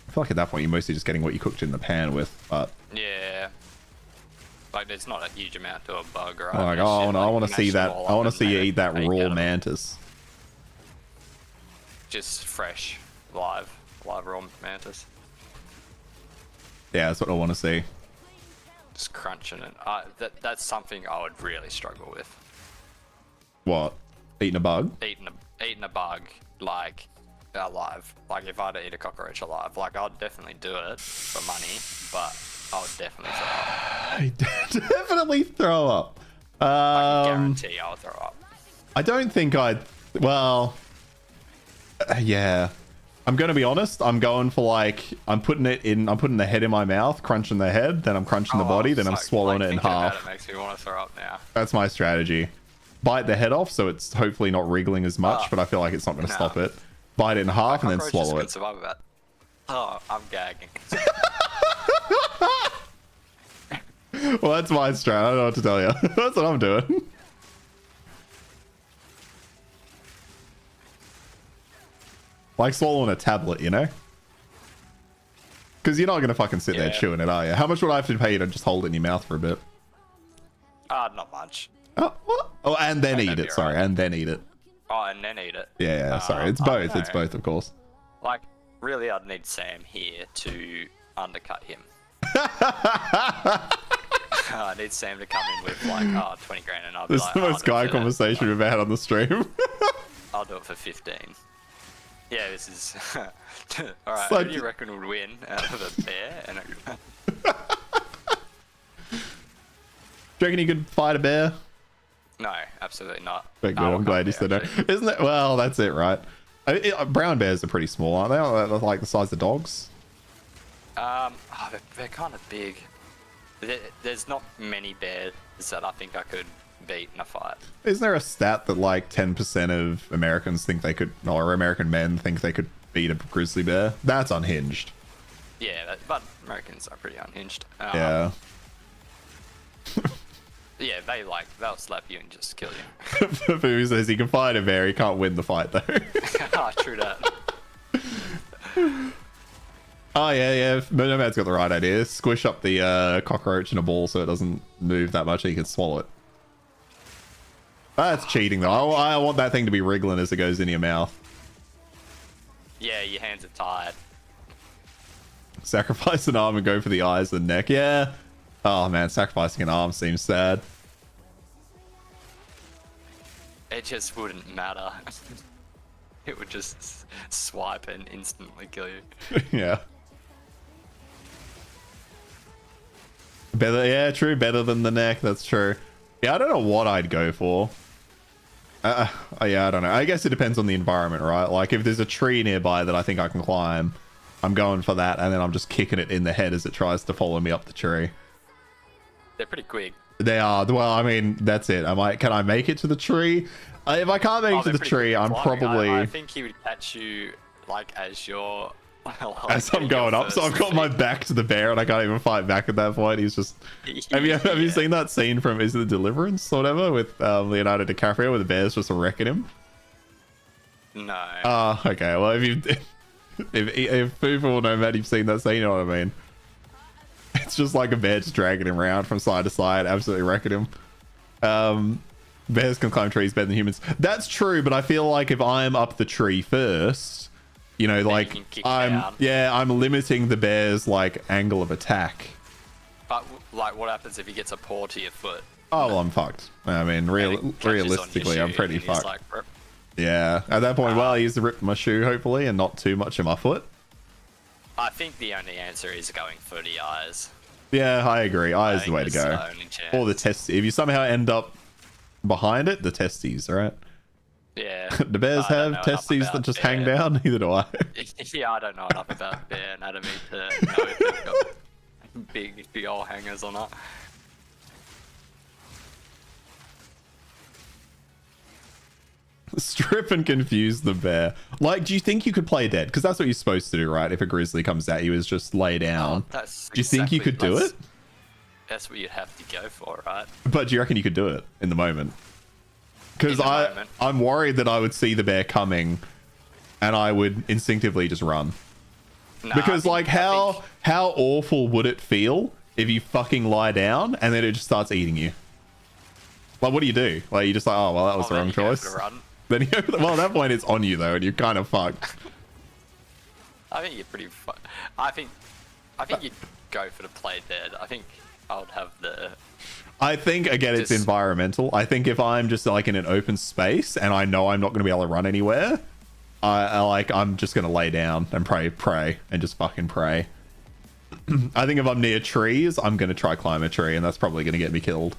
I feel like at that point you're mostly just getting what you cooked in the pan with. But yeah, like there's not a huge amount to a bug, right? Like, oh no, I want to see that. I want to see you eat that raw mantis. Just fresh, live raw mantis. Yeah, that's what I want to see. Just crunching it. That's something I would really struggle with. What? Eating a bug? Eating a bug like alive. Like if I had to eat a cockroach alive, like I'd definitely do it for money, but I would definitely throw up. I definitely throw up. I can guarantee I'll throw up. I don't think I'd. Well, yeah. I'm gonna be honest. I'm going for like I'm putting the head in my mouth, crunching the head, then I'm crunching the body, then I'm swallowing it in half. It makes me want to throw up now. That's my strategy. Bite the head off, so it's hopefully not wriggling as much, but I feel like it's not going to stop it. Bite it in half and then swallow it. Survive that. Oh, I'm gagging. Well, that's my strat. I don't know what to tell you. That's what I'm doing. Like swallowing a tablet, you know? Because you're not going to fucking sit there chewing it, are you? How much would I have to pay you to just hold it in your mouth for a bit? Not much. Oh, what? Oh, and then eat it. Sorry, and then eat it. Oh, and then eat it. Yeah, sorry. It's both. It's both, of course. Like, really, I'd need Sam here to undercut him. I need Sam to come in with like 20 grand, and I'll be this like, is the most guy conversation we've had on the stream. I'll do it for 15. Yeah, this is all right. Like, who do you reckon would win out of a bear and a? Do you reckon you could fight a bear? No, absolutely not. Very good. I'm glad you said no. Isn't it? Well, that's it, right? Brown bears are pretty small, aren't they? They're like the size of dogs. They're kind of big. There's not many bears that I think I could beat in a fight. Isn't there a stat that like 10% of Americans think they could, or American men think they could beat a grizzly bear? That's unhinged. Yeah, but Americans are pretty unhinged. Yeah. Yeah, they'll slap you and just kill you. Fufu says he can fight a bear, he can't win the fight though. True that. Oh yeah. Nomad's got the right idea. Squish up the cockroach in a ball so it doesn't move that much and you can swallow it. That's cheating though. I want that thing to be wriggling as it goes into your mouth. Yeah, your hands are tied. Sacrifice an arm and go for the eyes and neck. Yeah. Oh man, sacrificing an arm seems sad. It just wouldn't matter. It would just swipe and instantly kill you. Yeah. Better, yeah, true. Better than the neck. That's true. Yeah, I don't know what I'd go for. Yeah, I don't know. I guess it depends on the environment, right? Like if there's a tree nearby that I think I can climb, I'm going for that, and then I'm just kicking it in the head as it tries to follow me up the tree. They're pretty quick. They are. Well, I mean, that's it. Can I make it to the tree? If I can't make it to the tree, I'm probably... I think he would catch you, like, as you're... Like, as I'm going up, so I've got my back to the bear and I can't even fight back at that point. He's just... Have you seen that scene from, is it Deliverance or whatever, with Leonardo DiCaprio, where the bear's just wrecking him? No. Oh, okay. Well, if people know that you've seen that scene, you know what I mean. It's just like a bear just dragging him around from side to side, absolutely wrecking him. Bears can climb trees better than humans. That's true, but I feel like if I'm up the tree first, you know, like I'm limiting the bear's like angle of attack. But like, what happens if he gets a paw to your foot? Oh, well, I'm fucked. I mean, realistically, I'm pretty fucked. Like, yeah, at that point, well, he's ripped my shoe, hopefully, and not too much of my foot. I think the only answer is going for the eyes. Yeah, I agree. Eyes is the way to go. Or the test. If you somehow end up behind it, the testes, right? Yeah. The bears have testes that just hang down. Neither do I. Yeah, I don't know enough about bear anatomy to know if they've got big old hangers or not. Strip and confuse the bear. Like, do you think you could play dead? Because that's what you're supposed to do, right? If a grizzly comes at you, is just lay down. Do you think you could do it? That's what you'd have to go for, right? But do you reckon you could do it in the moment? Because I'm worried that I would see the bear coming and I would instinctively just run. Nah, because like how awful would it feel if you fucking lie down and then it just starts eating you? Like, what do you do? Like, you just like, oh, well, that was the wrong choice. Then well, at that point it's on you though, and you're kind of fucked. I think you're pretty I think you'd go for the play dead. I think I would have the... I think, again, it's environmental. I think if I'm just like in an open space and I know I'm not going to be able to run anywhere, I'm just going to lay down and pray and just fucking pray. I think if I'm near trees, I'm going to try climb a tree, and that's probably going to get me killed.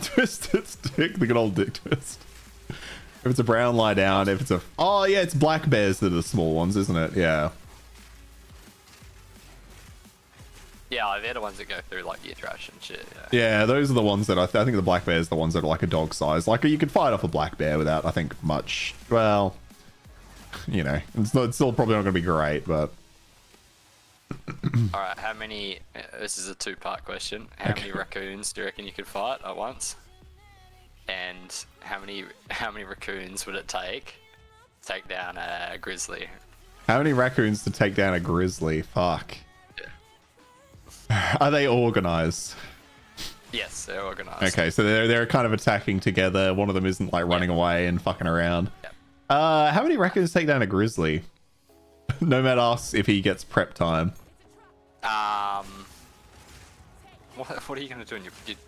Twisted stick, the good old dick twist. If it's a brown, lie down. If it's a... Oh, yeah, it's black bears that are the small ones, isn't it? Yeah. Yeah, they're the ones that go through, like, your trash and shit. Yeah, those are the ones that I think the black bears are the ones that are like a dog size. Like, you could fight off a black bear without, I think, much... Well, you know, it's still probably not going to be great, but... Alright, how many... This is a two-part question. How many raccoons do you reckon you could fight at once? And how many raccoons would it take to take down a grizzly? How many raccoons to take down a grizzly? Fuck. Yeah. Are they organized? Yes, they're organized. Okay, so they're kind of attacking together. One of them isn't like running away and fucking around. Yep. How many raccoons take down a grizzly? Nomad asks if he gets prep time. What are you gonna do?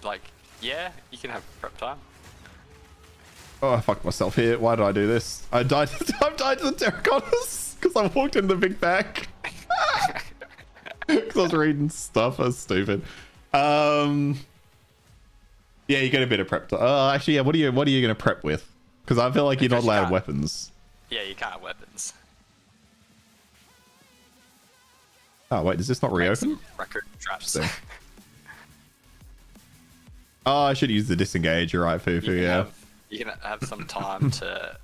Like, yeah, you can have prep time. Oh, I fucked myself here. Why did I do this? I died to the terracottas because I walked in the big bag. Because I was reading stuff. That's stupid. Yeah, you get a bit of prep time. Actually, yeah. What are you gonna prep with? Because I feel like you're not allowed weapons. Yeah, you can't have weapons. Oh wait, does this not reopen? Raccoon traps. Oh, I should use the disengage. You're right, Fufu. Yeah. You can have some time to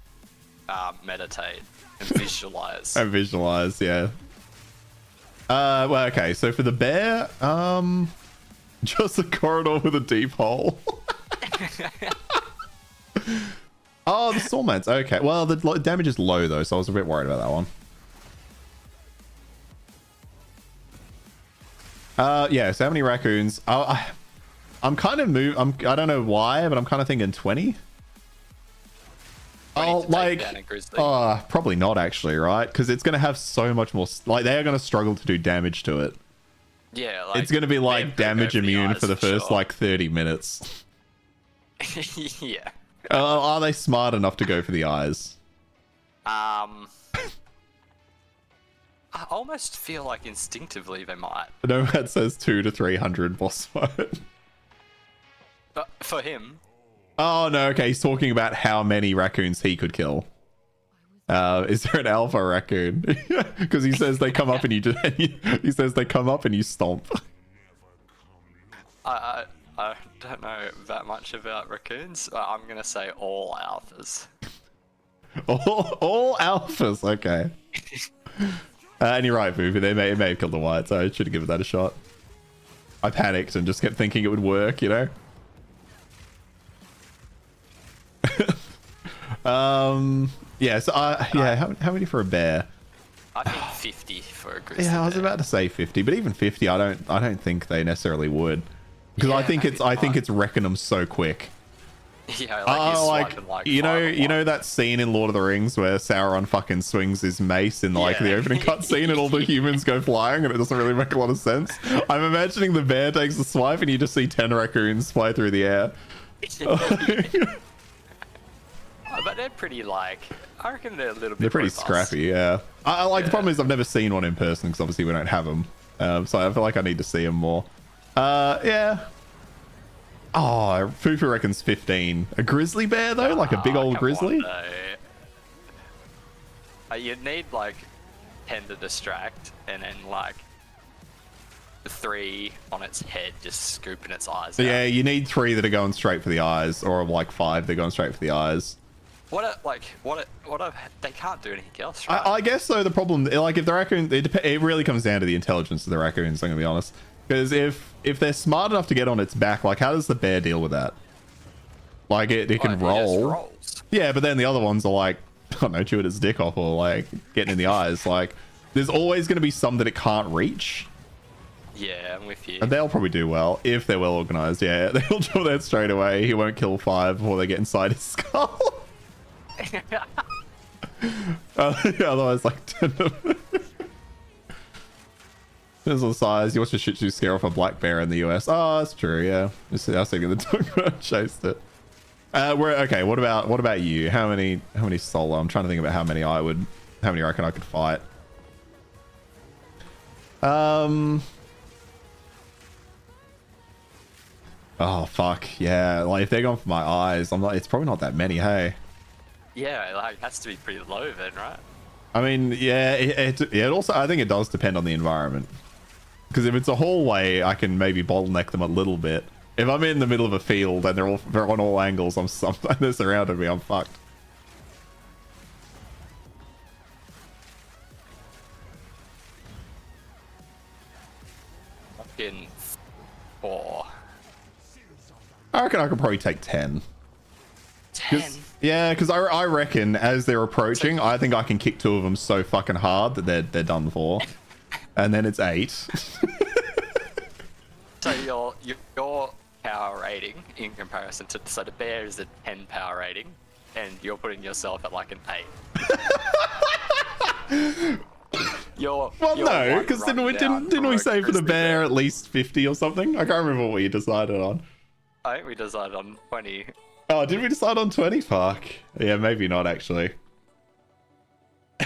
meditate and visualize. And visualize, yeah. Well, okay. So for the bear, just a corridor with a deep hole. Oh, the Stormlands. Okay. Well, the damage is low though, so I was a bit worried about that one. Yeah. So how many raccoons? I'm kind of I don't know why, but I'm kind of thinking 20. Oh, like, probably not actually, right? Because it's going to have so much more, like, they are going to struggle to do damage to it. Yeah, like, it's going to be like damage immune for the first like 30 minutes. Yeah. Are they smart enough to go for the eyes? I almost feel like instinctively they might. Nomad says 200 to 300 boss mode. But for him. Oh, no, okay, he's talking about how many raccoons he could kill. Is there an alpha raccoon? Because he says they come up and you just he says they come up and you stomp. I don't know that much about raccoons. I'm gonna say all alphas. all alphas, okay. And you're right, Boofy. It may have killed the white, so I should have given that a shot. I panicked and just kept thinking it would work, you know. Yeah. So yeah. How many for a bear? I think 50 for a grizzly. Yeah, I was about to say 50, but even 50, I don't think they necessarily would, because Yeah, I think it's wrecking them so quick. Yeah, like, you know that scene in Lord of the Rings where Sauron fucking swings his mace in like the opening cutscene and all the humans go flying and it doesn't really make a lot of sense. I'm imagining the bear takes a swipe and you just see 10 raccoons fly through the air. But they're pretty like, I reckon they're a little bit. They're pretty scrappy, yeah. I like the problem is I've never seen one in person because obviously we don't have them. So I feel like I need to see them more. Yeah. Oh, Fufu reckons 15. A grizzly bear though, like a big old grizzly. You'd need like 10 to distract, and then like 3 on its head, just scooping its eyes out. Yeah, you need 3 that are going straight for the eyes, or like 5 that are going straight for the eyes. They can't do anything else, right? I guess so. The problem, like, if the raccoon, it really comes down to the intelligence of the raccoons. I'm gonna be honest, because if they're smart enough to get on its back, like, how does the bear deal with that? Like, it can roll. Yeah, but then the other ones are like, I don't know, chewing its dick off or like getting in the eyes. Like, there's always going to be some that it can't reach. Yeah, I'm with you. And they'll probably do well if they're well organized. Yeah, they'll do that straight away. He won't kill 5 before they get inside his skull. Otherwise, like 10 of them. Depends on the size. You watch a Shih Tzu scare off a black bear in the US. Oh, that's true. Yeah, I was thinking the dog chased it. Okay. What about you? How many solo? I'm trying to think about how many I reckon I could fight. Oh fuck yeah! Like if they're going for my eyes, I'm like, it's probably not that many. Hey. Yeah, like it has to be pretty low then, right? I mean, yeah. It also, I think it does depend on the environment. Because if it's a hallway, I can maybe bottleneck them a little bit. If I'm in the middle of a field and they're on all angles, they're surrounding me, I'm fucked. Fucking 4. I reckon I could probably take 10. 10? Yeah, because I reckon as they're approaching, I think I can kick 2 of them so fucking hard that they're done for. And then it's 8. So your power rating in comparison to, so the bear is a 10 power rating, and you're putting yourself at like an 8. Well, no, because didn't we say for the bear at least 50 or something? I can't remember what you decided on. I think we decided on 20. Oh, did we decide on 20? Fuck. Yeah, maybe not actually.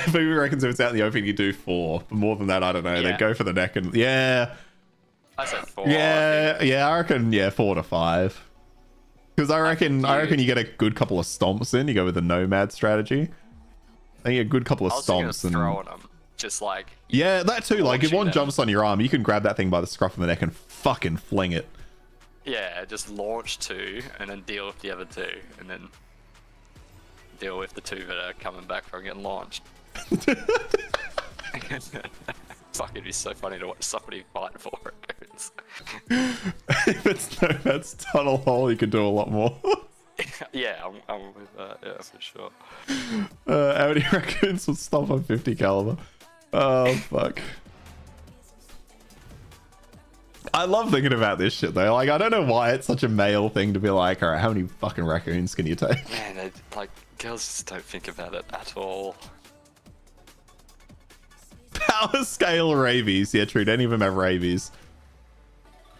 Maybe reckons if it's out in the open you do 4. But more than that, I don't know. Yeah. They go for the neck and yeah. I said 4. Yeah, I reckon 4 to 5. Because I reckon you get a good couple of stomps in. You go with the nomad strategy. I think a good couple of stomps and throwing them, just like that too. Like if one jumps on your arm, you can grab that thing by the scruff of the neck and fucking fling it. Yeah, just launch 2 and then deal with the other 2, and then deal with the 2 that are coming back from getting launched. Fuck, it'd be so funny to watch somebody fight for it. If it's nomad's tunnel hole, you can do a lot more. Yeah, I'm with that. Yeah, for sure. How many raccoons would stop on 50 caliber? Oh fuck. I love thinking about this shit though. Like, I don't know why it's such a male thing to be like, all right, how many fucking raccoons can you take? Man, girls just don't think about it at all. Power scale rabies. Yeah, true. Don't even have rabies.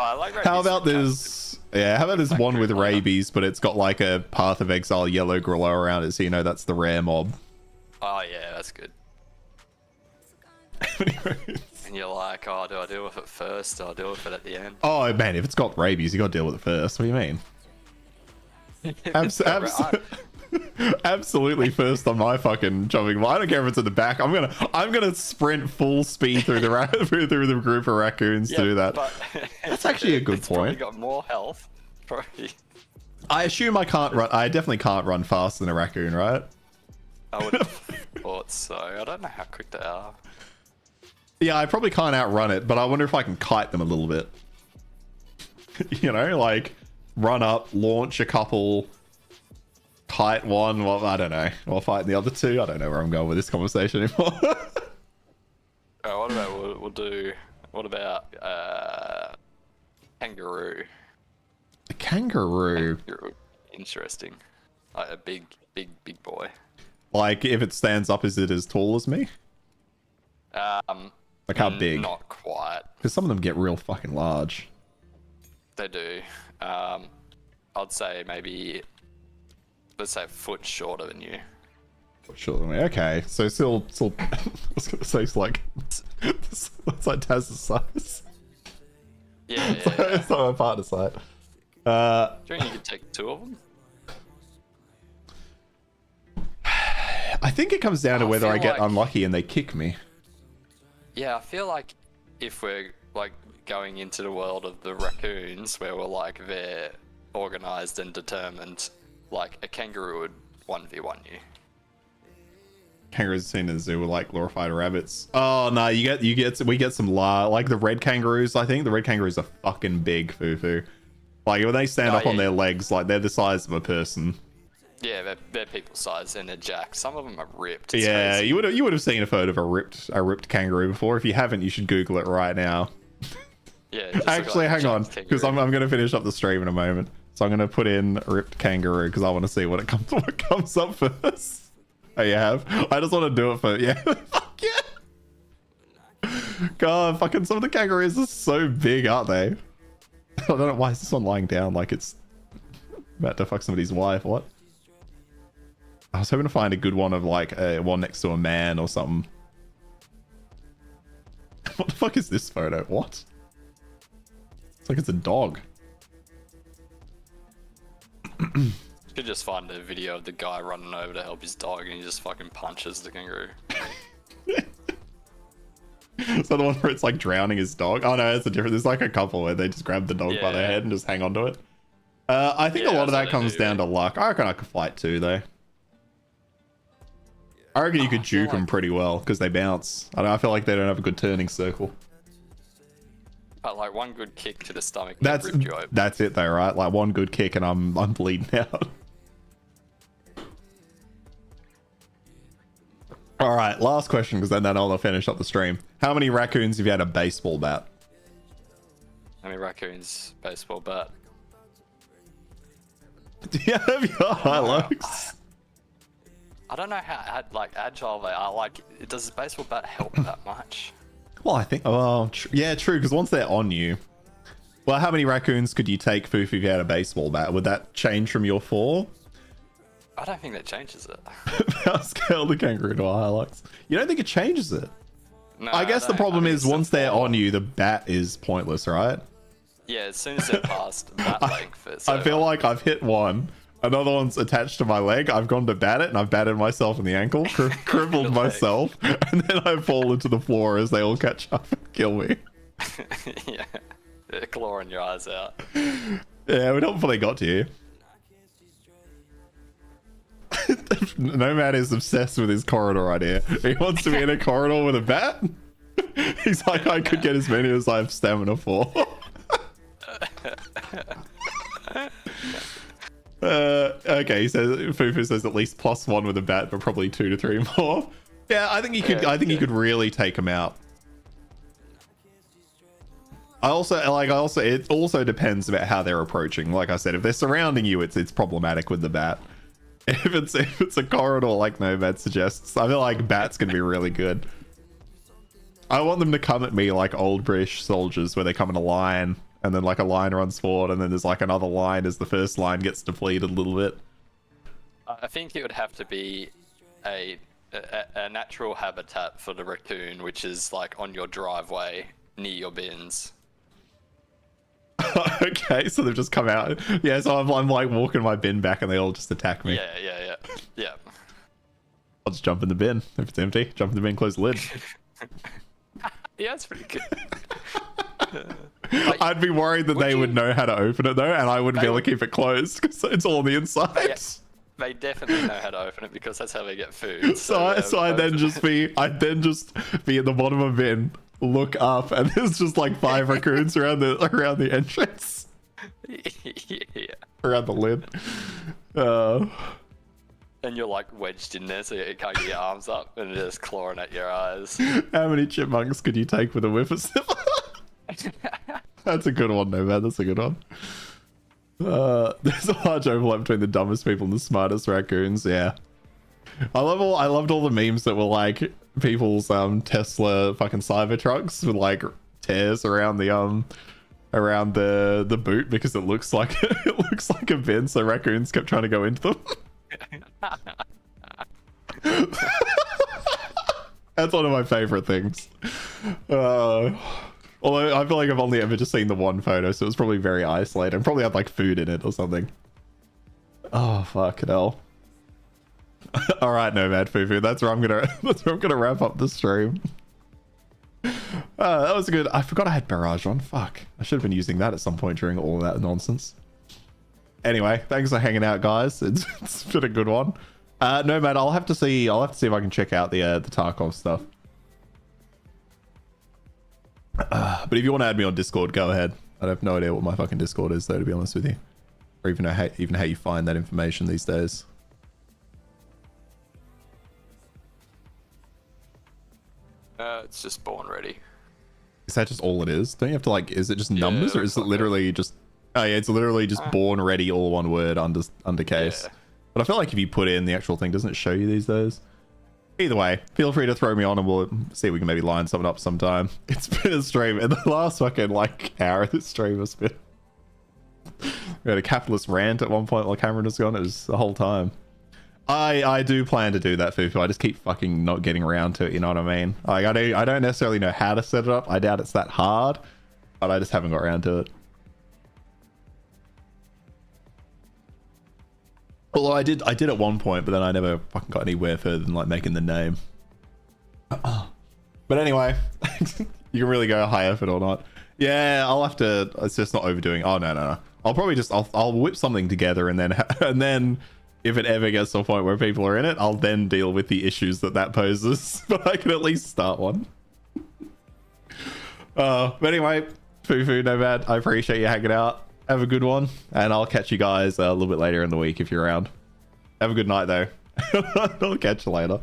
I like rabies. How about this? Yeah, how about this one with rabies, but it's got like a Path of Exile yellow gorilla around it, so you know that's the rare mob. Oh yeah, that's good. And you're like, oh, do I deal with it first? Do I deal with it at the end? Oh man, if it's got rabies, you got to deal with it first. What do you mean? Absolutely first on my fucking chopping block. I don't care if it's at the back. I'm gonna sprint full speed through the through the group of raccoons to do that. But That's actually a good point. Probably got more health. Probably. I assume I can't run. I definitely can't run faster than a raccoon, right? I would have thought so. I don't know how quick they are. Yeah, I probably can't outrun it, but I wonder if I can kite them a little bit. You know, like run up, launch a couple, kite one. Well, I don't know. While fighting the other two. I don't know where I'm going with this conversation anymore. What about we'll do? What about kangaroo? A kangaroo. Interesting. Like a big boy. Like if it stands up, is it as tall as me? Like how big? Not quite. Because some of them get real fucking large. They do. I'd say maybe, let's say, a foot shorter than you. Shorter than me. Okay, so still. I was gonna say it's like it's like Taz's size. Yeah. It's not my partner's size. Do you think you could take two of them? I think it comes down to whether I get unlucky and they kick me. Yeah, I feel like if we're like going into the world of the raccoons, where we're like they're organized and determined, like a kangaroo would 1v1 you. Kangaroos seen in the zoo were like glorified rabbits. Oh no, we get some like the red kangaroos. I think the red kangaroos are fucking big, foo. Like when they stand up on their legs, like they're the size of a person. Yeah, they're people size and they're jacked. Some of them are ripped. It's crazy. you would have seen a photo of a ripped kangaroo before. If you haven't, you should Google it right now. Yeah. Actually, hang on, because I'm going to finish up the stream in a moment. So I'm going to put in ripped kangaroo because I want to see what comes up first. Oh, you have? I just want to do it for Fuck yeah. God, fucking some of the kangaroos are so big, aren't they? I don't know why is this one lying down like it's about to fuck somebody's wife. What? I was hoping to find a good one of like one next to a man or something. What the fuck is this photo? What? It's like it's a dog. You could just find a video of the guy running over to help his dog and he just fucking punches the kangaroo. Is that the one where it's like drowning his dog? Oh no, it's a different. There's like a couple where they just grab the dog by the head and just hang on to it. I think a lot of that comes down to luck. I reckon I could fight too, though. I reckon you could juke them pretty well because they bounce. I feel like they don't have a good turning circle. But like one good kick to the stomach. That's it though, right? Like one good kick and I'm bleeding out. All right, last question because then I'll finish up the stream. How many raccoons have you had a baseball bat? How many raccoons baseball bat? Do you have your highlights? I don't know how like agile they are. Like, does the baseball bat help that much? Well, I think. Oh, yeah, true. Because once they're on you, well, how many raccoons could you take, Foof, if you had a baseball bat? Would that change from your 4? I don't think that changes it. I'll scale the kangaroo to highlights. You don't think it changes it? No, I guess the problem is once they're on you, the bat is pointless, right? Yeah, as soon as they're past bat length, it's I feel like I've hit one. Another one's attached to my leg. I've gone to bat it, and I've batted myself in the ankle, crippled myself, and then I fall into the floor as they all catch up and kill me. Yeah, they're clawing your eyes out. Yeah, we hopefully got to you. Nomad is obsessed with his corridor idea. He wants to be in a corridor with a bat. He's like, I could get as many as I have stamina for. Okay, he says Fufu says at least +1 with a bat, but probably 2 to 3 more. Yeah, I think you could. I think you could really take him out. It also depends about how they're approaching. Like I said, if they're surrounding you, it's problematic with the bat. If it's a corridor like Nomad suggests, I feel like bat's gonna be really good. I want them to come at me like old British soldiers, where they come in a line. And then like a line runs forward, and then there's like another line as the first line gets depleted a little bit. I think it would have to be a natural habitat for the raccoon, which is like on your driveway near your bins. Okay, so they've just come out. Yeah, so I'm like walking my bin back and they all just attack me. Yeah. I'll just jump in the bin. If it's empty, jump in the bin, close the lid. Yeah, it's pretty good. I'd be worried that they would know how to open it though, and I wouldn't be able to keep it closed because it's all on the inside. Yeah, they definitely know how to open it because that's how they get food. I'd then just be at the bottom of a bin, look up, and there's just like 5 raccoons around the entrance. Yeah. Around the lid. And you're like wedged in there so you can't get your arms up and they're just clawing at your eyes. How many chipmunks could you take with a whippersnapper? That's a good one, no man. That's a good one. There's a large overlap between the dumbest people and the smartest raccoons. Yeah, I loved all the memes that were like people's Tesla fucking Cybertrucks with like tears around the boot because it looks like a bin, so raccoons kept trying to go into them. That's one of my favorite things. Although I feel like I've only ever just seen the one photo, so it was probably very isolated and probably had like food in it or something. Oh fucking hell. All right, Nomad Fufu, that's where I'm gonna wrap up the stream. That was good. I forgot I had Barrage on. Fuck, I should have been using that at some point during all of that nonsense. Anyway, thanks for hanging out, guys. It's been a good one. Nomad, I'll have to see if I can check out the Tarkov stuff. But if you want to add me on Discord, go ahead. I have no idea what my fucking Discord is, though, to be honest with you, or even how you find that information these days. It's just spawn ready. Is that just all it is? Don't you have to like? Is it just numbers, or is it literally just? Oh yeah, it's literally just born ready, all one word under case. Yeah. But I feel like if you put in the actual thing, doesn't it show you these days? Either way, feel free to throw me on and we'll see if we can maybe line something up sometime. It's been a stream, and the last fucking like hour of this stream has been. We had a capitalist rant at one point while Cameron was gone. It was the whole time. I do plan to do that, Fufu. I just keep fucking not getting around to it. You know what I mean? Like I don't necessarily know how to set it up. I doubt it's that hard, but I just haven't got around to it. Although I did at one point, but then I never fucking got anywhere further than like making the name. But anyway, you can really go high effort or not. Yeah, I'll have to. It's just not overdoing. Oh no. I'll probably just I'll whip something together and then if it ever gets to a point where people are in it, I'll then deal with the issues that poses. But I can at least start one. But anyway, Fufu, no bad. I appreciate you hanging out. Have a good one, and I'll catch you guys a little bit later in the week if you're around. Have a good night, though. I'll catch you later.